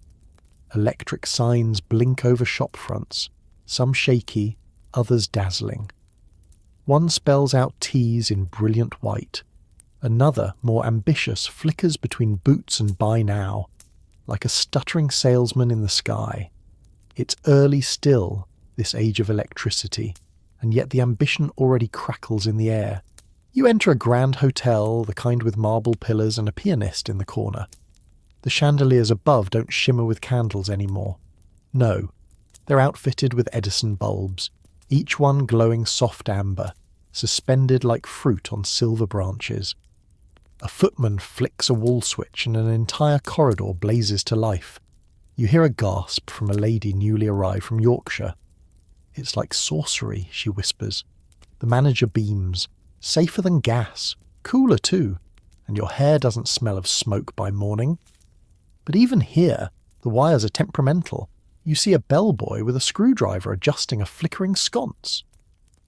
Electric signs blink over shop fronts, some shaky, others dazzling. One spells out T's in brilliant white. Another, more ambitious, flickers between boots and buy now, like a stuttering salesman in the sky. It's early still, this age of electricity, and yet the ambition already crackles in the air. You enter a grand hotel, the kind with marble pillars and a pianist in the corner. The chandeliers above don't shimmer with candles anymore. No, they're outfitted with Edison bulbs, each one glowing soft amber, suspended like fruit on silver branches. A footman flicks a wall switch and an entire corridor blazes to life. You hear a gasp from a lady newly arrived from Yorkshire. "It's like sorcery," she whispers. The manager beams. "Safer than gas. Cooler too. And your hair doesn't smell of smoke by morning." But even here, the wires are temperamental. You see a bellboy with a screwdriver adjusting a flickering sconce.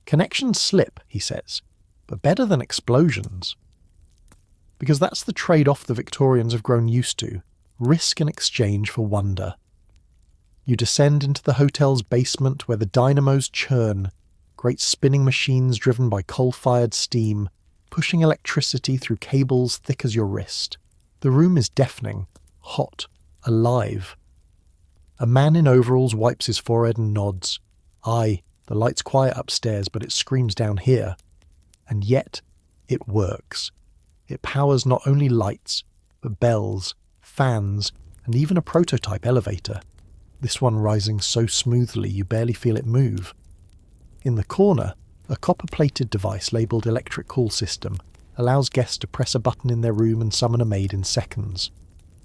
"Connections slip," he says, "but better than explosions." Because that's the trade-off the Victorians have grown used to, risk in exchange for wonder. You descend into the hotel's basement where the dynamos churn, great spinning machines driven by coal-fired steam, pushing electricity through cables thick as your wrist. The room is deafening, hot, alive. A man in overalls wipes his forehead and nods. Aye, the light's quiet upstairs, but it screams down here. And yet, it works. It powers not only lights, but bells, fans, and even a prototype elevator. This one rising so smoothly you barely feel it move. In the corner, a copper-plated device labelled electric call system allows guests to press a button in their room and summon a maid in seconds.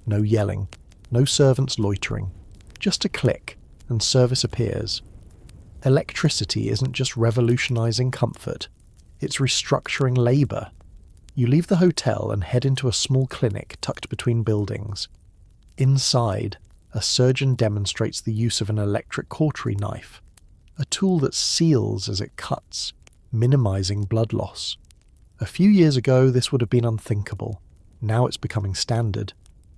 No yelling, no servants loitering. Just a click, and service appears. Electricity isn't just revolutionising comfort, it's restructuring labour. You leave the hotel and head into a small clinic tucked between buildings. Inside, a surgeon demonstrates the use of an electric cautery knife, a tool that seals as it cuts, minimising blood loss. A few years ago, this would have been unthinkable. Now it's becoming standard.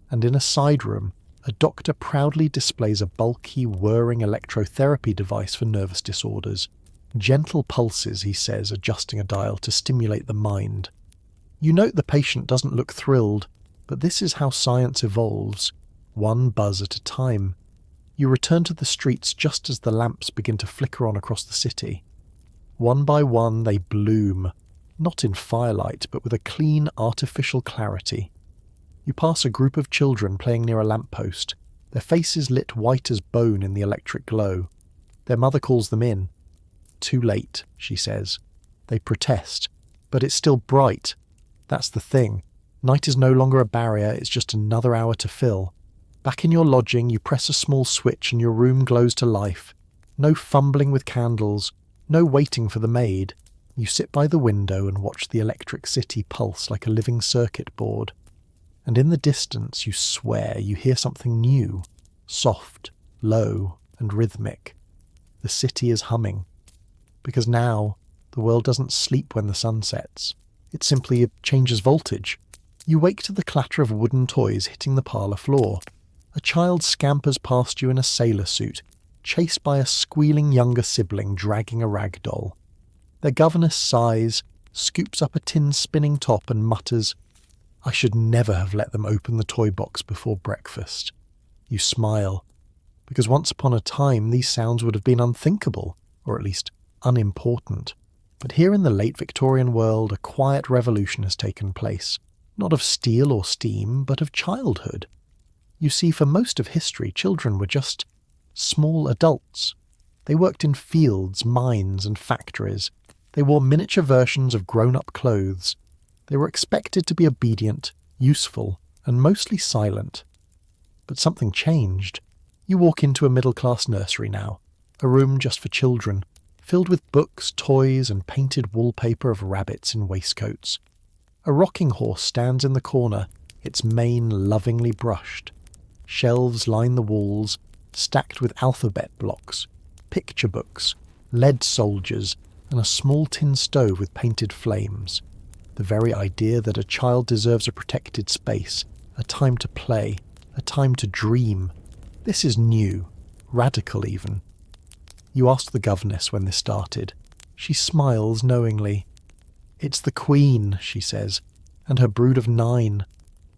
And in a side room, a doctor proudly displays a bulky, whirring electrotherapy device for nervous disorders. Gentle pulses, he says, adjusting a dial to stimulate the mind. You note the patient doesn't look thrilled, but this is how science evolves, one buzz at a time. You return to the streets just as the lamps begin to flicker on across the city. One by one they bloom, not in firelight, but with a clean, artificial clarity. You pass a group of children playing near a lamppost, their faces lit white as bone in the electric glow. Their mother calls them in. "Too late," she says. They protest, but it's still bright. That's the thing. Night is no longer a barrier, it's just another hour to fill. Back in your lodging, you press a small switch and your room glows to life. No fumbling with candles, no waiting for the maid. You sit by the window and watch the electric city pulse like a living circuit board. And in the distance, you swear you hear something new, soft, low, and rhythmic. The city is humming. Because now, the world doesn't sleep when the sun sets. It simply changes voltage. You wake to the clatter of wooden toys hitting the parlour floor. A child scampers past you in a sailor suit, chased by a squealing younger sibling dragging a rag doll. Their governess sighs, scoops up a tin spinning top and mutters, "I should never have let them open the toy box before breakfast." You smile, because once upon a time these sounds would have been unthinkable, or at least unimportant. But here in the late Victorian world, a quiet revolution has taken place, not of steel or steam, but of childhood. You see, for most of history, children were just small adults. They worked in fields, mines, and factories. They wore miniature versions of grown-up clothes. They were expected to be obedient, useful, and mostly silent. But something changed. You walk into a middle-class nursery now, a room just for children, filled with books, toys, and painted wallpaper of rabbits in waistcoats. A rocking horse stands in the corner, its mane lovingly brushed. Shelves line the walls, stacked with alphabet blocks, picture books, lead soldiers, and a small tin stove with painted flames. The very idea that a child deserves a protected space, a time to play, a time to dream. This is new, radical even. You ask the governess when this started. She smiles knowingly. "It's the Queen," she says, "and her brood of 9.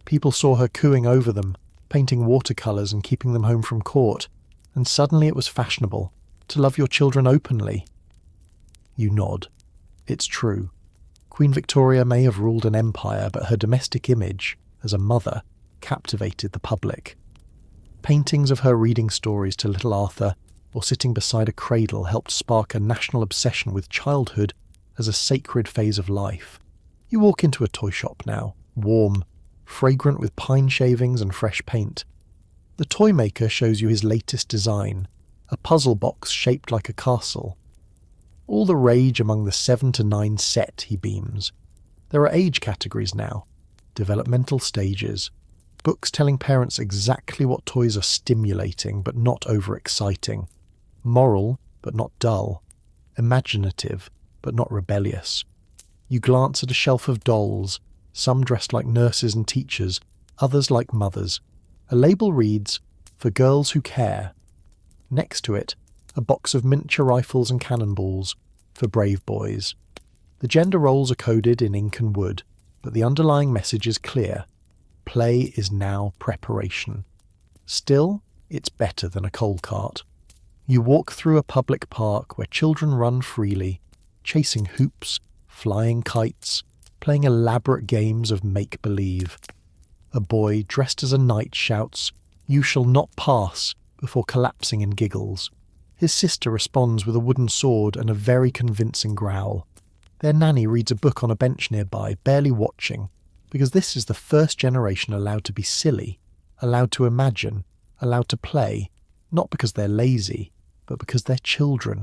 People saw her cooing over them, painting watercolours and keeping them home from court, and suddenly it was fashionable to love your children openly." You nod. It's true. Queen Victoria may have ruled an empire, but her domestic image, as a mother, captivated the public. Paintings of her reading stories to little Arthur or sitting beside a cradle helped spark a national obsession with childhood as a sacred phase of life. You walk into a toy shop now, warm, fragrant with pine shavings and fresh paint. The toy maker shows you his latest design, a puzzle box shaped like a castle. All the rage among the 7 to 9 set, he beams. There are age categories now, developmental stages, books telling parents exactly what toys are stimulating but not overexciting, moral but not dull, imaginative but not rebellious. You glance at a shelf of dolls, some dressed like nurses and teachers, others like mothers. A label reads, "For girls who care." Next to it, a box of miniature rifles and cannonballs, "For brave boys." The gender roles are coded in ink and wood, but the underlying message is clear. Play is now preparation. Still, it's better than a coal cart. You walk through a public park where children run freely, chasing hoops, flying kites, playing elaborate games of make-believe. A boy dressed as a knight shouts, "You shall not pass," before collapsing in giggles. His sister responds with a wooden sword and a very convincing growl. Their nanny reads a book on a bench nearby, barely watching, because this is the first generation allowed to be silly, allowed to imagine, allowed to play, not because they're lazy, but because they're children.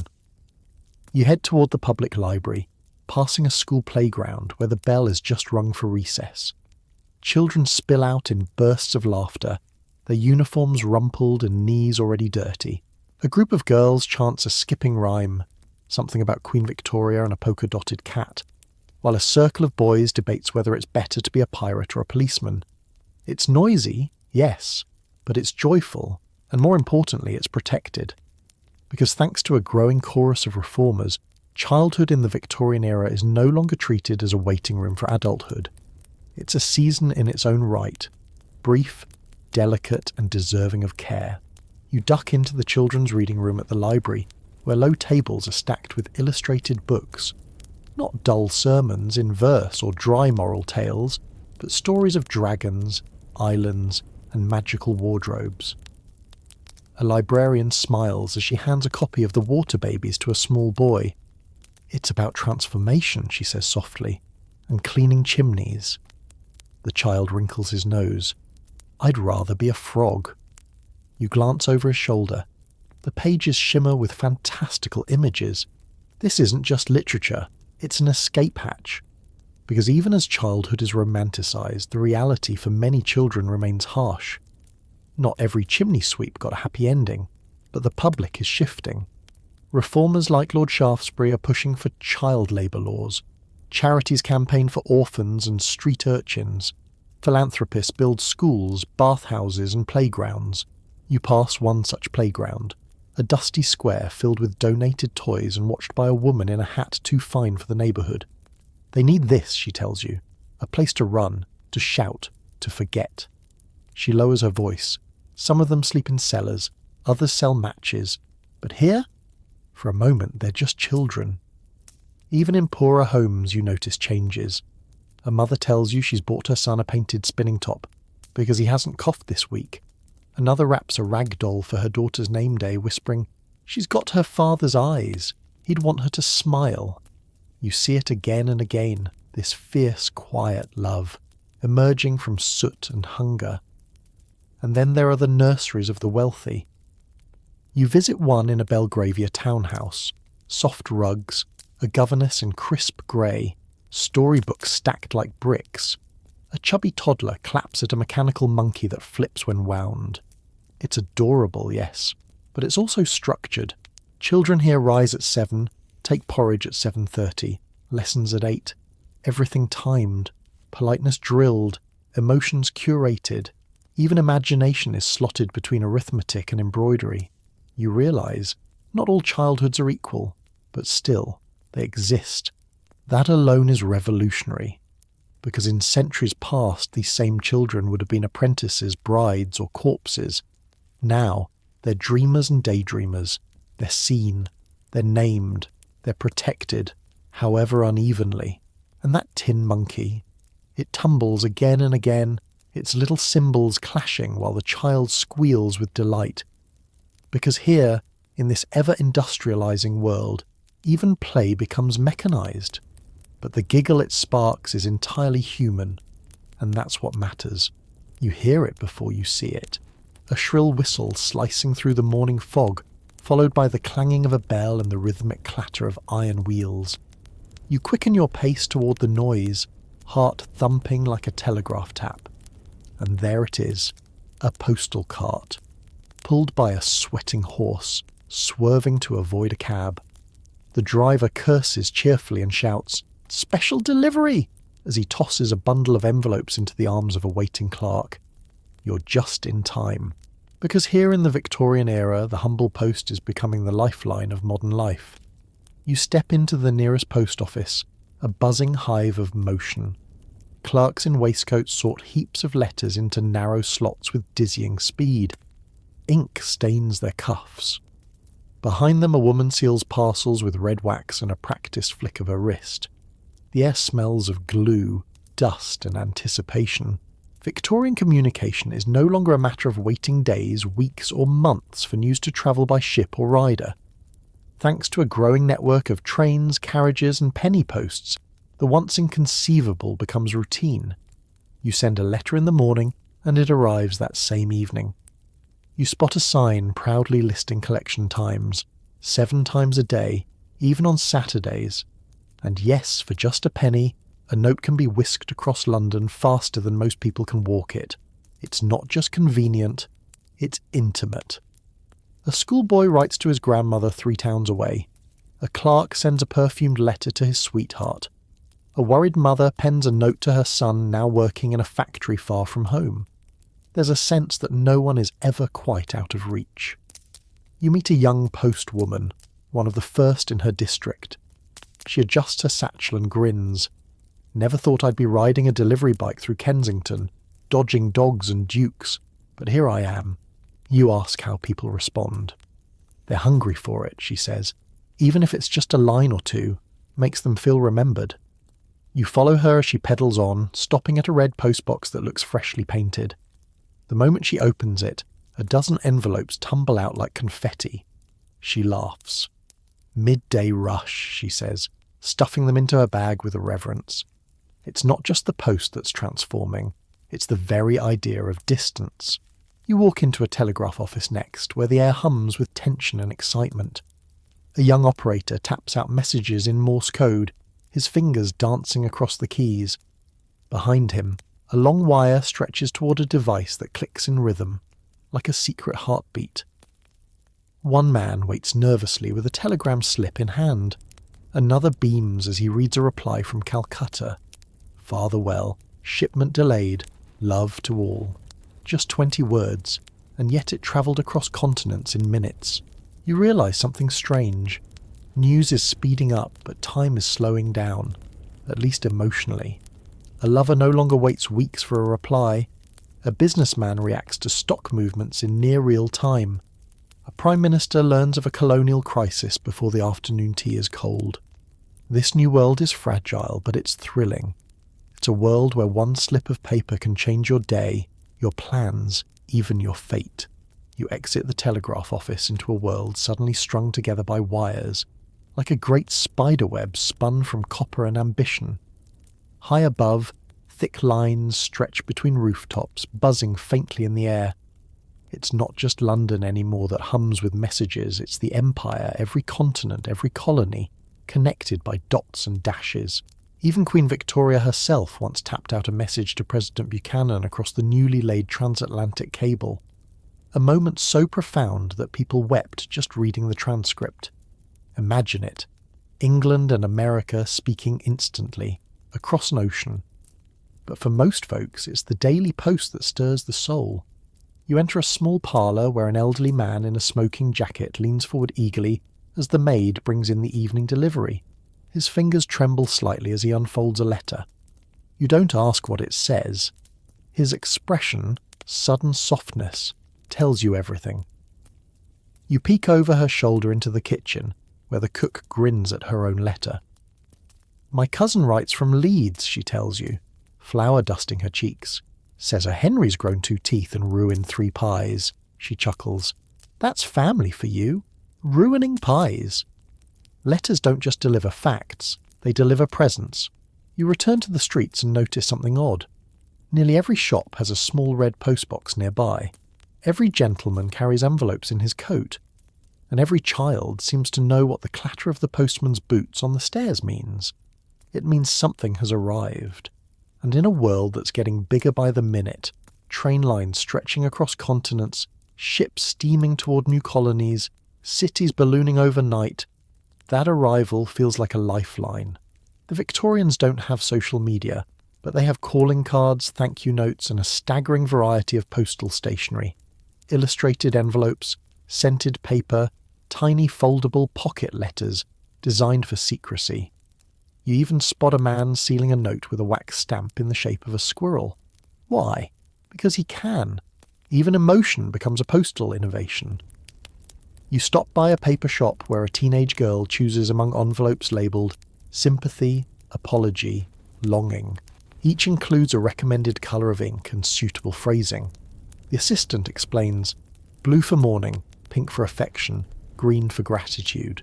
You head toward the public library, passing a school playground where the bell is just rung for recess. Children spill out in bursts of laughter, their uniforms rumpled and knees already dirty. A group of girls chants a skipping rhyme, something about Queen Victoria and a polka-dotted cat, while a circle of boys debates whether it's better to be a pirate or a policeman. It's noisy, yes, but it's joyful, and more importantly, it's protected. Because thanks to a growing chorus of reformers, childhood in the Victorian era is no longer treated as a waiting room for adulthood. It's a season in its own right, brief, delicate, and deserving of care. You duck into the children's reading room at the library, where low tables are stacked with illustrated books. Not dull sermons in verse or dry moral tales, but stories of dragons, islands, and magical wardrobes. A librarian smiles as she hands a copy of The Water Babies to a small boy. "It's about transformation," she says softly, "and cleaning chimneys." The child wrinkles his nose. "I'd rather be a frog." You glance over his shoulder. The pages shimmer with fantastical images. This isn't just literature, it's an escape hatch. Because even as childhood is romanticised, the reality for many children remains harsh. Not every chimney sweep got a happy ending, but the public is shifting. Reformers like Lord Shaftesbury are pushing for child labour laws. Charities campaign for orphans and street urchins. Philanthropists build schools, bathhouses and playgrounds. You pass one such playground, a dusty square filled with donated toys and watched by a woman in a hat too fine for the neighbourhood. They need this, she tells you, a place to run, to shout, to forget. She lowers her voice. Some of them sleep in cellars, others sell matches. But here, for a moment, they're just children. Even in poorer homes you notice changes. A mother tells you she's bought her son a painted spinning top because he hasn't coughed this week. Another wraps a rag doll for her daughter's name day, whispering, "She's got her father's eyes. He'd want her to smile." You see it again and again, this fierce, quiet love, emerging from soot and hunger. And then there are the nurseries of the wealthy. You visit one in a Belgravia townhouse. Soft rugs, a governess in crisp grey, storybooks stacked like bricks. A chubby toddler claps at a mechanical monkey that flips when wound. It's adorable, yes, but it's also structured. Children here rise at 7, take porridge at 7:30, lessons at 8. Everything timed, politeness drilled, emotions curated. Even imagination is slotted between arithmetic and embroidery. You realise, not all childhoods are equal, but still, they exist. That alone is revolutionary, because in centuries past these same children would have been apprentices, brides or corpses. Now, they're dreamers and daydreamers. They're seen, they're named, they're protected, however unevenly. And that tin monkey, it tumbles again and again, its little cymbals clashing while the child squeals with delight. Because here, in this ever-industrialising world, even play becomes mechanised. But the giggle it sparks is entirely human, and that's what matters. You hear it before you see it. A shrill whistle slicing through the morning fog, followed by the clanging of a bell and the rhythmic clatter of iron wheels. You quicken your pace toward the noise, heart thumping like a telegraph tap. And there it is, a postal cart, pulled by a sweating horse, swerving to avoid a cab. The driver curses cheerfully and shouts, "Special delivery!" as he tosses a bundle of envelopes into the arms of a waiting clerk. You're just in time, because here in the Victorian era, the humble post is becoming the lifeline of modern life. You step into the nearest post office, a buzzing hive of motion. Clerks in waistcoats sort heaps of letters into narrow slots with dizzying speed. Ink stains their cuffs. Behind them a woman seals parcels with red wax and a practised flick of her wrist. The air smells of glue, dust and anticipation. Victorian communication is no longer a matter of waiting days, weeks or months for news to travel by ship or rider. Thanks to a growing network of trains, carriages and penny posts, the once inconceivable becomes routine. You send a letter in the morning and it arrives that same evening. You spot a sign proudly listing collection times, 7 times a day, even on Saturdays. And yes, for just a penny, a note can be whisked across London faster than most people can walk it. It's not just convenient, it's intimate. A schoolboy writes to his grandmother 3 towns away. A clerk sends a perfumed letter to his sweetheart. A worried mother pens a note to her son now working in a factory far from home. There's a sense that no one is ever quite out of reach. You meet a young postwoman, one of the first in her district. She adjusts her satchel and grins. Never thought I'd be riding a delivery bike through Kensington, dodging dogs and dukes, but here I am. You ask how people respond. They're hungry for it, she says. Even if it's just a line or two, makes them feel remembered. You follow her as she pedals on, stopping at a red postbox that looks freshly painted. The moment she opens it, a dozen envelopes tumble out like confetti. She laughs. "Midday rush," she says, stuffing them into her bag with irreverence. It's not just the post that's transforming, it's the very idea of distance. You walk into a telegraph office next, where the air hums with tension and excitement. A young operator taps out messages in Morse code, his fingers dancing across the keys. Behind him, a long wire stretches toward a device that clicks in rhythm, like a secret heartbeat. One man waits nervously with a telegram slip in hand. Another beams as he reads a reply from Calcutta. Father well, shipment delayed, love to all. Just 20 words, and yet it travelled across continents in minutes. You realise something strange. News is speeding up, but time is slowing down, at least emotionally. A lover no longer waits weeks for a reply. A businessman reacts to stock movements in near real time. A prime minister learns of a colonial crisis before the afternoon tea is cold. This new world is fragile, but it's thrilling. It's a world where one slip of paper can change your day, your plans, even your fate. You exit the telegraph office into a world suddenly strung together by wires, like a great spiderweb spun from copper and ambition. High above, thick lines stretch between rooftops, buzzing faintly in the air. It's not just London anymore that hums with messages, it's the empire, every continent, every colony, connected by dots and dashes. Even Queen Victoria herself once tapped out a message to President Buchanan across the newly laid transatlantic cable. A moment so profound that people wept just reading the transcript. Imagine it. England and America speaking instantly, across an ocean. But for most folks, it's the Daily Post that stirs the soul. You enter a small parlour where an elderly man in a smoking jacket leans forward eagerly as the maid brings in the evening delivery. His fingers tremble slightly as he unfolds a letter. You don't ask what it says. His expression, sudden softness, tells you everything. You peek over her shoulder into the kitchen, where the cook grins at her own letter. My cousin writes from Leeds, she tells you, flour dusting her cheeks. Says a Henry's grown 2 teeth and ruined 3 pies. She chuckles. That's family for you. Ruining pies. Letters don't just deliver facts, they deliver presence. You return to the streets and notice something odd. Nearly every shop has a small red postbox nearby. Every gentleman carries envelopes in his coat. And every child seems to know what the clatter of the postman's boots on the stairs means. It means something has arrived. And in a world that's getting bigger by the minute, train lines stretching across continents, ships steaming toward new colonies, cities ballooning overnight, that arrival feels like a lifeline. The Victorians don't have social media, but they have calling cards, thank you notes, and a staggering variety of postal stationery. Illustrated envelopes, scented paper, tiny foldable pocket letters designed for secrecy. You even spot a man sealing a note with a wax stamp in the shape of a squirrel. Why? Because he can. Even emotion becomes a postal innovation. You stop by a paper shop where a teenage girl chooses among envelopes labelled sympathy, apology, longing. Each includes a recommended colour of ink and suitable phrasing. The assistant explains, blue for mourning, pink for affection, green for gratitude.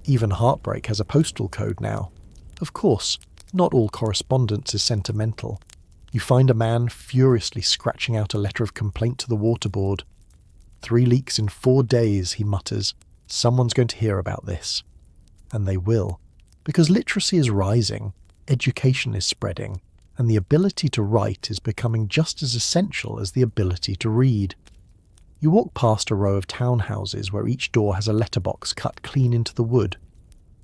Even heartbreak has a postal code now. Of course, not all correspondence is sentimental. You find a man furiously scratching out a letter of complaint to the waterboard. 3 leaks in 4 days, he mutters. Someone's going to hear about this. And they will. Because literacy is rising, education is spreading, and the ability to write is becoming just as essential as the ability to read. You walk past a row of townhouses where each door has a letterbox cut clean into the wood.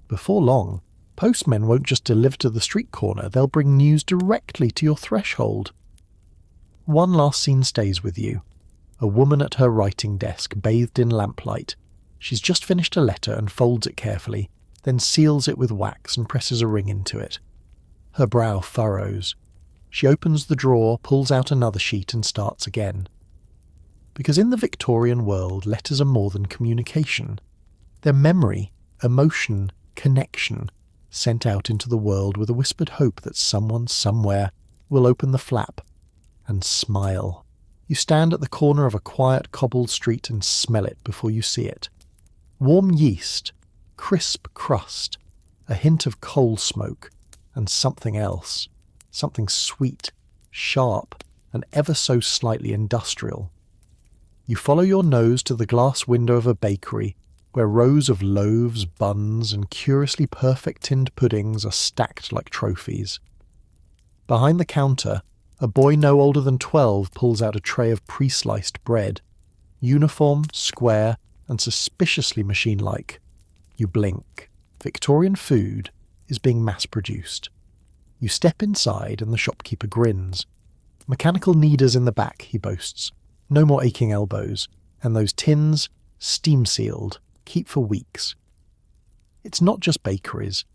Before long, postmen won't just deliver to the street corner, they'll bring news directly to your threshold. One last scene stays with you. A woman at her writing desk, bathed in lamplight. She's just finished a letter and folds it carefully, then seals it with wax and presses a ring into it. Her brow furrows. She opens the drawer, pulls out another sheet and starts again. Because in the Victorian world, letters are more than communication. They're memory, emotion, connection, sent out into the world with a whispered hope that someone somewhere will open the flap and smile. You stand at the corner of a quiet cobbled street and smell it before you see it. Warm yeast, crisp crust, a hint of coal smoke, and something else. Something sweet, sharp, and ever so slightly industrial. You follow your nose to the glass window of a bakery, where rows of loaves, buns, and curiously perfect tinned puddings are stacked like trophies. Behind the counter, a boy no older than 12 pulls out a tray of pre-sliced bread. Uniform, square, and suspiciously machine-like. You blink. Victorian food is being mass-produced. You step inside and the shopkeeper grins. Mechanical kneaders in the back, he boasts. No more aching elbows. And those tins, steam-sealed, keep for weeks. It's not just bakeries.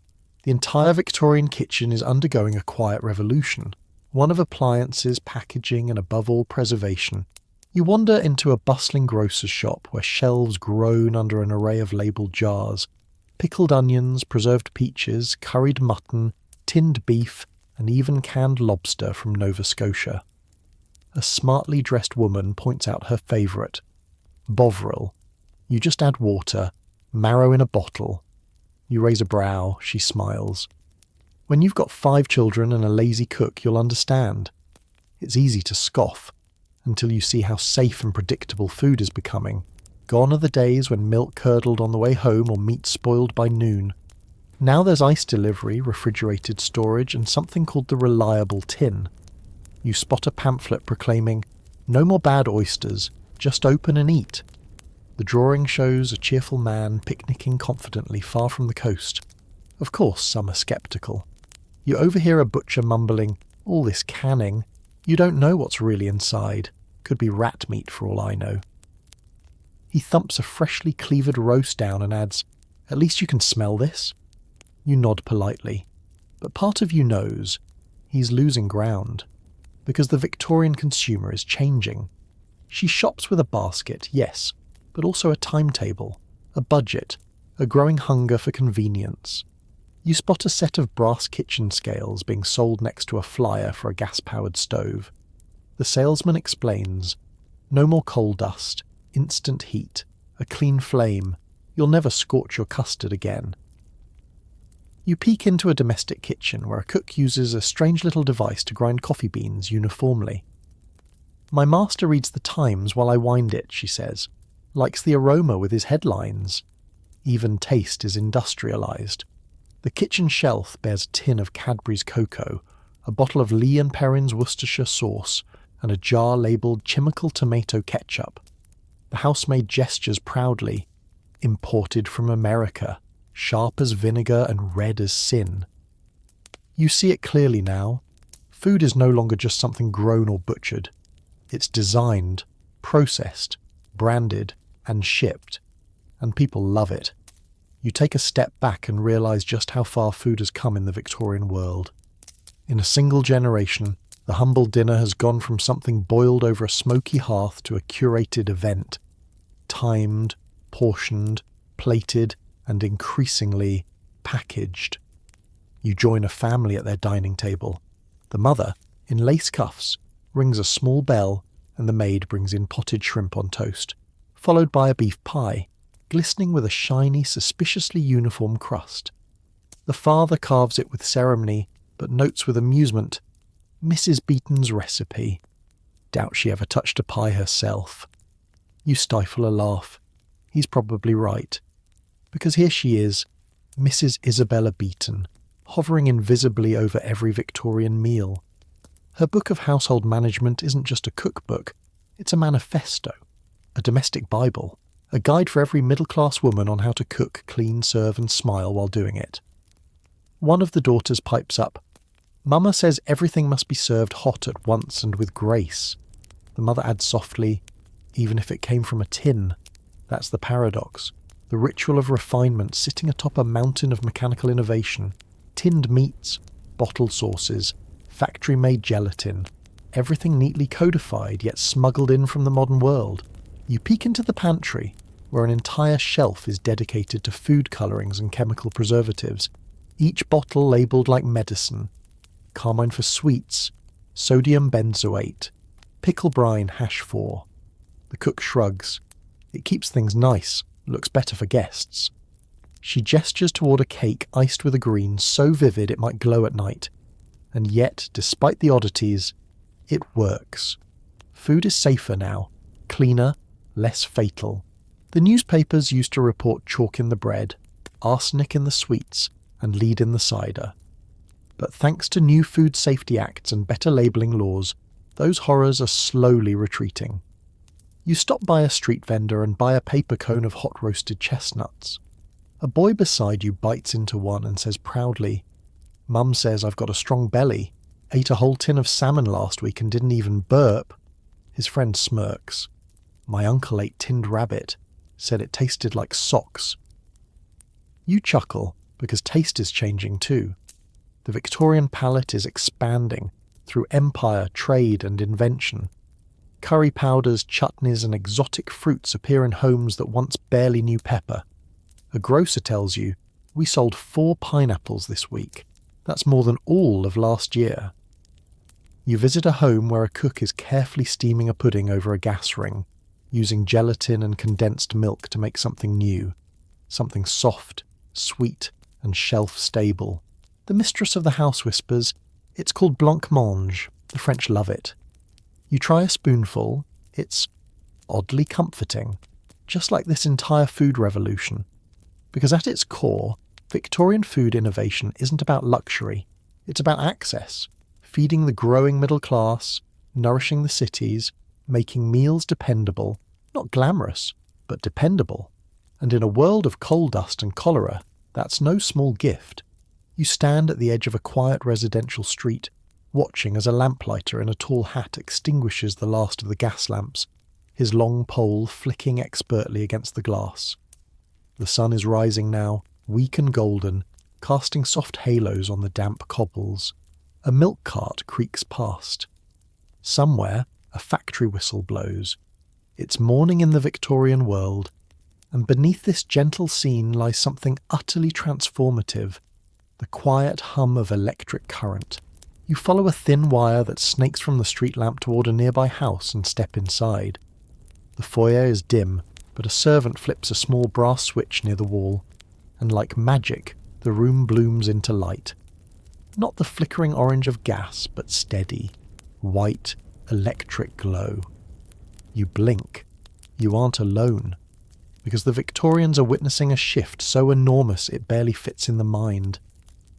The entire Victorian kitchen is undergoing a quiet revolution, one of appliances, packaging, and above all preservation. You wander into a bustling grocer's shop where shelves groan under an array of labelled jars. Pickled onions, preserved peaches, curried mutton, tinned beef, and even canned lobster from Nova Scotia. A smartly dressed woman points out her favourite, Bovril. You just add water, marrow in a bottle. You raise a brow, she smiles. When you've got 5 children and a lazy cook, you'll understand. It's easy to scoff, until you see how safe and predictable food is becoming. Gone are the days when milk curdled on the way home or meat spoiled by noon. Now there's ice delivery, refrigerated storage, and something called the reliable tin. You spot a pamphlet proclaiming, "No more bad oysters, just open and eat." The drawing shows a cheerful man picnicking confidently far from the coast. Of course, some are sceptical. You overhear a butcher mumbling, "All this canning. You don't know what's really inside. Could be rat meat for all I know." He thumps a freshly cleaved roast down and adds, "At least you can smell this?" You nod politely, but part of you knows he's losing ground, because the Victorian consumer is changing. She shops with a basket, yes, but also a timetable, a budget, a growing hunger for convenience. You spot a set of brass kitchen scales being sold next to a flyer for a gas-powered stove. The salesman explains, "No more coal dust, instant heat, a clean flame. You'll never scorch your custard again." You peek into a domestic kitchen where a cook uses a strange little device to grind coffee beans uniformly. "My master reads the Times while I wind it," she says. "Likes the aroma with his headlines." Even taste is industrialised. The kitchen shelf bears a tin of Cadbury's cocoa, a bottle of Lee & Perrin's Worcestershire sauce, and a jar labelled Chimical Tomato Ketchup. The housemaid gestures proudly. "Imported from America, sharp as vinegar and red as sin." You see it clearly now. Food is no longer just something grown or butchered. It's designed, processed, branded, and shipped. And people love it. You take a step back and realise just how far food has come in the Victorian world. In a single generation, the humble dinner has gone from something boiled over a smoky hearth to a curated event. Timed, portioned, plated, and increasingly packaged. You join a family at their dining table. The mother, in lace cuffs, rings a small bell, and the maid brings in potted shrimp on toast, followed by a beef pie, glistening with a shiny, suspiciously uniform crust. The father carves it with ceremony, but notes with amusement, "Mrs. Beeton's recipe." Doubt she ever touched a pie herself. You stifle a laugh. He's probably right. Because here she is, Mrs. Isabella Beeton, hovering invisibly over every Victorian meal. Her book of household management isn't just a cookbook, it's a manifesto, a domestic Bible, a guide for every middle-class woman on how to cook, clean, serve and smile while doing it. One of the daughters pipes up, "Mama says everything must be served hot at once and with grace." The mother adds softly, "Even if it came from a tin." That's the paradox. The ritual of refinement sitting atop a mountain of mechanical innovation. Tinned meats, bottled sauces, factory-made gelatin, everything neatly codified yet smuggled in from the modern world. You peek into the pantry, where an entire shelf is dedicated to food colourings and chemical preservatives, each bottle labelled like medicine. Carmine for sweets, sodium benzoate, pickle brine hash 4. The cook shrugs. It keeps things nice, looks better for guests. She gestures toward a cake iced with a green so vivid it might glow at night. And yet, despite the oddities, it works. Food is safer now, cleaner, less fatal. The newspapers used to report chalk in the bread, arsenic in the sweets, and lead in the cider. But thanks to new food safety acts and better labelling laws, those horrors are slowly retreating. You stop by a street vendor and buy a paper cone of hot roasted chestnuts. A boy beside you bites into one and says proudly, "Mum says I've got a strong belly. Ate a whole tin of salmon last week and didn't even burp." His friend smirks. "My uncle ate tinned rabbit. Said it tasted like socks." You chuckle, because taste is changing too. The Victorian palate is expanding through empire, trade and invention. Curry powders, chutneys and exotic fruits appear in homes that once barely knew pepper. A grocer tells you, "We sold 4 pineapples this week. That's more than all of last year." You visit a home where a cook is carefully steaming a pudding over a gas ring, using gelatin and condensed milk to make something new, something soft, sweet and shelf-stable. The mistress of the house whispers, "It's called blancmange. The French love it." You try a spoonful. It's oddly comforting, just like this entire food revolution. Because at its core, Victorian food innovation isn't about luxury. It's about access, feeding the growing middle class, nourishing the cities, making meals dependable, not glamorous, but dependable. And in a world of coal dust and cholera, that's no small gift. You stand at the edge of a quiet residential street, watching as a lamplighter in a tall hat extinguishes the last of the gas lamps, his long pole flicking expertly against the glass. The sun is rising now, weak and golden, casting soft halos on the damp cobbles. A milk cart creaks past. Somewhere, a factory whistle blows. It's morning in the Victorian world, and beneath this gentle scene lies something utterly transformative, the quiet hum of electric current. You follow a thin wire that snakes from the street lamp toward a nearby house and step inside. The foyer is dim, but a servant flips a small brass switch near the wall, and like magic, the room blooms into light. Not the flickering orange of gas, but steady, white, electric glow. You blink. You aren't alone. Because the Victorians are witnessing a shift so enormous it barely fits in the mind.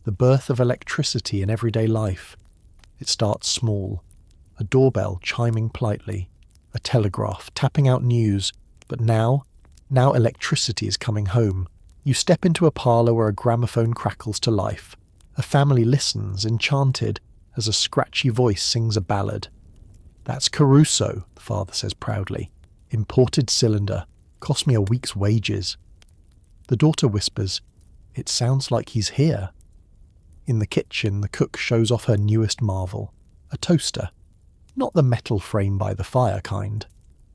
The birth of electricity in everyday life. It starts small. A doorbell chiming politely. A telegraph tapping out news. But now electricity is coming home. You step into a parlour where a gramophone crackles to life. A family listens, enchanted, as a scratchy voice sings a ballad. "That's Caruso," the father says proudly. "Imported cylinder. Cost me a week's wages." The daughter whispers, "It sounds like he's here." In the kitchen, the cook shows off her newest marvel. A toaster. Not the metal frame by the fire kind.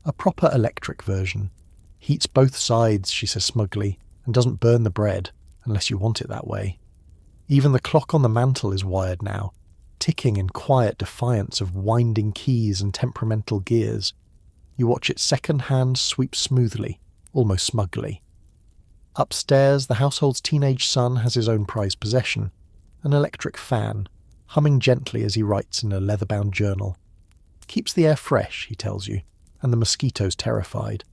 A proper electric version. Heats both sides, she says smugly, and doesn't burn the bread, unless you want it that way. Even the clock on the mantel is wired now, ticking in quiet defiance of winding keys and temperamental gears. You watch its second hand sweep smoothly, almost smugly. Upstairs, the household's teenage son has his own prized possession, an electric fan, humming gently as he writes in a leather-bound journal. Keeps the air fresh, he tells you, and the mosquitoes terrified.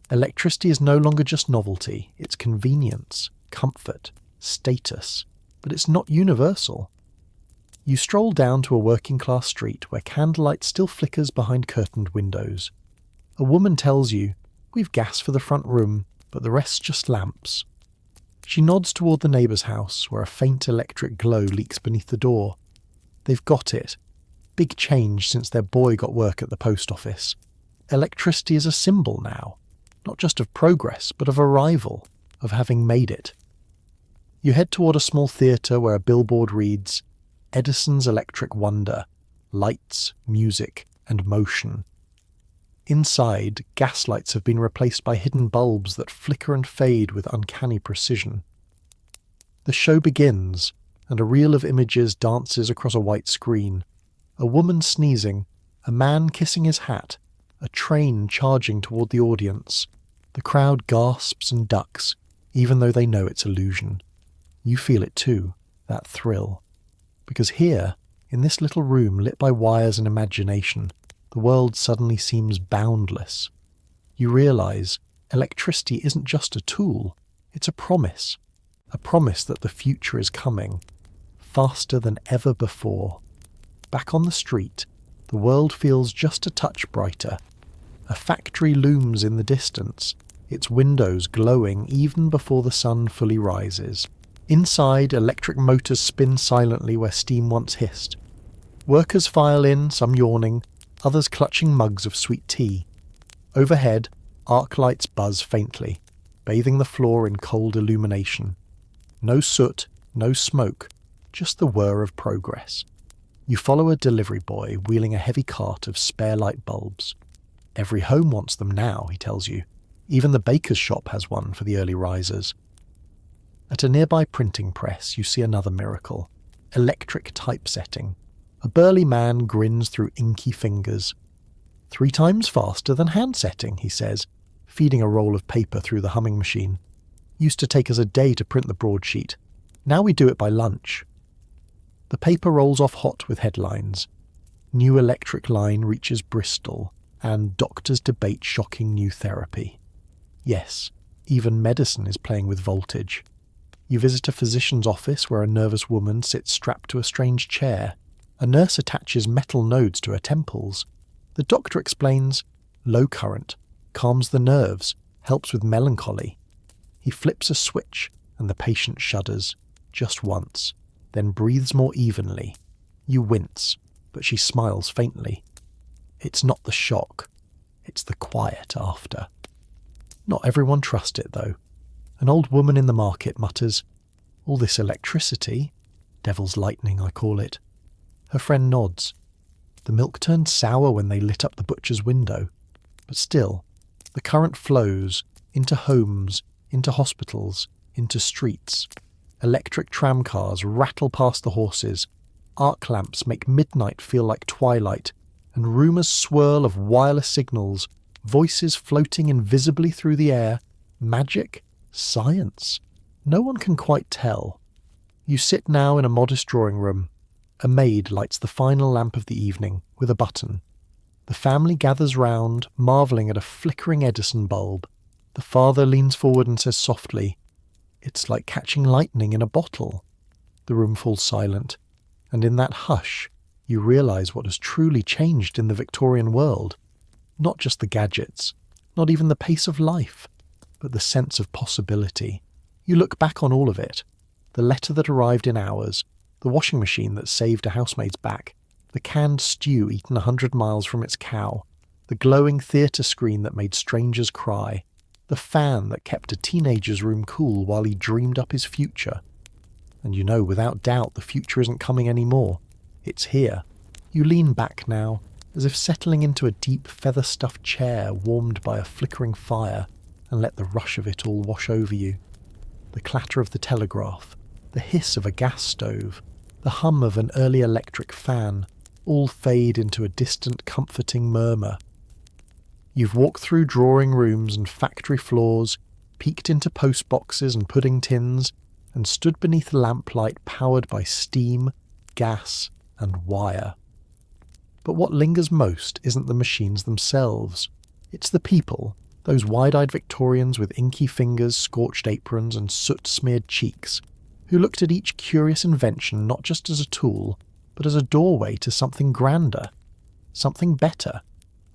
Electricity is no longer just novelty, it's convenience, comfort, status, but it's not universal. You stroll down to a working-class street where candlelight still flickers behind curtained windows. A woman tells you, "We've gas for the front room, but the rest's just lamps." She nods toward the neighbour's house, where a faint electric glow leaks beneath the door. They've got it. Big change since their boy got work at the post office. Electricity is a symbol now, not just of progress, but of arrival, of having made it. You head toward a small theatre where a billboard reads, "Edison's Electric Wonder, Lights, Music, and Motion." Inside, gas lights have been replaced by hidden bulbs that flicker and fade with uncanny precision. The show begins, and a reel of images dances across a white screen. A woman sneezing, a man kissing his hat, a train charging toward the audience. The crowd gasps and ducks, even though they know it's illusion. You feel it too, that thrill. Because here, in this little room lit by wires and imagination, the world suddenly seems boundless. You realise electricity isn't just a tool, it's a promise that the future is coming, faster than ever before. Back on the street, the world feels just a touch brighter. A factory looms in the distance, its windows glowing even before the sun fully rises. Inside, electric motors spin silently where steam once hissed. Workers file in, some yawning, others clutching mugs of sweet tea. Overhead, arc lights buzz faintly, bathing the floor in cold illumination. No soot, no smoke, just the whir of progress. You follow a delivery boy wheeling a heavy cart of spare light bulbs. Every home wants them now, he tells you. Even the baker's shop has one for the early risers. At a nearby printing press, you see another miracle. Electric typesetting. A burly man grins through inky fingers. 3 times faster than hand setting, he says, feeding a roll of paper through the humming machine. Used to take us a day to print the broadsheet. Now we do it by lunch. The paper rolls off hot with headlines. New electric line reaches Bristol, and doctors debate shocking new therapy. Yes, even medicine is playing with voltage. You visit a physician's office where a nervous woman sits strapped to a strange chair. A nurse attaches metal nodes to her temples. The doctor explains, low current, calms the nerves, helps with melancholy. He flips a switch and the patient shudders, just once, then breathes more evenly. You wince, but she smiles faintly. It's not the shock, it's the quiet after. Not everyone trusts it, though. An old woman in the market mutters, all this electricity, devil's lightning I call it. Her friend nods. The milk turned sour when they lit up the butcher's window, but still, the current flows into homes, into hospitals, into streets. Electric tramcars rattle past the horses, arc lamps make midnight feel like twilight, and rumours swirl of wireless signals, voices floating invisibly through the air. Magic? Science? No one can quite tell. You sit now in a modest drawing room. A maid lights the final lamp of the evening with a button. The family gathers round, marvelling at a flickering Edison bulb. The father leans forward and says softly, "It's like catching lightning in a bottle." The room falls silent, and in that hush, you realise what has truly changed in the Victorian world. Not just the gadgets, not even the pace of life, but the sense of possibility. You look back on all of it. The letter that arrived in hours, the washing machine that saved a housemaid's back, the canned stew eaten 100 miles from its cow, the glowing theatre screen that made strangers cry, the fan that kept a teenager's room cool while he dreamed up his future. And you know without doubt the future isn't coming anymore. It's here. You lean back now, as if settling into a deep feather-stuffed chair warmed by a flickering fire, and let the rush of it all wash over you. The clatter of the telegraph, the hiss of a gas stove, the hum of an early electric fan, all fade into a distant comforting murmur. You've walked through drawing rooms and factory floors, peeked into post boxes and pudding tins, and stood beneath lamplight powered by steam, gas, and wire. But what lingers most isn't the machines themselves. It's the people, those wide-eyed Victorians with inky fingers, scorched aprons, and soot-smeared cheeks, who looked at each curious invention not just as a tool, but as a doorway to something grander, something better.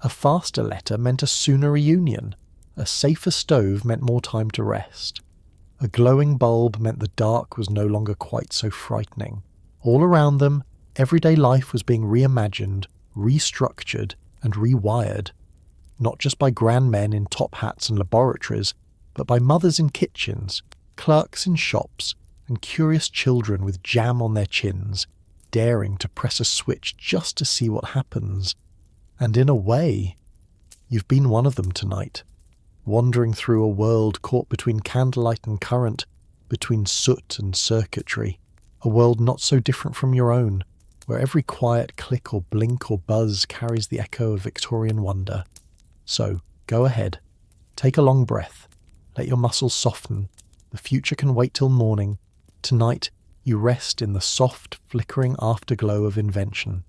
A faster letter meant a sooner reunion. A safer stove meant more time to rest. A glowing bulb meant the dark was no longer quite so frightening. All around them, everyday life was being reimagined, restructured, and rewired. Not just by grand men in top hats and laboratories, but by mothers in kitchens, clerks in shops, and curious children with jam on their chins, daring to press a switch just to see what happens. And in a way, you've been one of them tonight, wandering through a world caught between candlelight and current, between soot and circuitry, a world not so different from your own, where every quiet click or blink or buzz carries the echo of Victorian wonder. So, go ahead, take a long breath, let your muscles soften. The future can wait till morning. Tonight, you rest in the soft, flickering afterglow of invention.